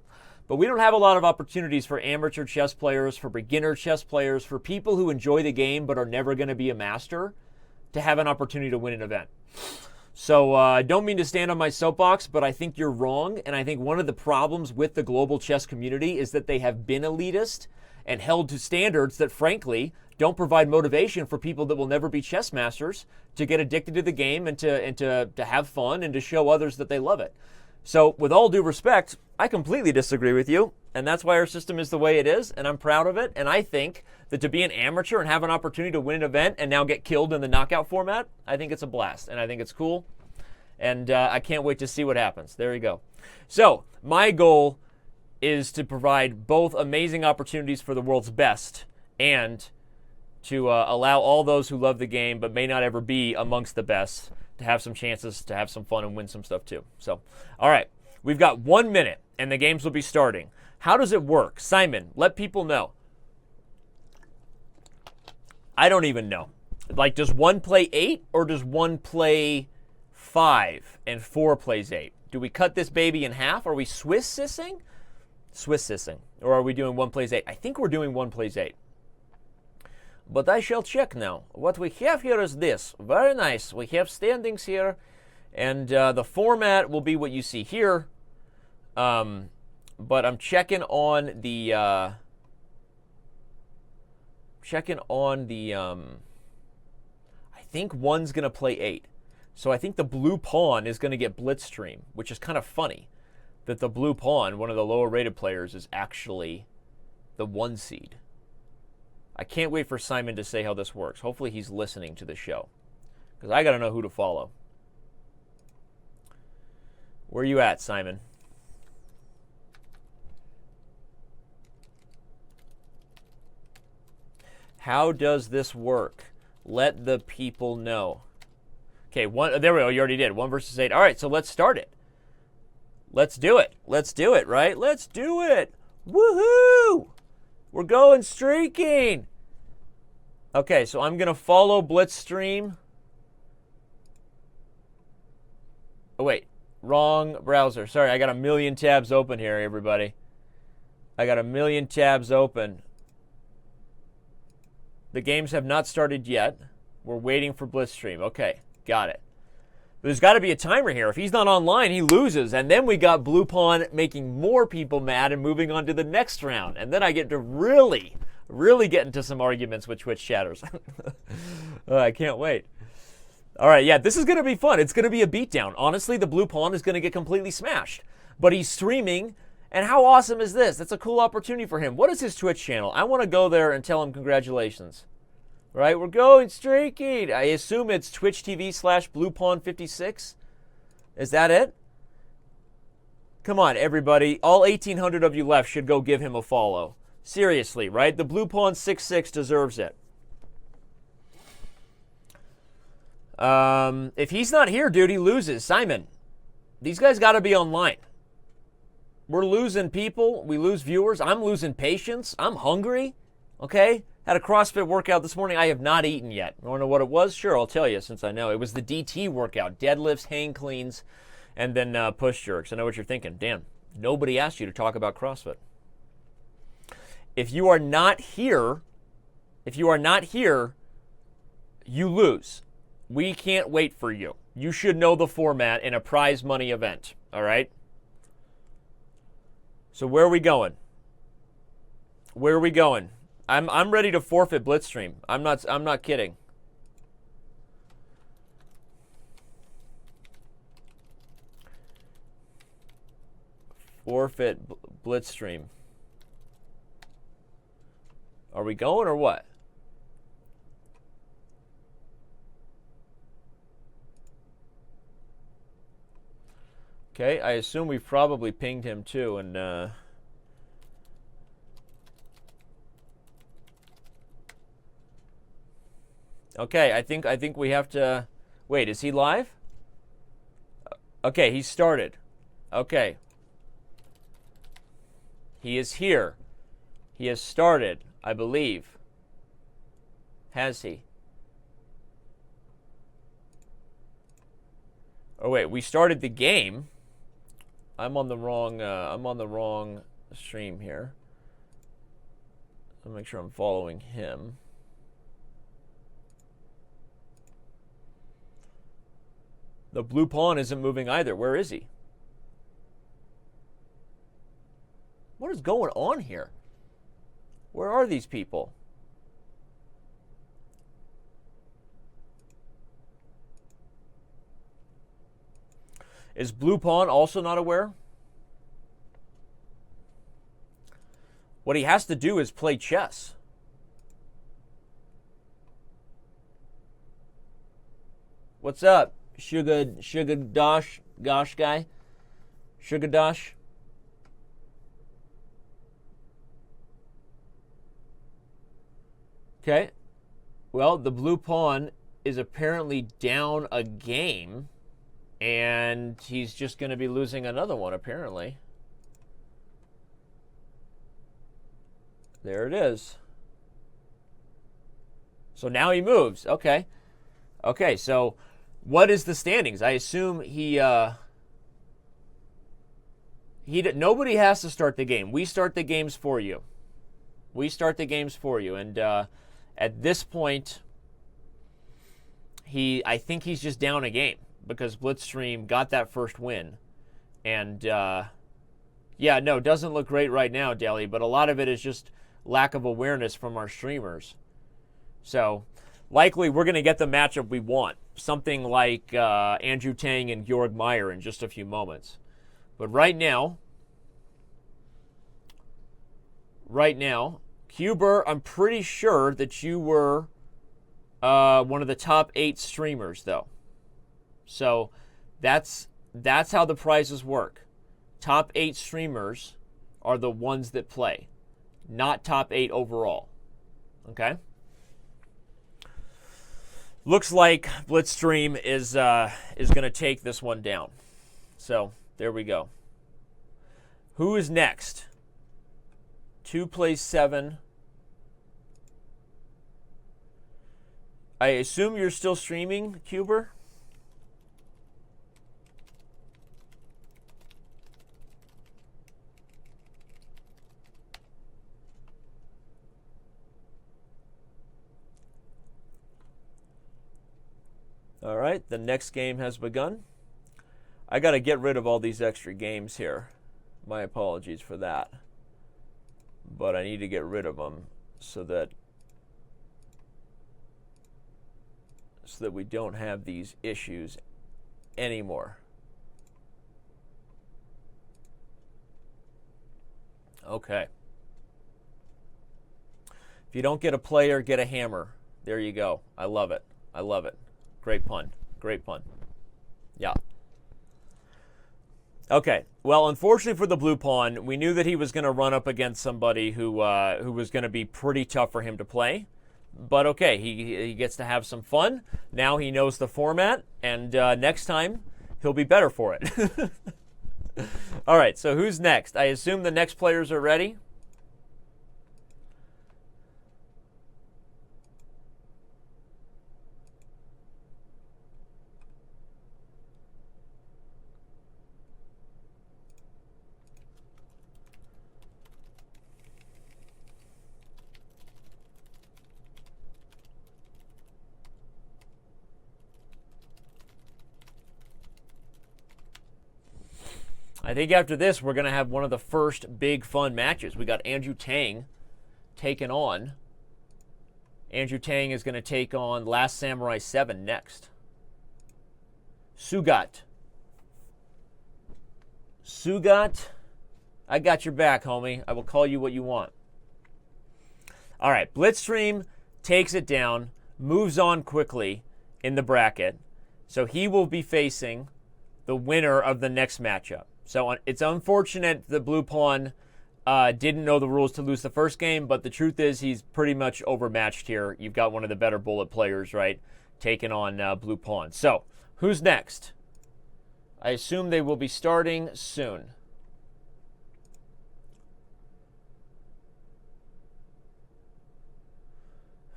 But we don't have a lot of opportunities for amateur chess players, for beginner chess players, for people who enjoy the game but are never going to be a master to have an opportunity to win an event. So I don't mean to stand on my soapbox, but I think you're wrong. And I think one of the problems with the global chess community is that they have been elitist and held to standards that, frankly, don't provide motivation for people that will never be chess masters to get addicted to the game and to have fun and to show others that they love it. So with all due respect, I completely disagree with you. And that's why our system is the way it is. And I'm proud of it. And I think that to be an amateur and have an opportunity to win an event and now get killed in the knockout format, I think it's a blast. And I think it's cool. And I can't wait to see what happens. There you go. So my goal is to provide both amazing opportunities for the world's best and to allow all those who love the game but may not ever be amongst the best to have some chances to have some fun and win some stuff too. So, all right, we've got 1 minute and the games will be starting. How does it work? Simon, let people know. I don't even know. Like, does one play 8 or does one play 5 and 4 plays 8? Do we cut this baby in half? Are we Swiss sissing? Swiss sissing. Or are we doing 1 plays 8? I think we're doing 1 plays 8. But I shall check now. What we have here is this. Very nice. We have standings here. And the format will be what you see here. But I'm checking on the I think one's going to play 8. So I think the blue pawn is going to get blitzstream, which is kind of funny that the blue pawn, one of the lower rated players, is actually the 1 seed. I can't wait for Simon to say how this works. Hopefully he's listening to the show because I got to know who to follow. Where are you at, Simon? How does this work? Let the people know. Okay, there we go. You already did. 1 versus 8. All right, so let's start it. Let's do it. Let's do it, right? Let's do it. Woohoo! We're going streaking. Okay, so I'm going to follow Blitzstream. Oh, wait. Wrong browser. Sorry, I got a million tabs open here, everybody. I got a million tabs open. The games have not started yet. We're waiting for Blitzstream. Okay, got it. There's got to be a timer here. If he's not online, he loses. And then we got Blue Pawn making more people mad and moving on to the next round. And then I get to really get into some arguments with Twitch chatters. I can't wait. All right, yeah, this is going to be fun. It's going to be a beatdown. Honestly, the Blue Pawn is going to get completely smashed. But he's streaming, and how awesome is this? That's a cool opportunity for him. What is his Twitch channel? I want to go there and tell him congratulations. Right, we're going streaking. I assume it's Twitch TV/BluePawn56. Is that it? Come on, everybody. All 1,800 of you left should go give him a follow. Seriously, right? The Blue Pawn 66 deserves it. If he's not here, dude, he loses. Simon, these guys got to be online. We're losing people. We lose viewers. I'm losing patience. I'm hungry. Okay? Had a CrossFit workout this morning. I have not eaten yet. You want to know what it was? Sure, I'll tell you since I know. It was the DT workout. Deadlifts, hang cleans, and then push jerks. I know what you're thinking. Dan, nobody asked you to talk about CrossFit. If you are not here, you lose. We can't wait for you. You should know the format in a prize money event. All right? So where are we going? Where are we going? I'm ready to forfeit Blitzstream. I'm not kidding. Forfeit Blitzstream. Are we going or what? Okay, I assume we've probably pinged him too, and Okay, I think we have to... Wait, is he live? Okay, he started. Okay. He is here. He has started, I believe. Has he? Oh wait, we started the game. I'm on the wrong stream here. I'll make sure I'm following him. The blue pawn isn't moving either. Where is he? What is going on here? Where are these people? Is blue pawn also not aware? What he has to do is play chess. What's up, Sugar Dosh, gosh guy? Sugar Dosh? Okay. Well, the blue pawn is apparently down a game, and he's just going to be losing another one, apparently. There it is. So now he moves. Okay. Okay, so what is the standings? I assume nobody has to start the game. We start the games for you. We start the games for you. And at this point, I think he's just down a game because Blitzstream got that first win. And yeah, no, doesn't look great right now, Deli, but a lot of it is just lack of awareness from our streamers. So likely we're going to get the matchup we want. Something like Andrew Tang and Georg Meier in just a few moments. But right now, Cuber, I'm pretty sure that you were one of the top 8 streamers, though. So that's how the prizes work. Top 8 streamers are the ones that play, not top 8 overall. Okay? Looks like Blitzstream is going to take this one down. So there we go. Who is next? 2 plays 7. I assume you're still streaming, Cuber? All right, the next game has begun. I got to get rid of all these extra games here. My apologies for that. But I need to get rid of them so that we don't have these issues anymore. Okay. If you don't get a player, get a hammer. There you go. I love it. I love it. Great pun. Great pun. Yeah. Okay. Well, unfortunately for the blue pawn, we knew that he was going to run up against somebody who was going to be pretty tough for him to play. But okay, he gets to have some fun. Now he knows the format, and next time he'll be better for it. All right, so who's next? I assume the next players are ready. I think after this, we're going to have one of the first big fun matches. We got Andrew Tang taking on. Andrew Tang is going to take on Last Samurai 7 next. Sugat, I got your back, homie. I will call you what you want. All right, Blitzstream takes it down, moves on quickly in the bracket. So he will be facing the winner of the next matchup. So it's unfortunate the blue pawn Didn't know the rules to lose the first game, but the truth is he's pretty much overmatched here. You've got one of the better bullet players, right, taking on blue pawn. So, who's next? I assume they will be starting soon.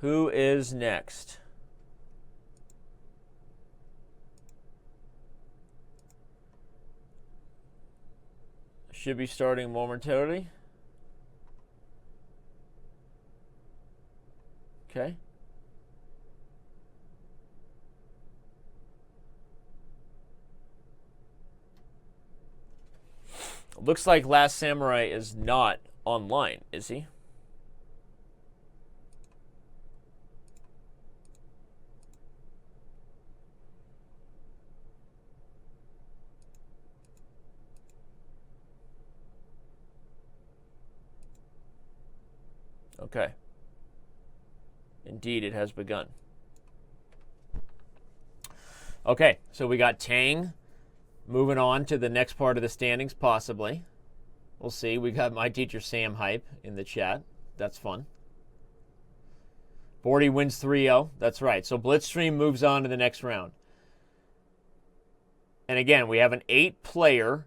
Who is next? Should be starting momentarily. Okay. Looks like Last Samurai is not online, is he? Okay. Indeed, it has begun. Okay, so we got Tang moving on to the next part of the standings, possibly. We'll see. We got my teacher Sam hype in the chat. That's fun. Bordy wins 3-0. That's right. So Blitzstream moves on to the next round. And again, we have an 8-player.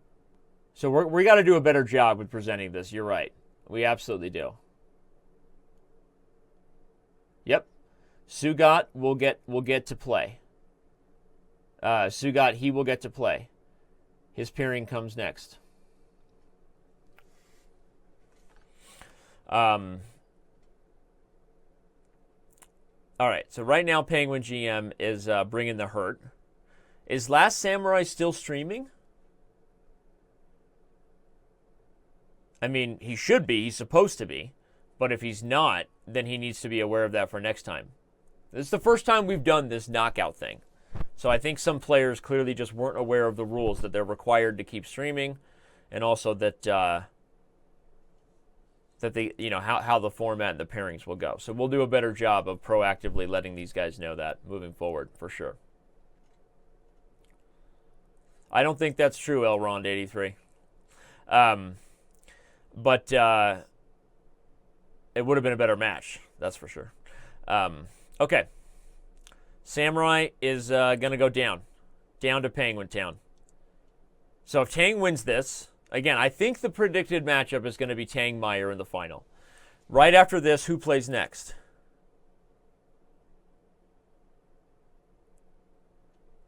So we got to do a better job with presenting this. You're right. We absolutely do. Yep. Sugat will get to play. Sugat, he will get to play. His pairing comes next. All right, so right now Penguin GM is bringing the hurt. Is Last Samurai still streaming? I mean, he should be. He's supposed to be. But if he's not, then he needs to be aware of that for next time. This is the first time we've done this knockout thing. So I think some players clearly just weren't aware of the rules, that they're required to keep streaming, and also that that they, you know, how the format and the pairings will go. So we'll do a better job of proactively letting these guys know that moving forward, for sure. I don't think that's true, Elrond83. But it would have been a better match, that's for sure. Okay. Samurai is going to go down to Penguin Town. So if Tang wins this, again, I think the predicted matchup is going to be Tang Meier in the final. Right after this, who plays next?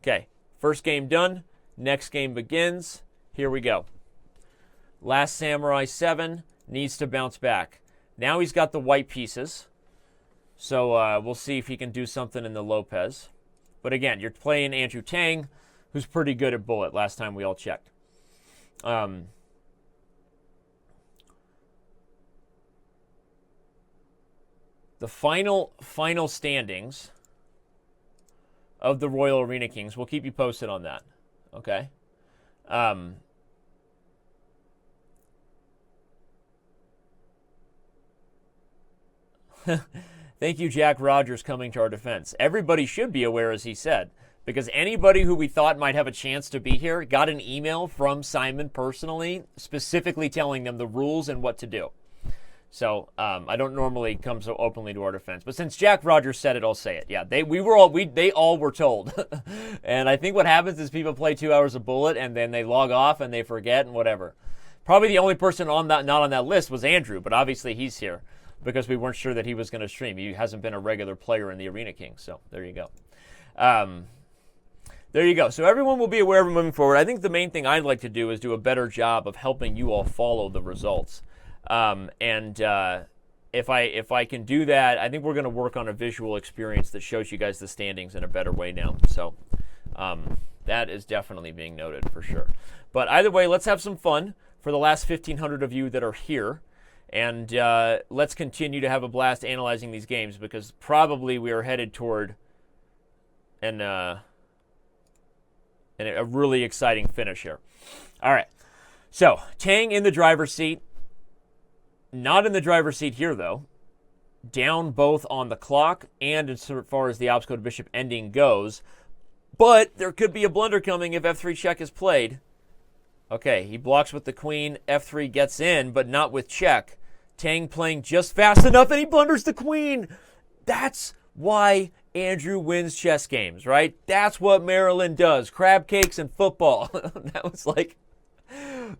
Okay, first game done. Next game begins. Here we go. Last Samurai 7 needs to bounce back. Now he's got the white pieces. So we'll see if he can do something in the Lopez. But again, you're playing Andrew Tang, who's pretty good at bullet last time we all checked. The final standings of the Royal Arena Kings, we'll keep you posted on that. Okay? Thank you, Jack Rogers, coming to our defense. Everybody should be aware, as he said, because anybody who we thought might have a chance to be here got an email from Simon personally, specifically telling them the rules and what to do. So I don't normally come so openly to our defense, but since Jack Rogers said it, I'll say it. Yeah, they all were told, and I think what happens is people play 2 hours of bullet and then they log off and they forget and whatever. Probably the only person on that not on that list was Andrew, but obviously he's here, because we weren't sure that he was going to stream. He hasn't been a regular player in the Arena King, so there you go. There you go. So everyone will be aware of it moving forward. I think the main thing I'd like to do is do a better job of helping you all follow the results. If I can do that, I think we're going to work on a visual experience that shows you guys the standings in a better way now. So that is definitely being noted for sure. But either way, let's have some fun for the last 1,500 of you that are here. And let's continue to have a blast analyzing these games, because probably we are headed toward a really exciting finish here. All right. So Tang in the driver's seat. Not in the driver's seat here, though. Down both on the clock and as far as the obstacle to bishop ending goes. But there could be a blunder coming if f3 check is played. Okay, he blocks with the queen. F3 gets in, but not with check. Tang playing just fast enough, and he blunders the queen. That's why Andrew wins chess games, right? That's what Maryland does. Crab cakes and football.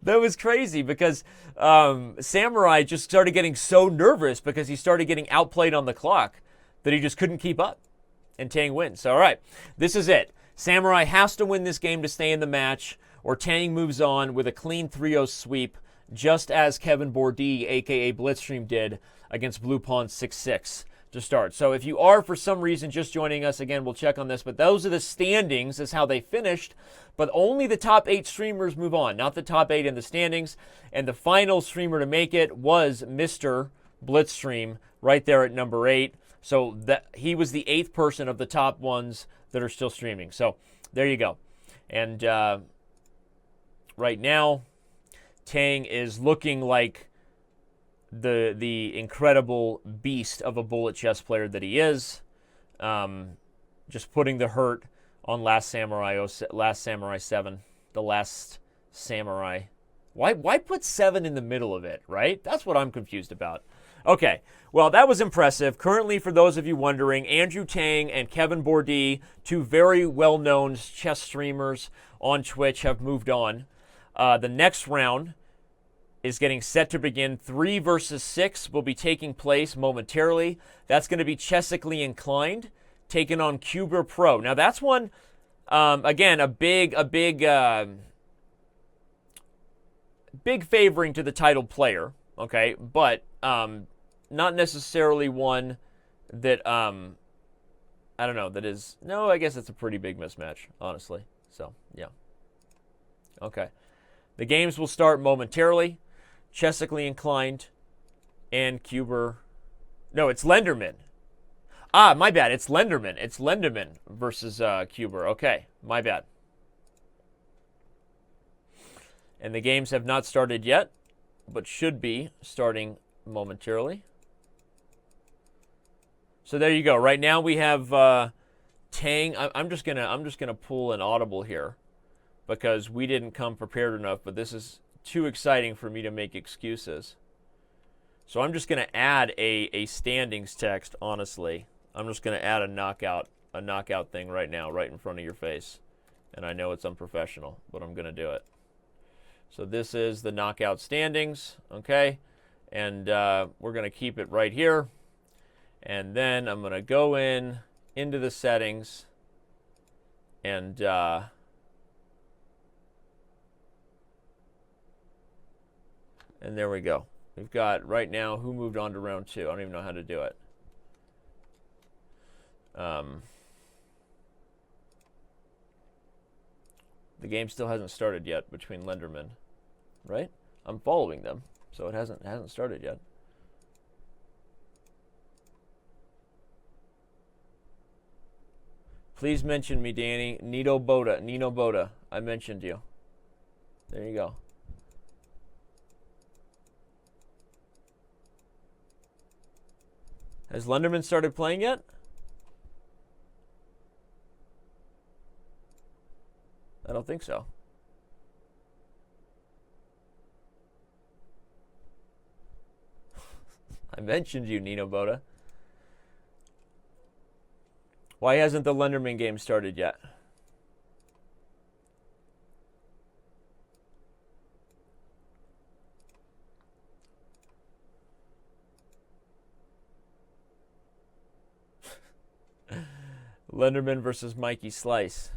That was crazy because Samurai just started getting so nervous because he started getting outplayed on the clock that he just couldn't keep up. And Tang wins. All right, this is it. Samurai has to win this game to stay in the match, or Tang moves on with a clean 3-0 sweep, just as Kevin Bourdie, a.k.a. Blitzstream, did against Blue Pawn 6-6 to start. So if you are, for some reason, just joining us, again, we'll check on this, but those are the standings as how they finished, but only the top 8 streamers move on, not the top 8 in the standings, and the final streamer to make it was Mr. Blitzstream, right there at number 8. So he was the 8th person of the top ones that are still streaming. So there you go. And right now, Tang is looking like the incredible beast of a bullet chess player that he is. Just putting the hurt on Last Samurai 7, the Last Samurai. Why put 7 in the middle of it, right? That's what I'm confused about. Okay, well, that was impressive. Currently, for those of you wondering, Andrew Tang and Kevin Bourdie, 2 very well-known chess streamers on Twitch, have moved on. The next round is getting set to begin. 3 versus 6 will be taking place momentarily. That's going to be Chessically Inclined, taking on Cuber Pro. Now, that's one, again, a big favoring to the titled player, okay? But not necessarily one that, I don't know, that is, no, I guess it's a pretty big mismatch, honestly. So, yeah. Okay. The games will start momentarily. Chessically Inclined and Cuber. No, it's Lenderman. Ah, my bad. It's Lenderman. It's Lenderman versus Cuber. Okay, my bad. And the games have not started yet, but should be starting momentarily. So there you go. Right now we have Tang. I'm just gonna pull an audible here because we didn't come prepared enough. But this is too exciting for me to make excuses. So I'm just gonna add a standings text. Honestly, I'm just gonna add a knockout thing right now, right in front of your face. And I know it's unprofessional, but I'm gonna do it. So this is the knockout standings, okay? And we're going to keep it right here. And then I'm going to go into the settings. And there we go. We've got right now who moved on to round 2. I don't even know how to do it. The game still hasn't started yet between Lenderman, right? I'm following them, so it hasn't started yet. Please mention me, Danny. Nino Boda. I mentioned you. There you go. Has Lenderman started playing yet? I don't think so. I mentioned you, Nino Boda. Why hasn't the Lenderman game started yet? Lenderman versus Mikey Slice.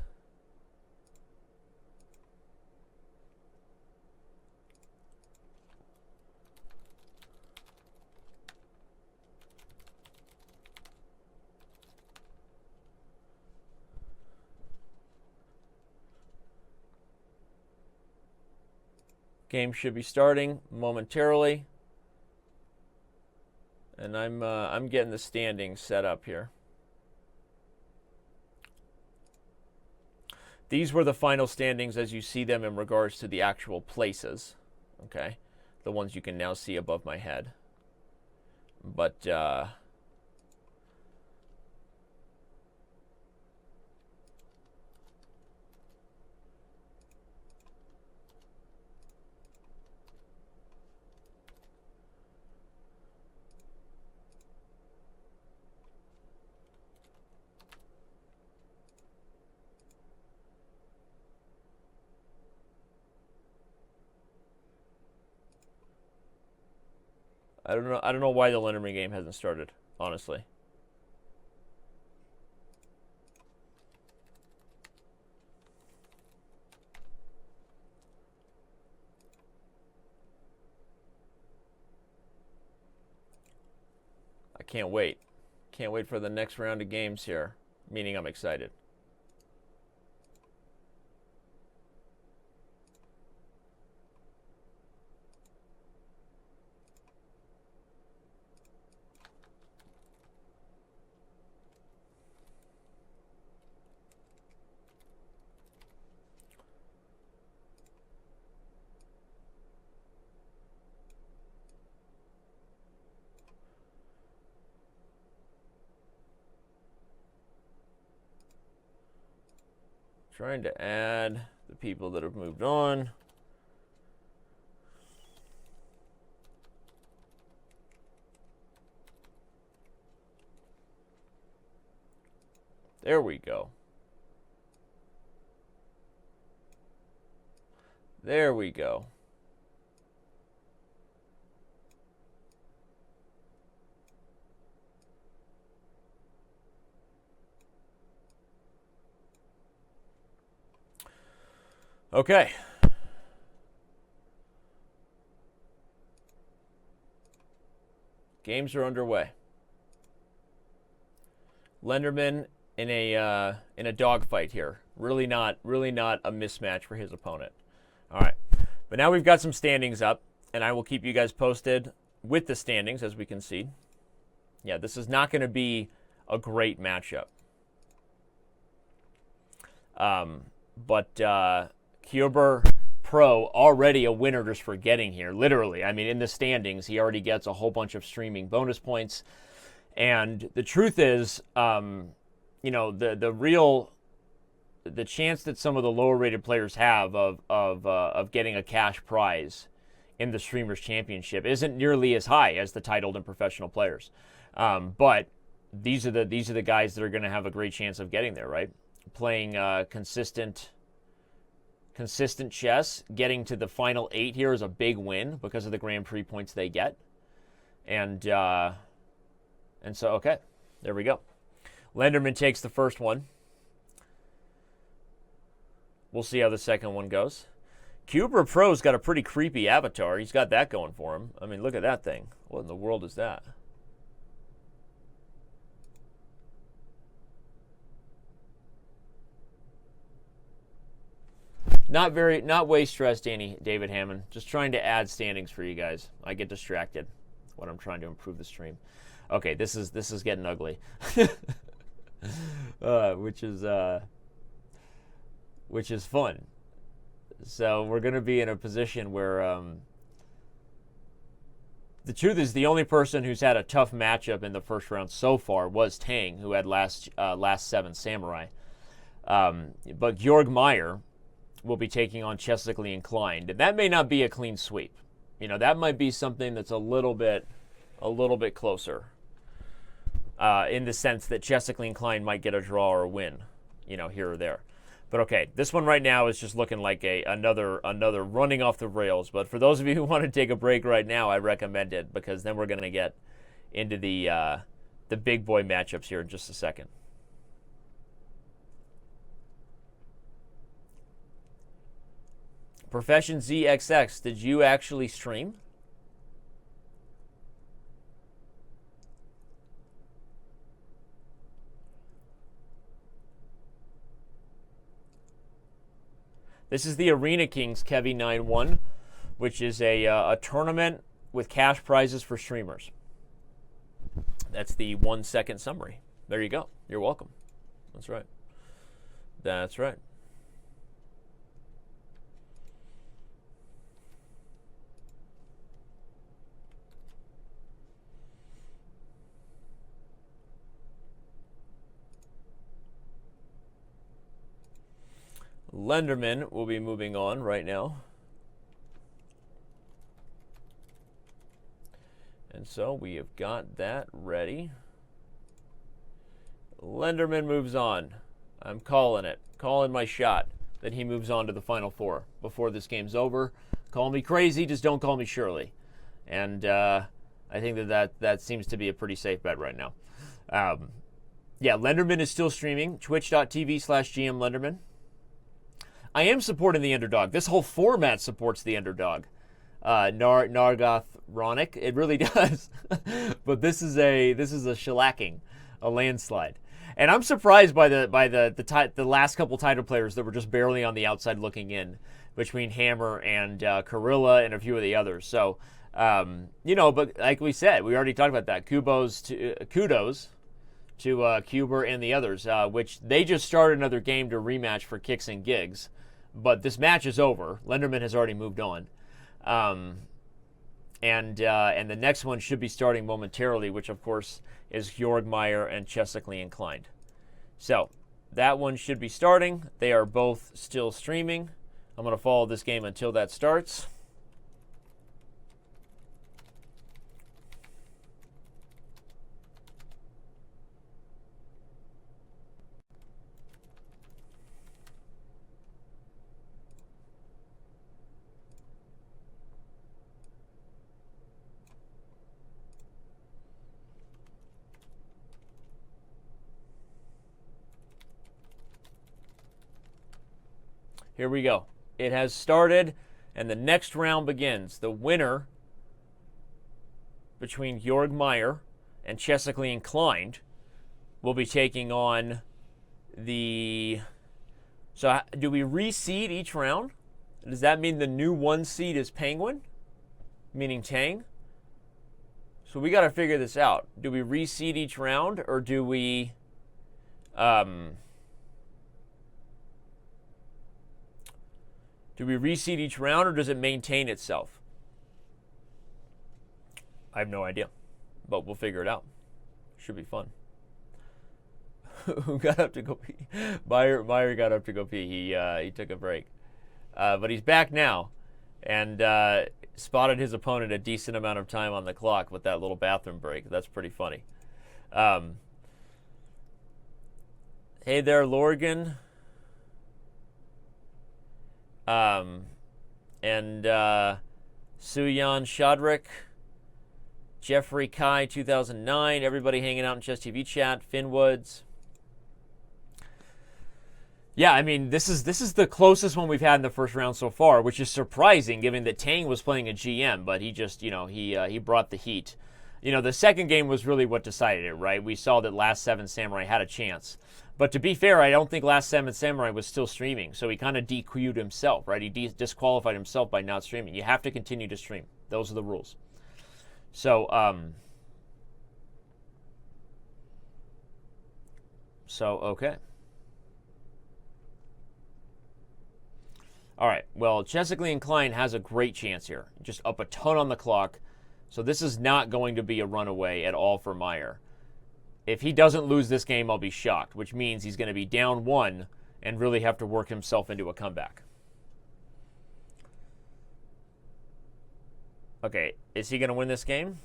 Game should be starting momentarily, and I'm getting the standings set up here. These were the final standings as you see them in regards to the actual places, okay? The ones you can now see above my head. But I don't know. I don't know why the Lenderman game hasn't started, honestly. I can't wait. Can't wait for the next round of games here, meaning I'm excited. Trying to add the people that have moved on. There we go. There we go. Okay. Games are underway. Lenderman in a dogfight here. Really not a mismatch for his opponent. All right. But now we've got some standings up, and I will keep you guys posted with the standings as we can see. Yeah, this is not going to be a great matchup. But Kyuber Pro already a winner just for getting here. Literally, I mean, in the standings, he already gets a whole bunch of streaming bonus points. And the truth is, you know, the chance that some of the lower rated players have of getting a cash prize in the Streamers Championship isn't nearly as high as the titled and professional players. But these are the guys that are going to have a great chance of getting there, right? Playing consistent chess, getting to the final 8 here is a big win because of the Grand Prix points they get. And so, okay, there we go. Lenderman takes the first one. We'll see how the second one goes. Cuber Pro's got a pretty creepy avatar. He's got that going for him. I mean, look at that thing. What in the world is that? Not way stressed, David Hammond. Just trying to add standings for you guys. I get distracted when I'm trying to improve the stream. Okay, this is getting ugly, which is fun. So we're going to be in a position where the truth is the only person who's had a tough matchup in the first round so far was Tang, who had last 7 Samurai. But Georg Meier will be taking on Chessically Inclined. And that may not be a clean sweep. You know, that might be something that's a little bit closer. In the sense that Chessically Inclined might get a draw or a win, you know, here or there. But okay, this one right now is just looking like another running off the rails. But for those of you who want to take a break right now, I recommend it, because then we're going to get into the big boy matchups here in just a second. Profession ZXX, did you actually stream? This is the Arena Kings Kevy 9-1, which is a tournament with cash prizes for streamers. That's the 1 second summary. There you go. You're welcome. That's right. That's right. Lenderman will be moving on right now. And so we have got that ready. Lenderman moves on. I'm calling it. Calling my shot that he moves on to the Final Four before this game's over. Call me crazy, just don't call me Shirley. And I I think that seems to be a pretty safe bet right now. Yeah, Lenderman is still streaming. Twitch.tv/GM Lenderman. I am supporting the underdog. This whole format supports the underdog. Nargoth Ronick. It really does. But this is a shellacking, a landslide. And I'm surprised by the last couple title players that were just barely on the outside looking in, between Hammer and Carilla and a few of the others. So, but like we said, we already talked about that. Kudos to Kuber and the others, which they just started another game to rematch for kicks and gigs. But this match is over. Lenderman has already moved on. And the next one should be starting momentarily, which, of course, is Georg, Meier, and Chess.com inclined. So that one should be starting. They are both still streaming. I'm going to follow this game until that starts. Here we go. It has started, and the next round begins. The winner between Georg Meier and Chess.com inclined will be taking on the... So do we reseed each round? Does that mean the new 1 seed is Penguin, meaning Tang? So we got to figure this out. Do we reseed each round, or do we... Do we reseed each round, or does it maintain itself? I have no idea, but we'll figure it out. Should be fun. Who got up to go pee? Meier got up to go pee. He took a break. But he's back now, and spotted his opponent a decent amount of time on the clock with that little bathroom break. That's pretty funny. Hey there, Lorgan. And Suyan Shadrick, Jeffrey Kai 2009, everybody hanging out in Chess TV chat, Finn Woods. Yeah, I mean, this is the closest one we've had in the first round so far, which is surprising given that Tang was playing a GM, but he just, he brought the heat. The second game was really what decided it, right? We saw that Last Seven Samurai had a chance. But to be fair, I don't think Last Seven Samurai was still streaming, so he kind of DQ'd himself, right? He disqualified himself by not streaming. You have to continue to stream. Those are the rules. So, okay. All right, well, Chess.com inclined has a great chance here. Just up a ton on the clock. So this is not going to be a runaway at all for Meier. If he doesn't lose this game, I'll be shocked, which means he's going to be down 1 and really have to work himself into a comeback. Okay, is he going to win this game?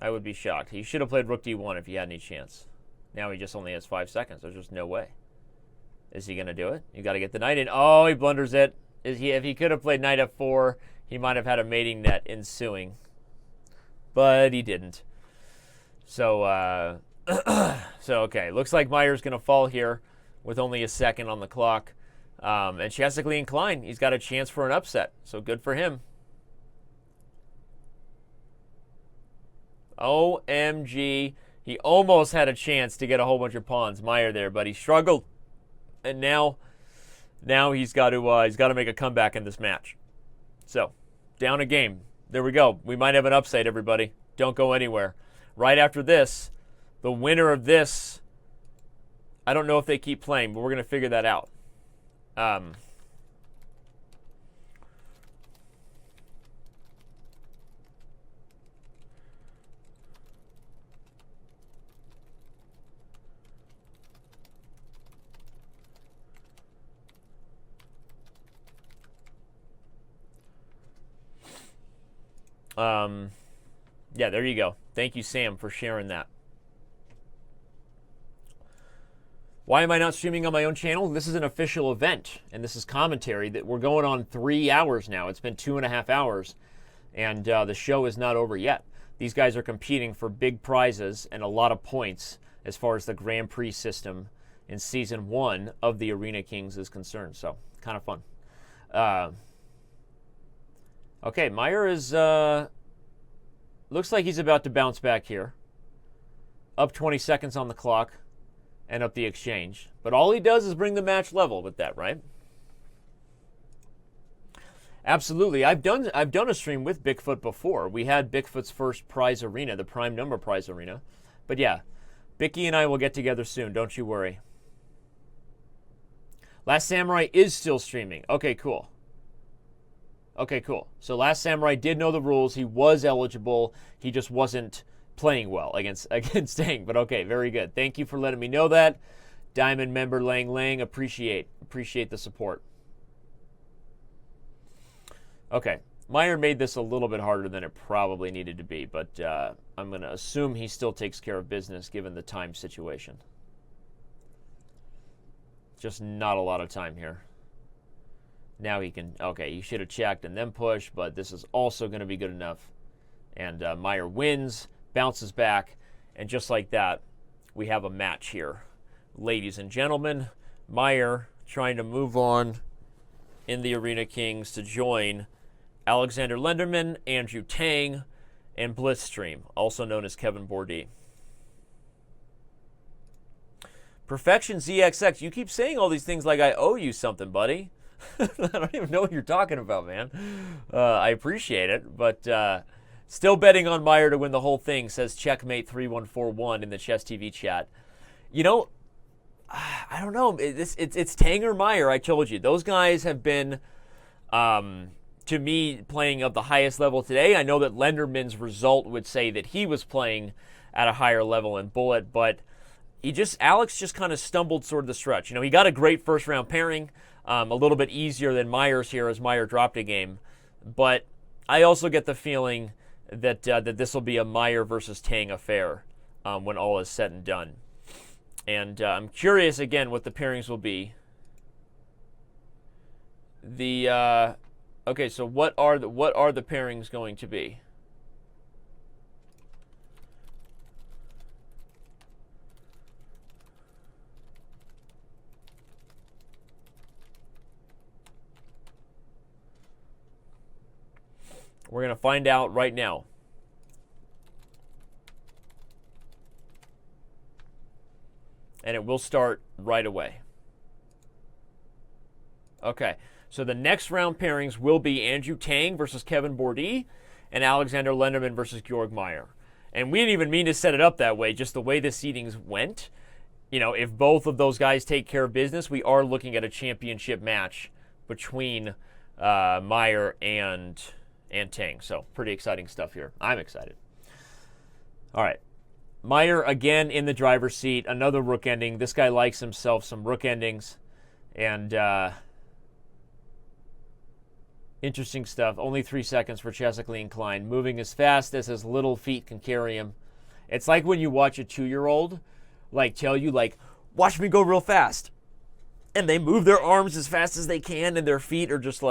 I would be shocked. He should have played Rook D1 if he had any chance. Now he just only has 5 seconds. There's just no way. Is he going to do it? You got to get the knight in. Oh, he blunders it. If he could have played knight f4, he might have had a mating net ensuing. But he didn't. So, okay. Looks like Meier's going to fall here with only a second on the clock. And Chess.com inclined. He's got a chance for an upset. So good for him. OMG. He almost had a chance to get a whole bunch of pawns. Meier there, but he struggled. And now he's got to make a comeback in this match. So, down a game. There we go. We might have an upset, everybody. Don't go anywhere. Right after this, the winner of this, I don't know if they keep playing, but we're going to figure that out. Yeah, there you go. Thank you, Sam, for sharing that. Why am I not streaming on my own channel? This is an official event, and this is commentary that we're going on 3 hours now. It's been 2.5 hours, and the show is not over yet. these guys are competing for big prizes and a lot of points as far as the Grand Prix system in Season 1 of the Arena Kings is concerned. So, kind of fun. Okay, Meier is, looks like he's about to bounce back here. Up 20 seconds on the clock and up the exchange. But all he does is bring the match level with that, right? Absolutely. I've done a stream with Bigfoot before. We had Bigfoot's first prize arena, the prime number prize arena. But yeah, Bicky and I will get together soon, don't you worry. Last Samurai is still streaming. Okay, cool. Okay, cool. So Last Samurai did know the rules. He was eligible. He just wasn't playing well against Tang. But okay, very good. Thank you for letting me know that. Diamond member Lang Lang, appreciate the support. Okay, Meier made this a little bit harder than it probably needed to be, but I'm going to assume he still takes care of business given the time situation. Just not a lot of time here. Now he can, okay, he should have checked and then pushed, but this is also going to be good enough. And Meier wins, bounces back, and just like that, we have a match here. Ladies and gentlemen, Meier trying to move on in the Arena Kings to join Alexander Lenderman, Andrew Tang, and Blitzstream, also known as Kevin Bourdie. Perfection ZXX, you keep saying all these things like I owe you something, buddy. I don't even know what you're talking about, man. I appreciate it, but still betting on Meier to win the whole thing, says Checkmate3141 in the Chess TV chat. You know, I don't know. It's Tang or Meier, I told you. Those guys have been, to me, playing of the highest level today. I know that Lenderman's result would say that he was playing at a higher level in Bullet, but Alex just kind of stumbled toward the stretch. You know, he got a great first-round pairing, a little bit easier than Meier's here as Meier dropped a game. But I also get the feeling that this will be a Meier versus Tang affair when all is said and done. And I'm curious, again, what the pairings will be. Okay, so what are the pairings going to be? We're going to find out right now. And it will start right away. Okay, so the next round pairings will be Andrew Tang versus Kevin Bourdie and Alexander Lenderman versus Georg Meier. And we didn't even mean to set it up that way, just the way the seedings went. You know, if both of those guys take care of business, we are looking at a championship match between Meier and Tang. So pretty exciting stuff here. I'm excited. All right. Meier again in the driver's seat. Another rook ending. This guy likes himself some rook endings. And interesting stuff. Only 3 seconds for chessically inclined. Moving as fast as his little feet can carry him. It's like when you watch a 2-year-old tell you, watch me go real fast. And they move their arms as fast as they can and their feet are just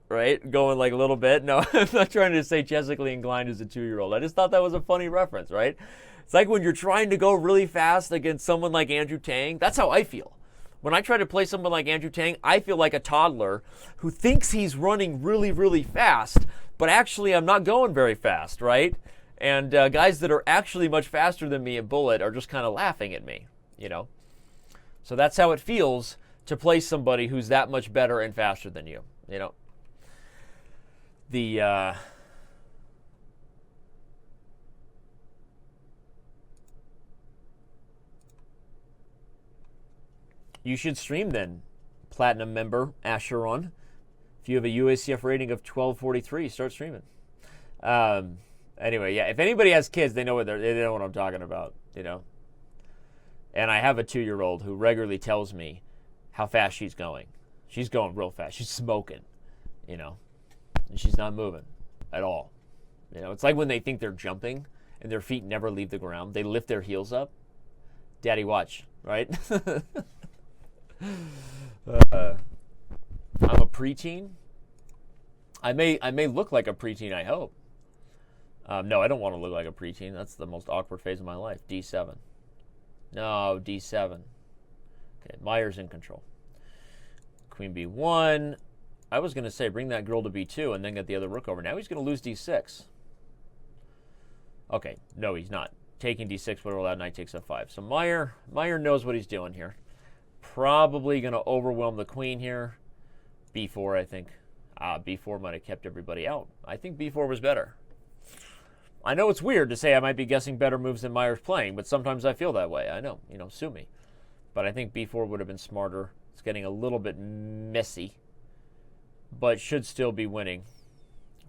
right? Going a little bit. No, I'm not trying to say chessically inclined as a 2-year-old. I just thought that was a funny reference, right? It's like when you're trying to go really fast against someone like Andrew Tang. That's how I feel. When I try to play someone like Andrew Tang, I feel like a toddler who thinks he's running really, really fast, but actually I'm not going very fast, right? And guys that are actually much faster than me in Bullet are just kind of laughing at me, you know? So that's how it feels to play somebody who's that much better and faster than you, you know? You should stream then, Platinum member Asheron. If you have a UACF rating of 1243, start streaming. Anyway, yeah, if anybody has kids, they know what I'm talking about, you know. And I have a 2-year-old who regularly tells me how fast she's going. She's going real fast. She's smoking, you know. And she's not moving at all. You know, it's like when they think they're jumping and their feet never leave the ground. They lift their heels up. Daddy, watch, right? I'm a preteen. I may look like a preteen, I hope. No, I don't want to look like a preteen. That's the most awkward phase of my life. D7. No, D7. Okay, Meier's in control. Queen B1. I was going to say bring that girl to B2 and then get the other rook over. Now he's going to lose D6. Okay, no, he's not. Taking D6 would allow knight takes F5. So Meier knows what he's doing here. Probably going to overwhelm the queen here. B4, I think. B4 might have kept everybody out. I think B4 was better. I know it's weird to say I might be guessing better moves than Meier's playing, but sometimes I feel that way. I know, sue me. But I think B4 would have been smarter. It's getting a little bit messy, but should still be winning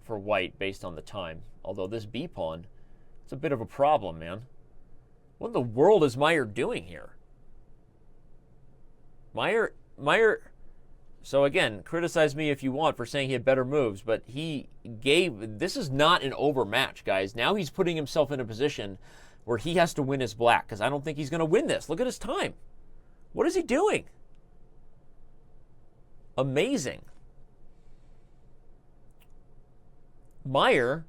for white based on the time. Although this B pawn, it's a bit of a problem, man. What in the world is Meier doing here? Meier, so again, criticize me if you want for saying he had better moves, but this is not an overmatch, guys. Now he's putting himself in a position where he has to win as black, because I don't think he's going to win this. Look at his time. What is he doing? Amazing. Meier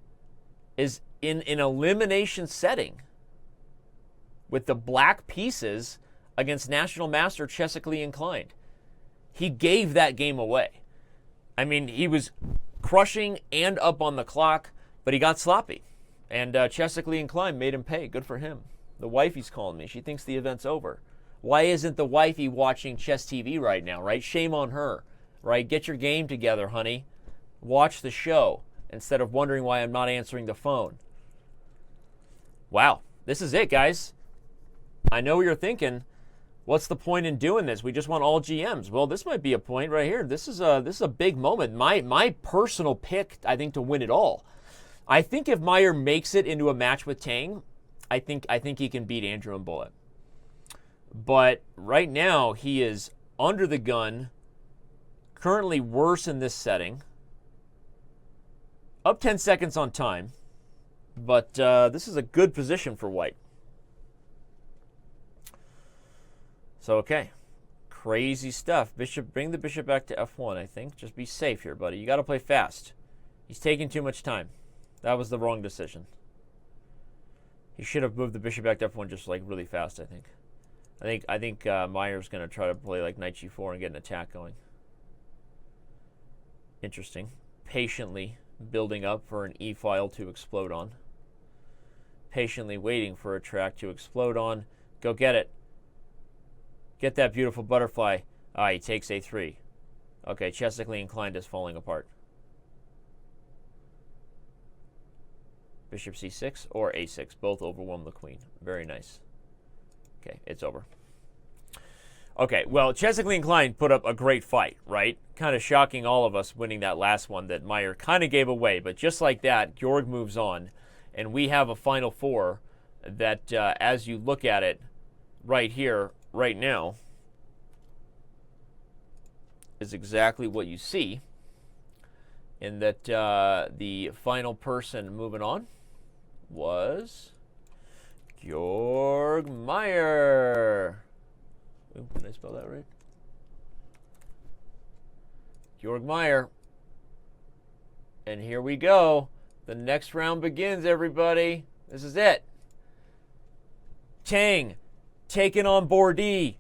is in an elimination setting with the black pieces against national master chessically inclined. He gave that game away. I mean, he was crushing and up on the clock, but he got sloppy. And chessically inclined made him pay. Good for him. The wifey's calling me. She thinks the event's over. Why isn't the wifey watching Chess TV right now, right? Shame on her, right? Get your game together, honey. Watch the show instead of wondering why I'm not answering the phone. Wow, this is it, guys. I know you're thinking, what's the point in doing this? We just want all GMs. Well, this might be a point right here. This is a big moment. My personal pick, I think, to win it all. I think if Meier makes it into a match with Tang, I think he can beat Andrew in bullet. But right now, he is under the gun, currently worse in this setting. Up 10 seconds on time. But this is a good position for white. So, okay. Crazy stuff. Bring the bishop back to F1, I think. Just be safe here, buddy. You got to play fast. He's taking too much time. That was the wrong decision. He should have moved the bishop back to F1 just like really fast, I think. I think Meier's going to try to play like knight G4 and get an attack going. Interesting. Patiently building up for an E file to explode on. Patiently waiting for a track to explode on. Go get it. Get that beautiful butterfly. He takes A3. Okay, chessically inclined is falling apart. Bishop C6 or A6. Both overwhelm the queen. Very nice. Okay, it's over. Okay, well, chessically inclined put up a great fight, right? Kind of shocking all of us winning that last one that Meier kind of gave away. But just like that, Georg moves on. And we have a Final Four that, as you look at it right here, right now, is exactly what you see. In that the final person moving on was Georg Meier. Ooh, did I spell that right? Georg Meier. And here we go. The next round begins, everybody. This is it. Tang taking on Bordy.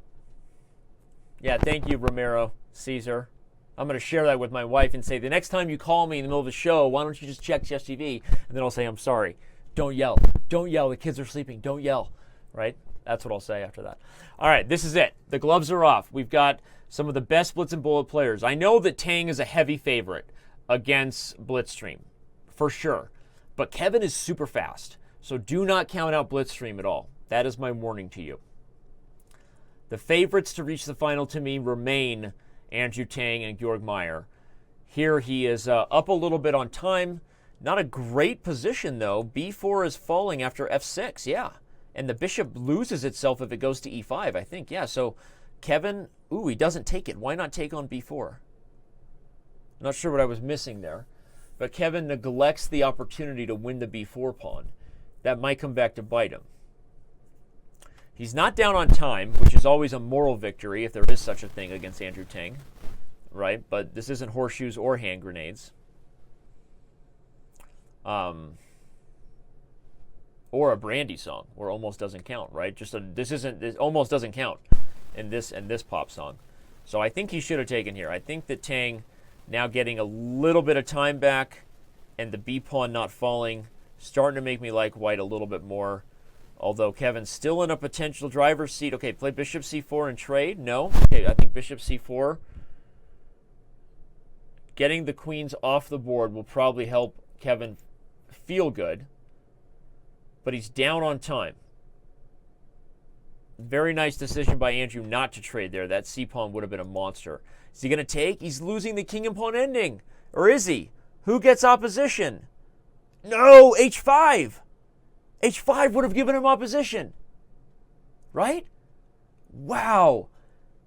Yeah, thank you, Romero, Caesar. I'm going to share that with my wife and say, the next time you call me in the middle of the show, why don't you just check Chess TV? And then I'll say, I'm sorry. Don't yell. Don't yell. The kids are sleeping. Don't yell. Right? That's what I'll say after that. All right, this is it. The gloves are off. We've got some of the best Blitz and Bullet players. I know that Tang is a heavy favorite against Blitzstream, for sure. But Kevin is super fast, so do not count out Blitzstream at all. That is my warning to you. The favorites to reach the final to me remain Andrew Tang and Georg Meier. Here he is up a little bit on time. Not a great position, though. B4 is falling after F6, yeah. And the bishop loses itself if it goes to E5, I think. Yeah, so Kevin, he doesn't take it. Why not take on B4? Not sure what I was missing there. But Kevin neglects the opportunity to win the B4 pawn. That might come back to bite him. He's not down on time, which is always a moral victory if there is such a thing against Andrew Tang, right? But this isn't horseshoes or hand grenades. or a Brandy song, where almost doesn't count, right? This almost doesn't count in this pop song. So I think he should have taken here. I think that Tang now getting a little bit of time back, and the B pawn not falling, starting to make me like white a little bit more. Although Kevin's still in a potential driver's seat. Okay, play bishop c4 and trade. No. Okay, I think bishop c4. Getting the queens off the board will probably help Kevin feel good. But he's down on time. Very nice decision by Andrew not to trade there. That c-pawn would have been a monster. Is he going to take? He's losing the king and pawn ending. Or is he? Who gets opposition? No, h5. h5 would have given him opposition. Right? Wow.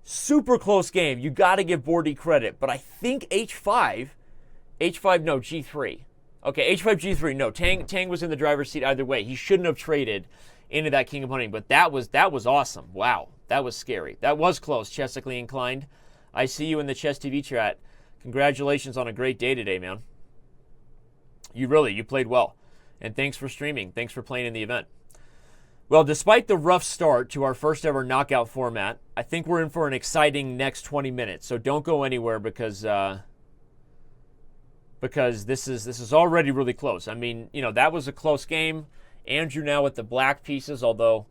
Super close game. You got to give Bordy credit. But I think h5, no, g3. Okay, h5, g3. No, Tang was in the driver's seat either way. He shouldn't have traded into that king of hunting, but that was awesome. Wow, that was scary. That was close, chessically inclined. I see you in the Chess TV chat. Congratulations on a great day today, man. You played well. And thanks for streaming. Thanks for playing in the event. Well, despite the rough start to our first ever knockout format, I think we're in for an exciting next 20 minutes. So don't go anywhere because this is already really close. I mean, that was a close game. Andrew now with the black pieces, although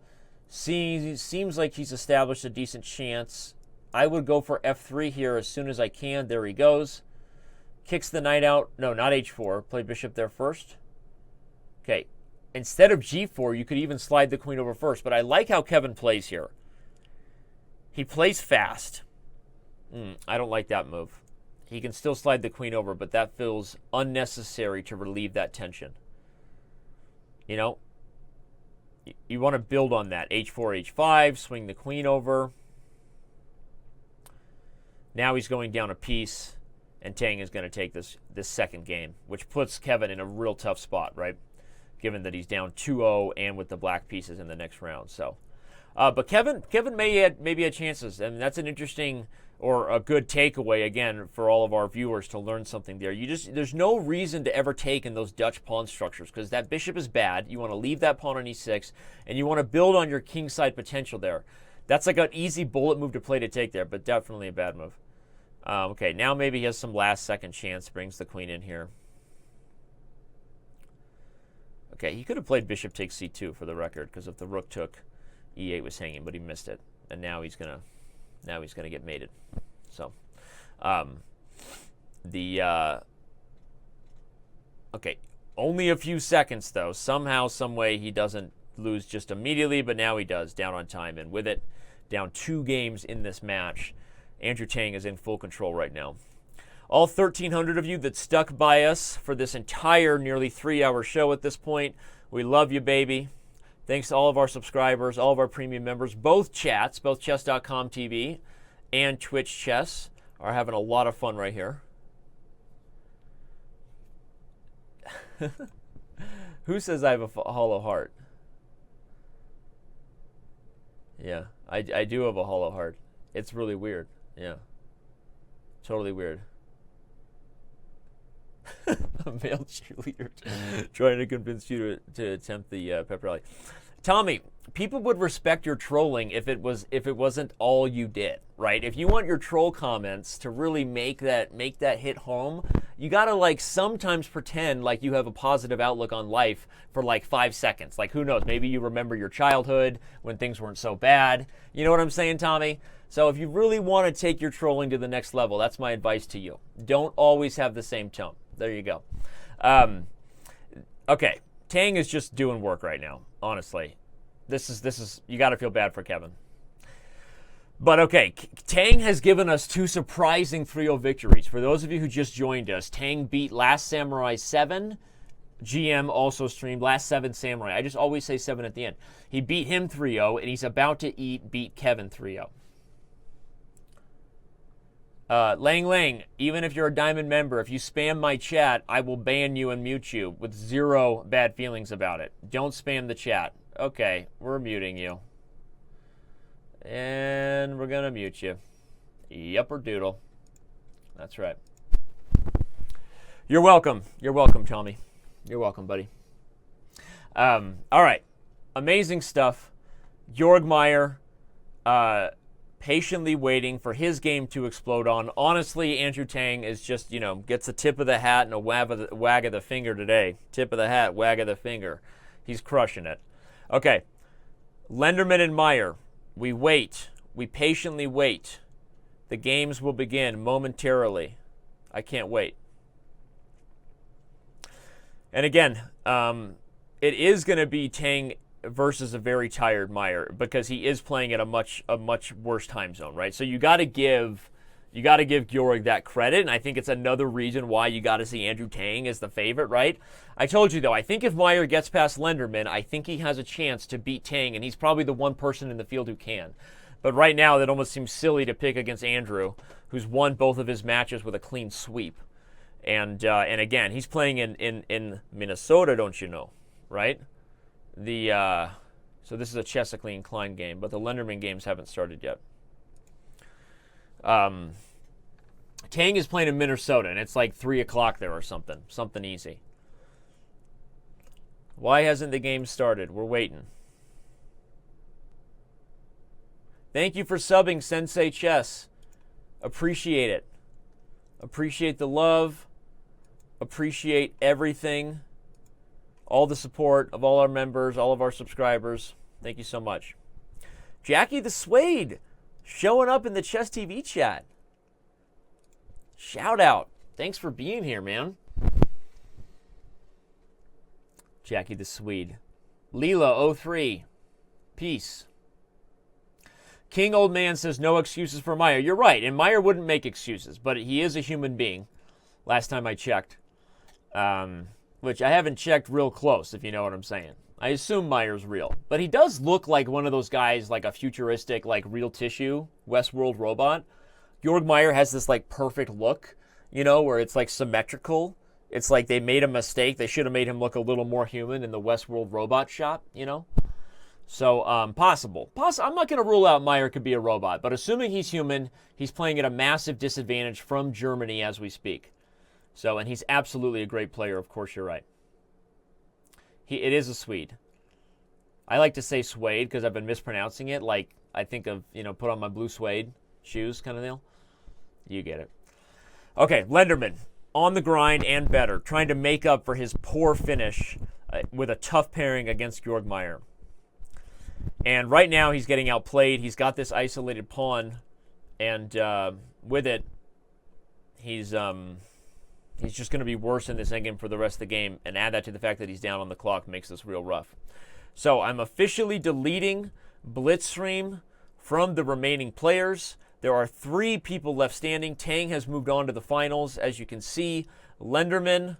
seems like he's established a decent chance. I would go for f3 here as soon as I can. There he goes. Kicks the knight out. No, not h4. Play bishop there first. Okay. Instead of g4, you could even slide the queen over first. But I like how Kevin plays here. He plays fast. I don't like that move. He can still slide the queen over, but that feels unnecessary to relieve that tension. You want to build on that. h4, h5, swing the queen over. Now he's going down a piece, and Tang is going to take this second game, which puts Kevin in a real tough spot, right? Given that he's down 2-0 and with the black pieces in the next round. So, but Kevin maybe had chances, and that's an interesting or a good takeaway, again, for all of our viewers to learn something there. There's no reason to ever take in those Dutch pawn structures because that bishop is bad. You want to leave that pawn on e6, and you want to build on your kingside potential there. That's like an easy bullet move to play to take there, but definitely a bad move. Okay, now maybe he has some last-second chance, brings the queen in here. Okay, he could have played bishop takes c2 for the record, because if the rook took, e8 was hanging, but he missed it, and now he's gonna get mated. So, okay, only a few seconds though. Somehow, some way, he doesn't lose just immediately, but now he does, down on time, and with it, down 2 games in this match. Andrew Tang is in full control right now. All 1,300 of you that stuck by us for this entire nearly 3-hour show at this point, we love you, baby. Thanks to all of our subscribers, all of our premium members, both chats, both Chess.com TV and Twitch Chess are having a lot of fun right here. Who says I have a hollow heart? Yeah, I do have a hollow heart. It's really weird. Yeah, totally weird. A male cheerleader trying to convince you to attempt the pep rally. Tommy, people would respect your trolling if it wasn't all you did, right? If you want your troll comments to really make that hit home, you gotta like sometimes pretend like you have a positive outlook on life for like 5 seconds. Like who knows? Maybe you remember your childhood when things weren't so bad. You know what I'm saying, Tommy? So if you really want to take your trolling to the next level, that's my advice to you. Don't always have the same tone. There you go. Okay, Tang is just doing work right now. Honestly, this is you got to feel bad for Kevin. But okay, Tang has given us 2 surprising 3-0 victories. For those of you who just joined us, Tang beat Last Samurai 7. GM also streamed Last 7 Samurai. I just always say 7 at the end. He beat him 3-0, and he's about to beat Kevin 3-0. Lang, even if you're a Diamond member, if you spam my chat, I will ban you and mute you with 0 bad feelings about it. Don't spam the chat. Okay, we're muting you. And we're going to mute you. Yupper doodle. That's right. You're welcome. You're welcome, Tommy. You're welcome, buddy. All right. Amazing stuff. Georg Meier patiently waiting for his game to explode on. Honestly, Andrew Tang is just, gets a tip of the hat and a wag of the finger today. Tip of the hat, wag of the finger. He's crushing it. Okay. Lenderman and Meier. We wait. We patiently wait. The games will begin momentarily. I can't wait. And again, it is going to be Tang versus a very tired Meier because he is playing at a much worse time zone, right? So you got to give Georg that credit, and I think it's another reason why you got to see Andrew Tang as the favorite, right? I told you though, I think if Meier gets past Lenderman, I think he has a chance to beat Tang, and he's probably the one person in the field who can. But right now, that almost seems silly to pick against Andrew, who's won both of his matches with a clean sweep. And again, he's playing in Minnesota, don't you know, right? So this is a chessically inclined game, but the Lenderman games haven't started yet. Tang is playing in Minnesota, and it's like 3 o'clock there or something easy. Why hasn't the game started? We're waiting. Thank you for subbing, Sensei Chess. Appreciate it. Appreciate the love. Appreciate everything. All the support of all our members, all of our subscribers. Thank you so much. Jackie the Suede showing up in the Chess TV chat. Shout out. Thanks for being here, man. Jackie the Swede. Leela03. Peace. King Old Man says no excuses for Meier. You're right, and Meier wouldn't make excuses, but he is a human being. Last time I checked. Which I haven't checked real close, if you know what I'm saying. I assume Meier's real. But he does look like one of those guys, like a futuristic, like real tissue Westworld robot. Georg Meier has this like perfect look, where it's like symmetrical. It's like they made a mistake. They should have made him look a little more human in the Westworld robot shop, So, possible. I'm not going to rule out Meier could be a robot, but assuming he's human, he's playing at a massive disadvantage from Germany as we speak. So, and he's absolutely a great player. Of course, you're right. It is a Swede. I like to say suede because I've been mispronouncing it. Like, I think of, put on my blue suede shoes kind of deal. You get it. Okay, Lenderman, on the grind and better, trying to make up for his poor finish with a tough pairing against Georg Meier. And right now he's getting outplayed. He's got this isolated pawn, and with it, he's just going to be worse in this endgame for the rest of the game. And add that to the fact that he's down on the clock makes this real rough. So I'm officially deleting Blitzstream from the remaining players. There are 3 people left standing. Tang has moved on to the finals. As you can see, Lenderman,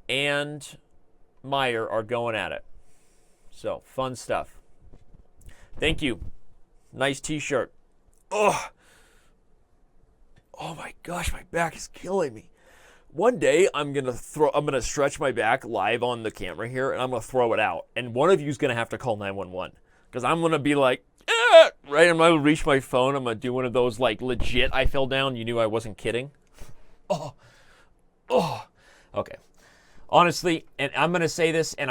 and Meier are going at it. So, fun stuff. Thank you. Nice t-shirt. Oh my gosh, my back is killing me. One day I'm gonna stretch my back live on the camera here, and I'm gonna throw it out. And one of you's gonna have to call 911 because I'm gonna be like, right? I'm gonna reach my phone. I'm gonna do one of those like legit. I fell down. You knew I wasn't kidding. Oh. Okay. Honestly, and I'm gonna say this, and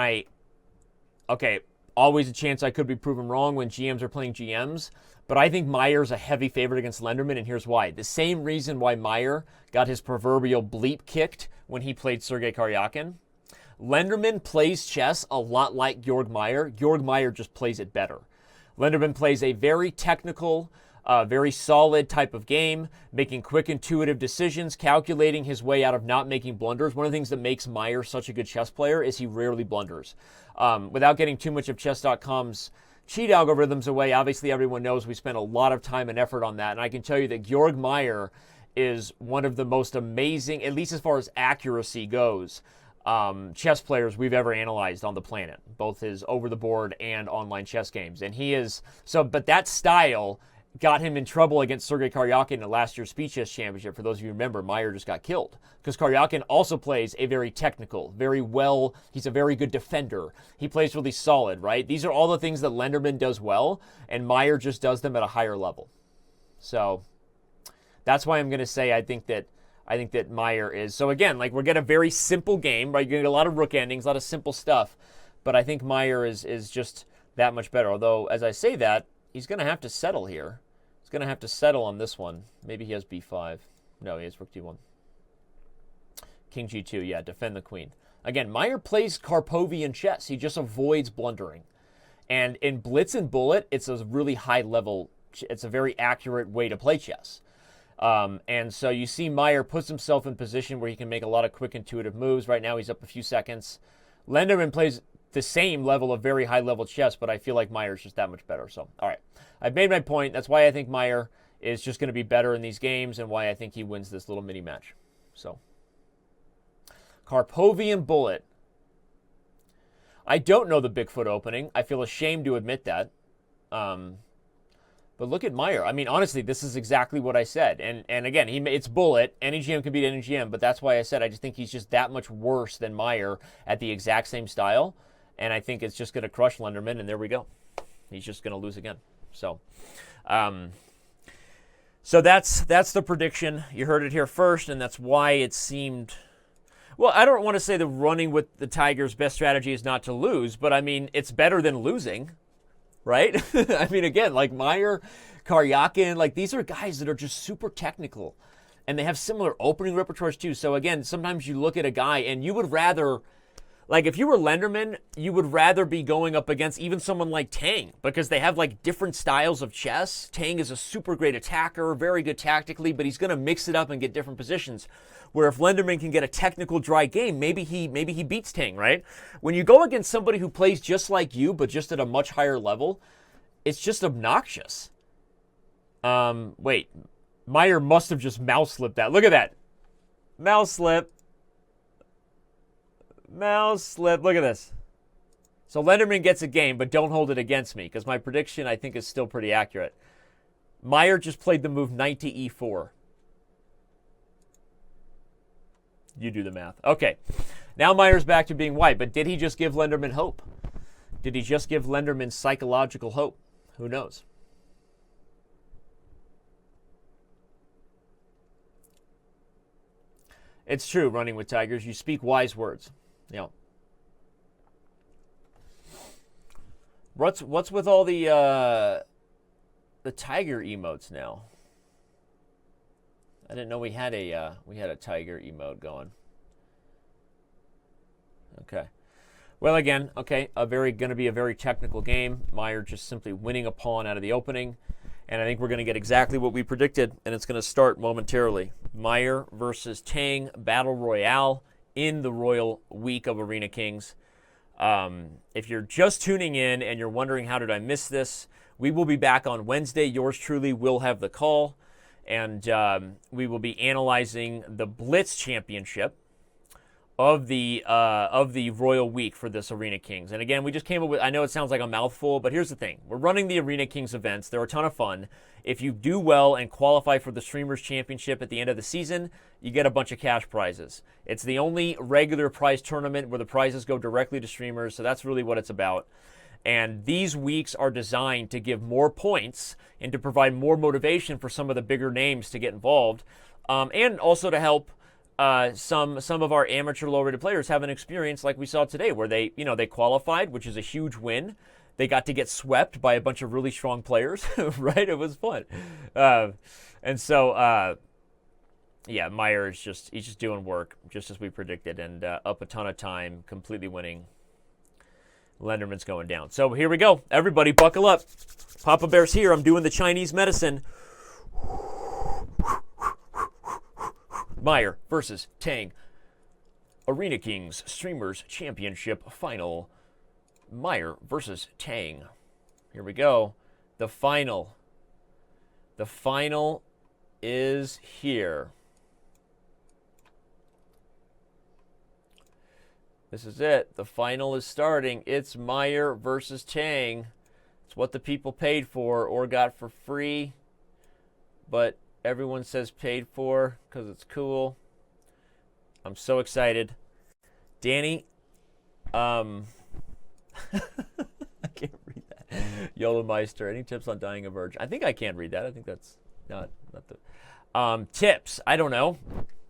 always a chance I could be proven wrong when GMs are playing GMs, but I think Meier's a heavy favorite against Lenderman, and here's why. The same reason why Meier got his proverbial bleep kicked when he played Sergei Karyakin. Lenderman plays chess a lot like Georg Meier. Georg Meier just plays it better. Lenderman plays a very technical, very solid type of game, making quick, intuitive decisions, calculating his way out of not making blunders. One of the things that makes Meier such a good chess player is he rarely blunders. Without getting too much of Chess.com's cheat algorithms away, obviously everyone knows we spent a lot of time and effort on that, and I can tell you that Georg Meier is one of the most amazing, at least as far as accuracy goes, chess players we've ever analyzed on the planet, both his over-the-board and online chess games. And he is, but that style got him in trouble against Sergei Karyakin in last year's Speed Chess Championship. For those of you who remember, Meier just got killed because Karyakin also plays a very technical, he's a very good defender. He plays really solid, right? These are all the things that Lenderman does well, and Meier just does them at a higher level. So that's why I'm going to say I think I think that Meier is. So again, like we're getting a very simple game, right? You're going to get a lot of rook endings, a lot of simple stuff. But I think Meier is just that much better. Although, as I say that, he's going to have to settle here. He's going to have to settle on this one. Maybe he has b5. No, he has rook d1. King g2, yeah, defend the queen. Again, Meier plays Karpovian chess. He just avoids blundering. And in Blitz and Bullet, it's a really high level, it's a very accurate way to play chess. And so you see Meier puts himself in position where he can make a lot of quick intuitive moves. Right now he's up a few seconds. Lenderman plays the same level of very high level chess, but I feel like Meier's just that much better. So, all right, I've made my point. That's why I think Meier is just going to be better in these games and why I think he wins this little mini match. So, Karpovian Bullet. I don't know the Bigfoot opening. I feel ashamed to admit that. But look at Meier. I mean, honestly, this is exactly what I said. And again, it's Bullet. Any GM can beat any GM, but that's why I said I just think he's just that much worse than Meier at the exact same style. And I think it's just going to crush Lenderman, and there we go. He's just going to lose again. So that's the prediction. You heard it here first, and that's why it seemed... Well, I don't want to say the running with the Tiger's best strategy is not to lose, but I mean, it's better than losing, right? I mean, again, like Meier, Karyakin, like these are guys that are just super technical, and they have similar opening repertoires too. So again, sometimes you look at a guy and you would rather, like if you were Lenderman, you would rather be going up against even someone like Tang because they have like different styles of chess. Tang is a super great attacker, very good tactically, but he's going to mix it up and get different positions. Where if Lenderman can get a technical dry game, maybe he beats Tang, right? When you go against somebody who plays just like you, but just at a much higher level, it's just obnoxious. Wait, Meier must have just mouse slipped that. Look at that. Mouse slip. Mouse slip. Look at this. So Lenderman gets a game, but don't hold it against me, because my prediction, I think, is still pretty accurate. Meier just played the move knight to e4. You do the math. Okay. Now Meier's back to being white, but did he just give Lenderman hope? Did he just give Lenderman psychological hope? Who knows? It's true, running with tigers. You speak wise words. Yeah. What's with all the tiger emotes now? I didn't know we had a tiger emote going. Okay. Well, again, okay, going to be a very technical game. Meier just simply winning a pawn out of the opening, and I think we're going to get exactly what we predicted, and it's going to start momentarily. Meier versus Tang Battle Royale in the Royal Week of Arena Kings. If you're just tuning in and you're wondering how did I miss this, we will be back on Wednesday. Yours truly will have the call. And we will be analyzing the Blitz Championship of the Royal Week for this Arena Kings. And again, we just came up with, I know it sounds like a mouthful, but here's the thing. We're running the Arena Kings events. They're a ton of fun. If you do well and qualify for the Streamers Championship at the end of the season, you get a bunch of cash prizes. It's the only regular prize tournament where the prizes go directly to streamers, so that's really what it's about. And these weeks are designed to give more points and to provide more motivation for some of the bigger names to get involved, and also to help some of our amateur low-rated players have an experience like we saw today, where they qualified, which is a huge win. They got to get swept by a bunch of really strong players, right? It was fun, and so yeah, Meier is he's just doing work just as we predicted, and up a ton of time, completely winning. Lenderman's going down. So here we go. Everybody buckle up. Papa Bear's here. I'm doing the Chinese medicine. Meier versus Tang. Arena Kings Streamers Championship Final. Meier versus Tang. Here we go. The final. The final is here. This is it. The final is starting. It's Meier versus Tang. It's what the people paid for or got for free. But everyone says paid for because it's cool. I'm so excited. Danny, I can't read that. YOLO Meister, any tips on dying a virgin? I think I can read that. I think that's not the... tips, I don't know.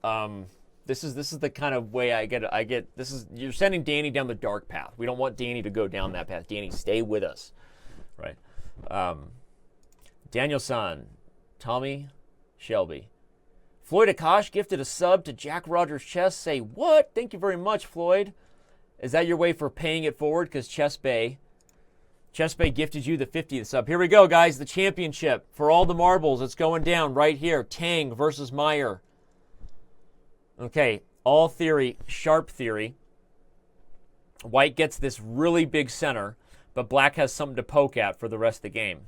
This is the kind of way I get. This is, you're sending Danny down the dark path. We don't want Danny to go down that path. Danny, stay with us, right? Daniel-san, Tommy, Shelby. Floyd Akash gifted a sub to Jack Rogers Chess. Say what? Thank you very much, Floyd. Is that your way for paying it forward? Because Chess Bay gifted you the 50th sub. Here we go, guys. The championship for all the marbles. It's going down right here. Tang versus Meier. Okay, all theory, sharp theory. White gets this really big center, but black has something to poke at for the rest of the game.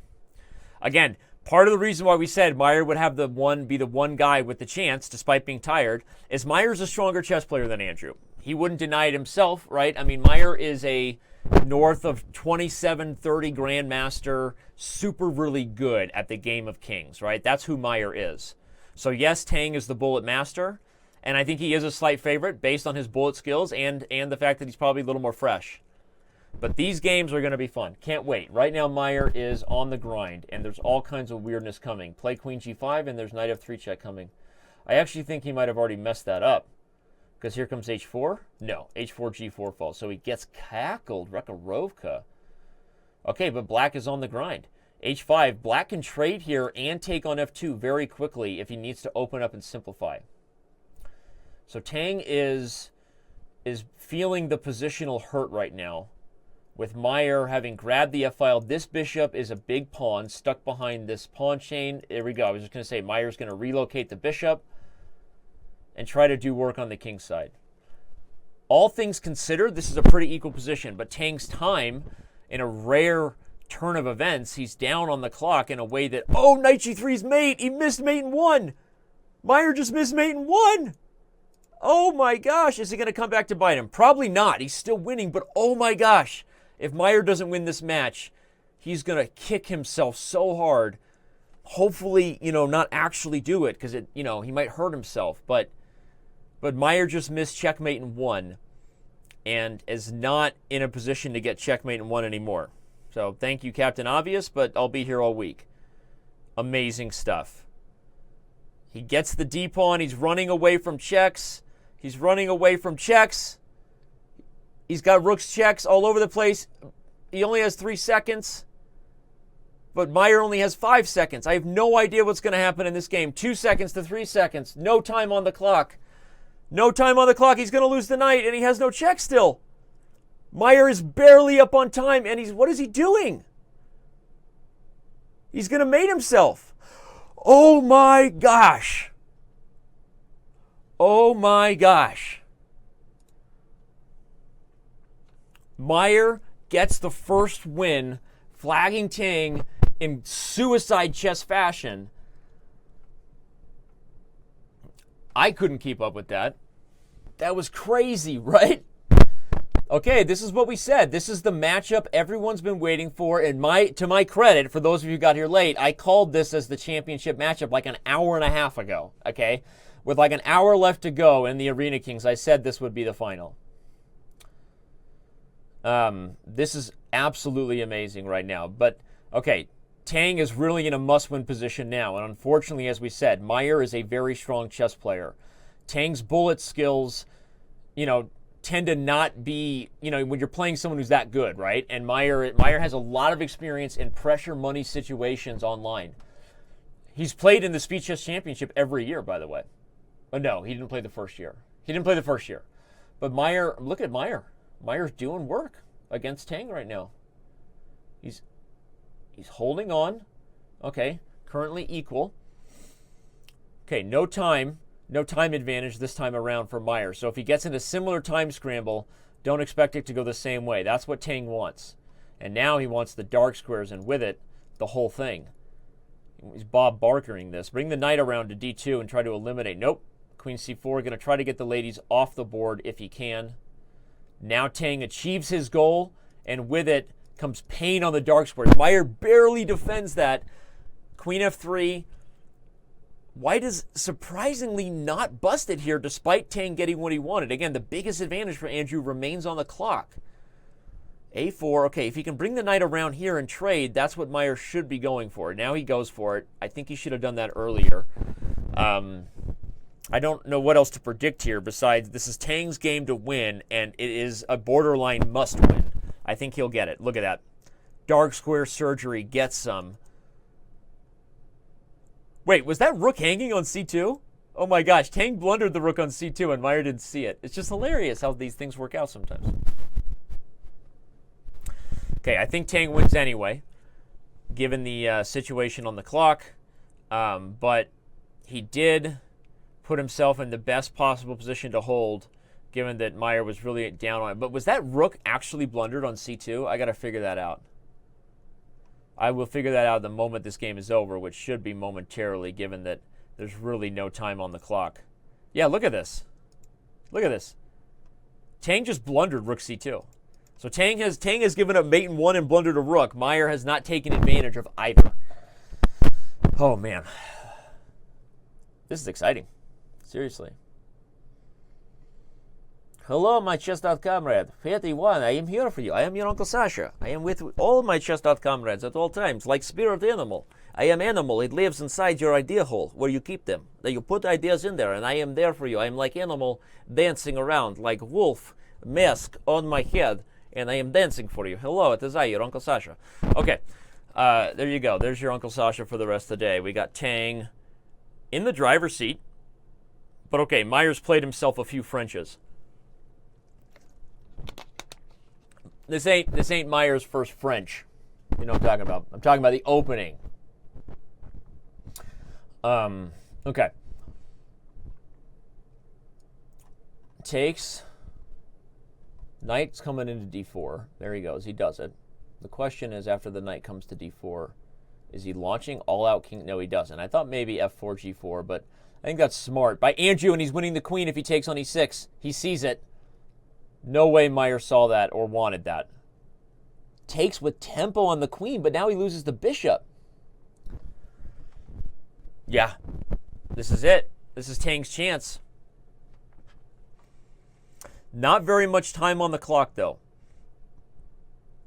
Again, part of the reason why we said Meier would have be the one guy with the chance, despite being tired, is Meier's a stronger chess player than Andrew. He wouldn't deny it himself, right? I mean, Meier is a north of 27-30 grandmaster, super really good at the game of kings, right? That's who Meier is. So yes, Tang is the bullet master, and I think he is a slight favorite based on his bullet skills and the fact that he's probably a little more fresh. But these games are going to be fun. Can't wait. Right now, Meier is on the grind, and there's all kinds of weirdness coming. Play Queen G5, and there's Knight F3 check coming. I actually think he might have already messed that up, because here comes H4. No, H4, G4 falls. So he gets cackled. Rekarovka. Okay, but black is on the grind. H5, black can trade here and take on F2 very quickly if he needs to open up and simplify. So Tang is feeling the positional hurt right now, with Meier having grabbed the F-file. This bishop is a big pawn stuck behind this pawn chain. There we go. I was just going to say Meier's going to relocate the bishop and try to do work on the king side. All things considered, this is a pretty equal position, but Tang's time, in a rare turn of events, he's down on the clock in a way that, oh, Knight G3's mate. He missed mate and won. Meier just missed mate and won. Oh my gosh, is he going to come back to bite him? Probably not. He's still winning, but oh my gosh. If Meier doesn't win this match, he's going to kick himself so hard. Hopefully, not actually do it, because he might hurt himself. But Meier just missed checkmate and won, and is not in a position to get checkmate and won anymore. So thank you, Captain Obvious, but I'll be here all week. Amazing stuff. He gets the D pawn. He's running away from checks. He's running away from checks. He's got rook's checks all over the place. He only has 3 seconds. But Meier only has 5 seconds. I have no idea what's going to happen in this game. 2 seconds to 3 seconds. No time on the clock. No time on the clock. He's going to lose the knight, and he has no check still. Meier is barely up on time, and what is he doing? He's going to mate himself. Oh my gosh. Oh my gosh. Meier gets the first win, flagging Tang in suicide chess fashion. I couldn't keep up with that. That was crazy, right? Okay, this is what we said. This is the matchup everyone's been waiting for. And to my credit, for those of you who got here late, I called this as the championship matchup like an hour and a half ago, okay? With like an hour left to go in the Arena Kings, I said this would be the final. This is absolutely amazing right now. But, okay, Tang is really in a must-win position now. And unfortunately, as we said, Meier is a very strong chess player. Tang's bullet skills, tend to not be, when you're playing someone who's that good, right? And Meier has a lot of experience in pressure money situations online. He's played in the Speed Chess Championship every year, by the way. Oh, no, he didn't play the first year. But Meier, look at Meier. Meier's doing work against Tang right now. He's holding on. Okay, currently equal. Okay, no time advantage this time around for Meier. So if he gets in a similar time scramble, don't expect it to go the same way. That's what Tang wants. And now he wants the dark squares, and with it, the whole thing. He's Bob Barkering this. Bring the knight around to D2 and try to eliminate. Nope. Queen C4, going to try to get the ladies off the board if he can. Now Tang achieves his goal, and with it comes pain on the dark squares. Meier barely defends that. Queen F3. White is surprisingly not busted here, despite Tang getting what he wanted. Again, the biggest advantage for Andrew remains on the clock. A4, okay, if he can bring the knight around here and trade, that's what Meier should be going for. Now he goes for it. I think he should have done that earlier. I don't know what else to predict here besides this is Tang's game to win, and it is a borderline must-win. I think he'll get it. Look at that. Dark square surgery gets some. Wait, was that rook hanging on c2? Oh my gosh, Tang blundered the rook on c2 and Meier didn't see it. It's just hilarious how these things work out sometimes. Okay, I think Tang wins anyway, given the situation on the clock. But he did put himself in the best possible position to hold, given that Meier was really down on it. But was that rook actually blundered on c2? I got to figure that out. I will figure that out the moment this game is over, which should be momentarily, given that there's really no time on the clock. Yeah, look at this. Look at this. Tang just blundered rook c2. So Tang has given up mate in one and blundered a rook. Meier has not taken advantage of either. Oh, man. This is exciting. Seriously. Hello, my Chess.com comrade. 31, I am here for you. I am your Uncle Sasha. I am with all my Chess.com comrades at all times, like spirit animal. I am animal. It lives inside your idea hole, where you keep them. That you put ideas in there, and I am there for you. I am like animal dancing around, like wolf, mask on my head, and I am dancing for you. Hello, it is I, your Uncle Sasha. Okay, there you go. There's your Uncle Sasha for the rest of the day. We got Tang in the driver's seat. But okay, Meier's played himself a few Frenches. This ain't Meier's first French. You know what I'm talking about. I'm talking about the opening. Okay. Takes. Knight's coming into d4. There he goes. He does it. The question is, after the knight comes to d4, is he launching all-out king? No, he doesn't. I thought maybe f4, g4, but I think that's smart. By Andrew, and he's winning the queen if he takes on e6. He sees it. No way Meier saw that or wanted that. Takes with tempo on the queen, but now he loses the bishop. Yeah, this is it. This is Tang's chance. Not very much time on the clock, though.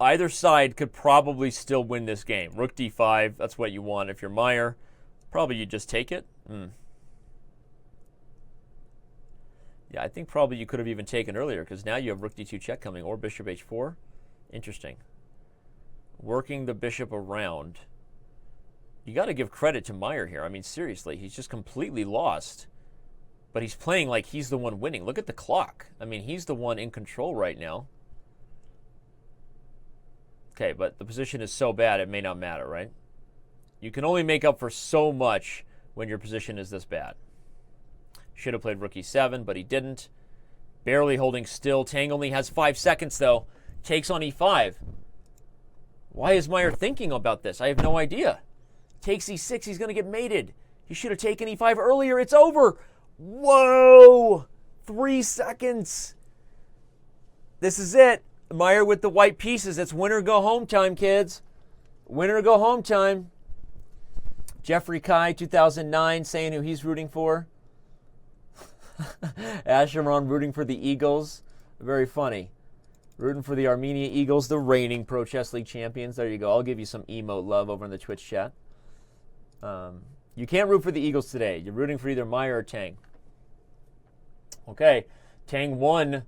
Either side could probably still win this game. Rook d5, that's what you want. If you're Meier, probably you just take it. Yeah, I think probably you could have even taken earlier, because now you have rook d2 check coming, or bishop h4. Interesting. Working the bishop around. You got to give credit to Meier here. I mean, seriously, he's just completely lost. But he's playing like he's the one winning. Look at the clock. I mean, he's the one in control right now. Okay, but the position is so bad it may not matter, right? You can only make up for so much when your position is this bad. Should have played rook e7, but he didn't. Barely holding still. Tang only has 5 seconds, though. Takes on e5. Why is Meier thinking about this? I have no idea. Takes e6. He's going to get mated. He should have taken e5 earlier. It's over. Whoa! 3 seconds. This is it. Meier with the white pieces. It's winner go home time, kids. Winner go home time. Jeffrey Kai, 2009, saying who he's rooting for. Asheron rooting for the Eagles. Very funny. Rooting for the Armenia Eagles, the reigning Pro Chess League champions. There you go. I'll give you some emote love over in the Twitch chat. You can't root for the Eagles today. You're rooting for either Meier or Tang. Okay. Tang won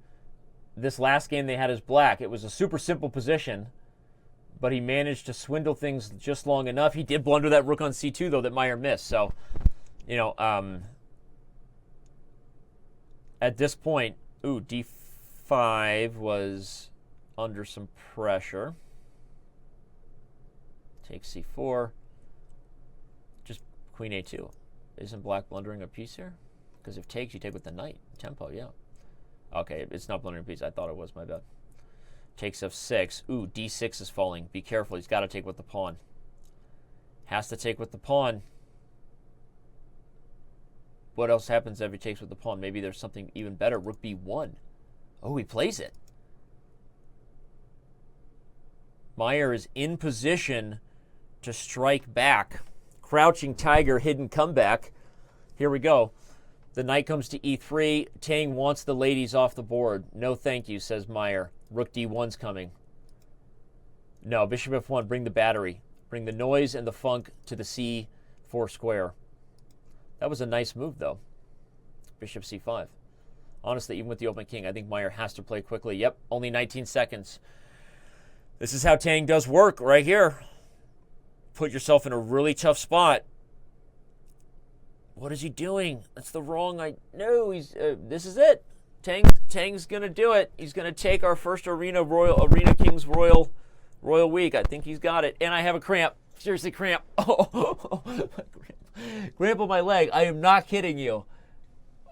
this last game they had as black. It was a super simple position, but he managed to swindle things just long enough. He did blunder that rook on c2, though, that Meier missed. So, you know, at this point, d5 was under some pressure. Take c4. Just queen a2. Isn't black blundering a piece here? Because if takes, you take with the knight. Tempo, yeah. Okay, it's not blundering a piece. I thought it was, my bad. Takes f6. D6 is falling. Be careful. He's got to take with the pawn. Has to take with the pawn. What else happens if he takes with the pawn? Maybe there's something even better. Rook b1. Oh, he plays it. Meier is in position to strike back. Crouching tiger, hidden comeback. Here we go. The knight comes to e3. Tang wants the ladies off the board. No thank you, says Meier. Rook d1's coming. No, bishop f1, bring the battery. Bring the noise and the funk to the c4 square. That was a nice move, though. Bishop c5. Honestly, even with the open king, I think Meier has to play quickly. Yep, only 19 seconds. This is how Tang does work right here. Put yourself in a really tough spot. What is he doing? That's the wrong... No, he's... this is it. Tang's going to do it. He's going to take our first Arena Kings Royal Week. I think he's got it. And I have a cramp. Seriously, cramp. Oh, cramp on my leg. I am not kidding you.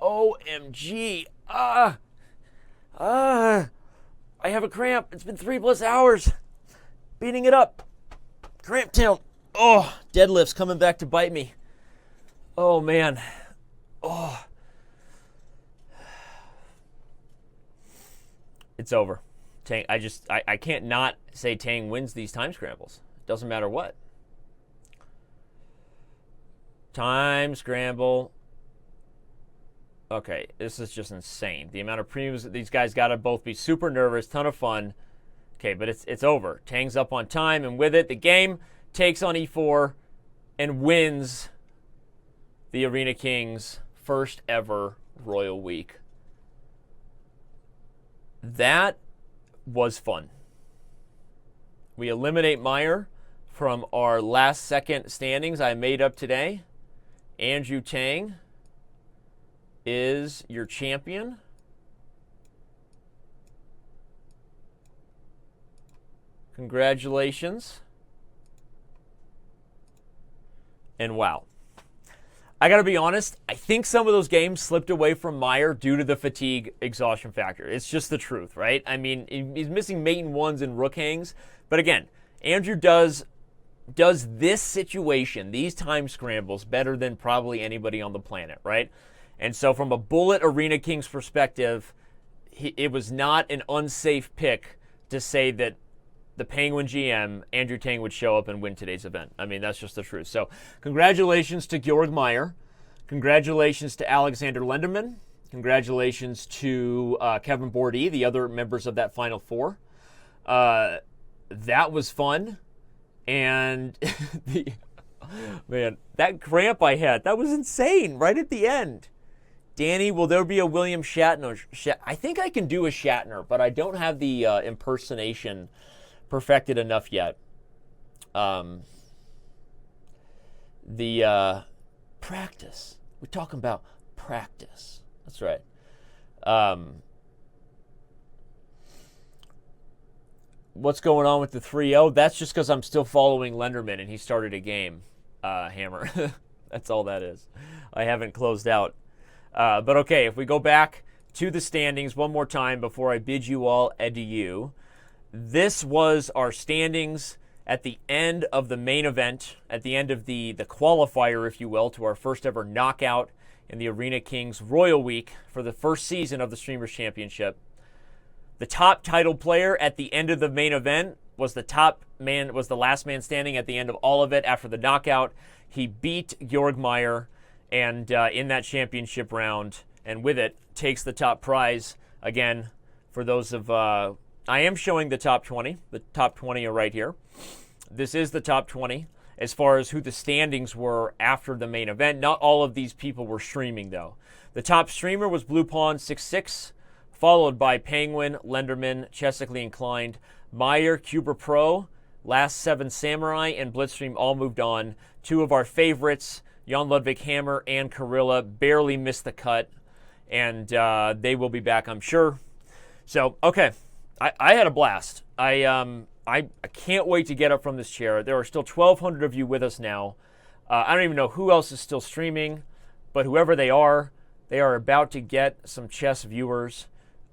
OMG. I have a cramp. It's been 3+ hours. Beating it up. Cramp town. Oh, deadlifts coming back to bite me. Oh, man. Oh. It's over. Tang, I can't not say Tang wins these time scrambles. It doesn't matter what. Time scramble. Okay, this is just insane. The amount of premiums that these guys got to both be super nervous, ton of fun. Okay, but it's over. Tang's up on time, and with it, the game takes on e4 and wins the Arena Kings' first ever Royal Week. That was fun. We eliminate Meier from our last second standings I made up today. Andrew Tang is your champion. Congratulations. And wow. I got to be honest, I think some of those games slipped away from Meier due to the fatigue exhaustion factor. It's just the truth, right? I mean, he's missing mate and ones and rook hangs. But again, Andrew does this situation, these time scrambles, better than probably anybody on the planet, right? And so from a bullet Arena Kings perspective, it was not an unsafe pick to say that the Penguin GM, Andrew Tang, would show up and win today's event. I mean, that's just the truth. So congratulations to Georg Meier. Congratulations to Alexander Lenderman. Congratulations to Kevin Bordy, the other members of that Final Four. That was fun. And man, that cramp I had, that was insane right at the end. Danny, will there be a William Shatner? I think I can do a Shatner, but I don't have the impersonation perfected enough yet. The practice. We're talking about practice. That's right. What's going on with the 3-0? That's just because I'm still following Lenderman and he started a game, Hammer. That's all that is. I haven't closed out. But okay, if we go back to the standings one more time before I bid you all adieu. This was our standings at the end of the main event, at the end of the qualifier, if you will, to our first ever knockout in the Arena Kings Royal Week for the first season of the Streamers Championship. The top title player at the end of the main event was the last man standing at the end of all of it after the knockout. He beat Georg Meier and in that championship round, and with it takes the top prize. Again, for those of I am showing the top 20. The top 20 are right here. This is the top 20 as far as who the standings were after the main event. Not all of these people were streaming, though. The top streamer was Blue Pawn 66, followed by Penguin, Lenderman, Chessically Inclined, Meier, Cuber Pro, Last 7 Samurai, and Blitzstream all moved on. Two of our favorites, Jon Ludvig Hammer and Carilla, barely missed the cut, and they will be back, I'm sure. So, okay. I had a blast. I can't wait to get up from this chair. There are still 1,200 of you with us now. I don't even know who else is still streaming, but whoever they are about to get some chess viewers,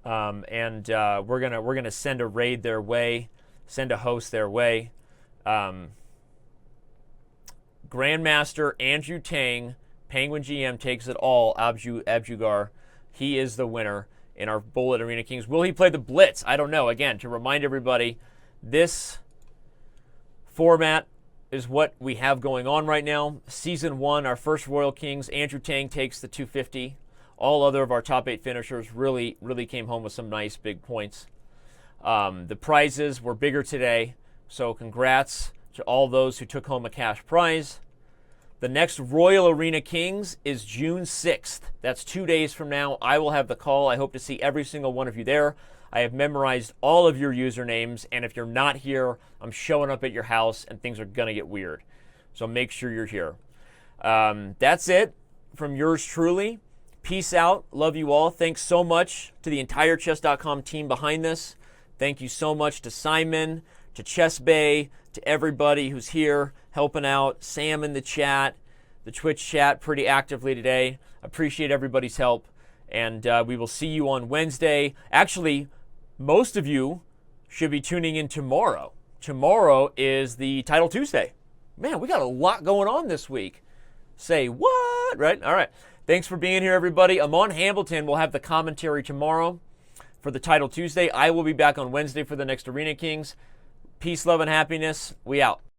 and we're gonna send a raid their way, send a host their way. Grandmaster Andrew Tang, Penguin GM, takes it all. Abjugar, he is the winner in our Bullet Arena Kings. Will he play the Blitz? I don't know. Again, to remind everybody, this format is what we have going on right now. Season 1, our first Royal Kings, Andrew Tang takes the 250. All other of our top 8 finishers really came home with some nice big points. The prizes were bigger today, so congrats to all those who took home a cash prize. The next Royal Arena Kings is June 6th. That's 2 days from now. I will have the call. I hope to see every single one of you there. I have memorized all of your usernames, and if you're not here, I'm showing up at your house, and things are going to get weird. So make sure you're here. That's it from yours truly. Peace out. Love you all. Thanks so much to the entire Chess.com team behind this. Thank you so much to Simon, to Chess Bay, to everybody who's here helping out. Sam in the chat, the Twitch chat pretty actively today. Appreciate everybody's help. And we will see you on Wednesday. Actually, most of you should be tuning in tomorrow. Tomorrow is the Title Tuesday. Man, we got a lot going on this week. Say what? Right? All right. Thanks for being here, everybody. Amon Hambleton will have the commentary tomorrow for the Title Tuesday. I will be back on Wednesday for the next Arena Kings. Peace, love, and happiness. We out.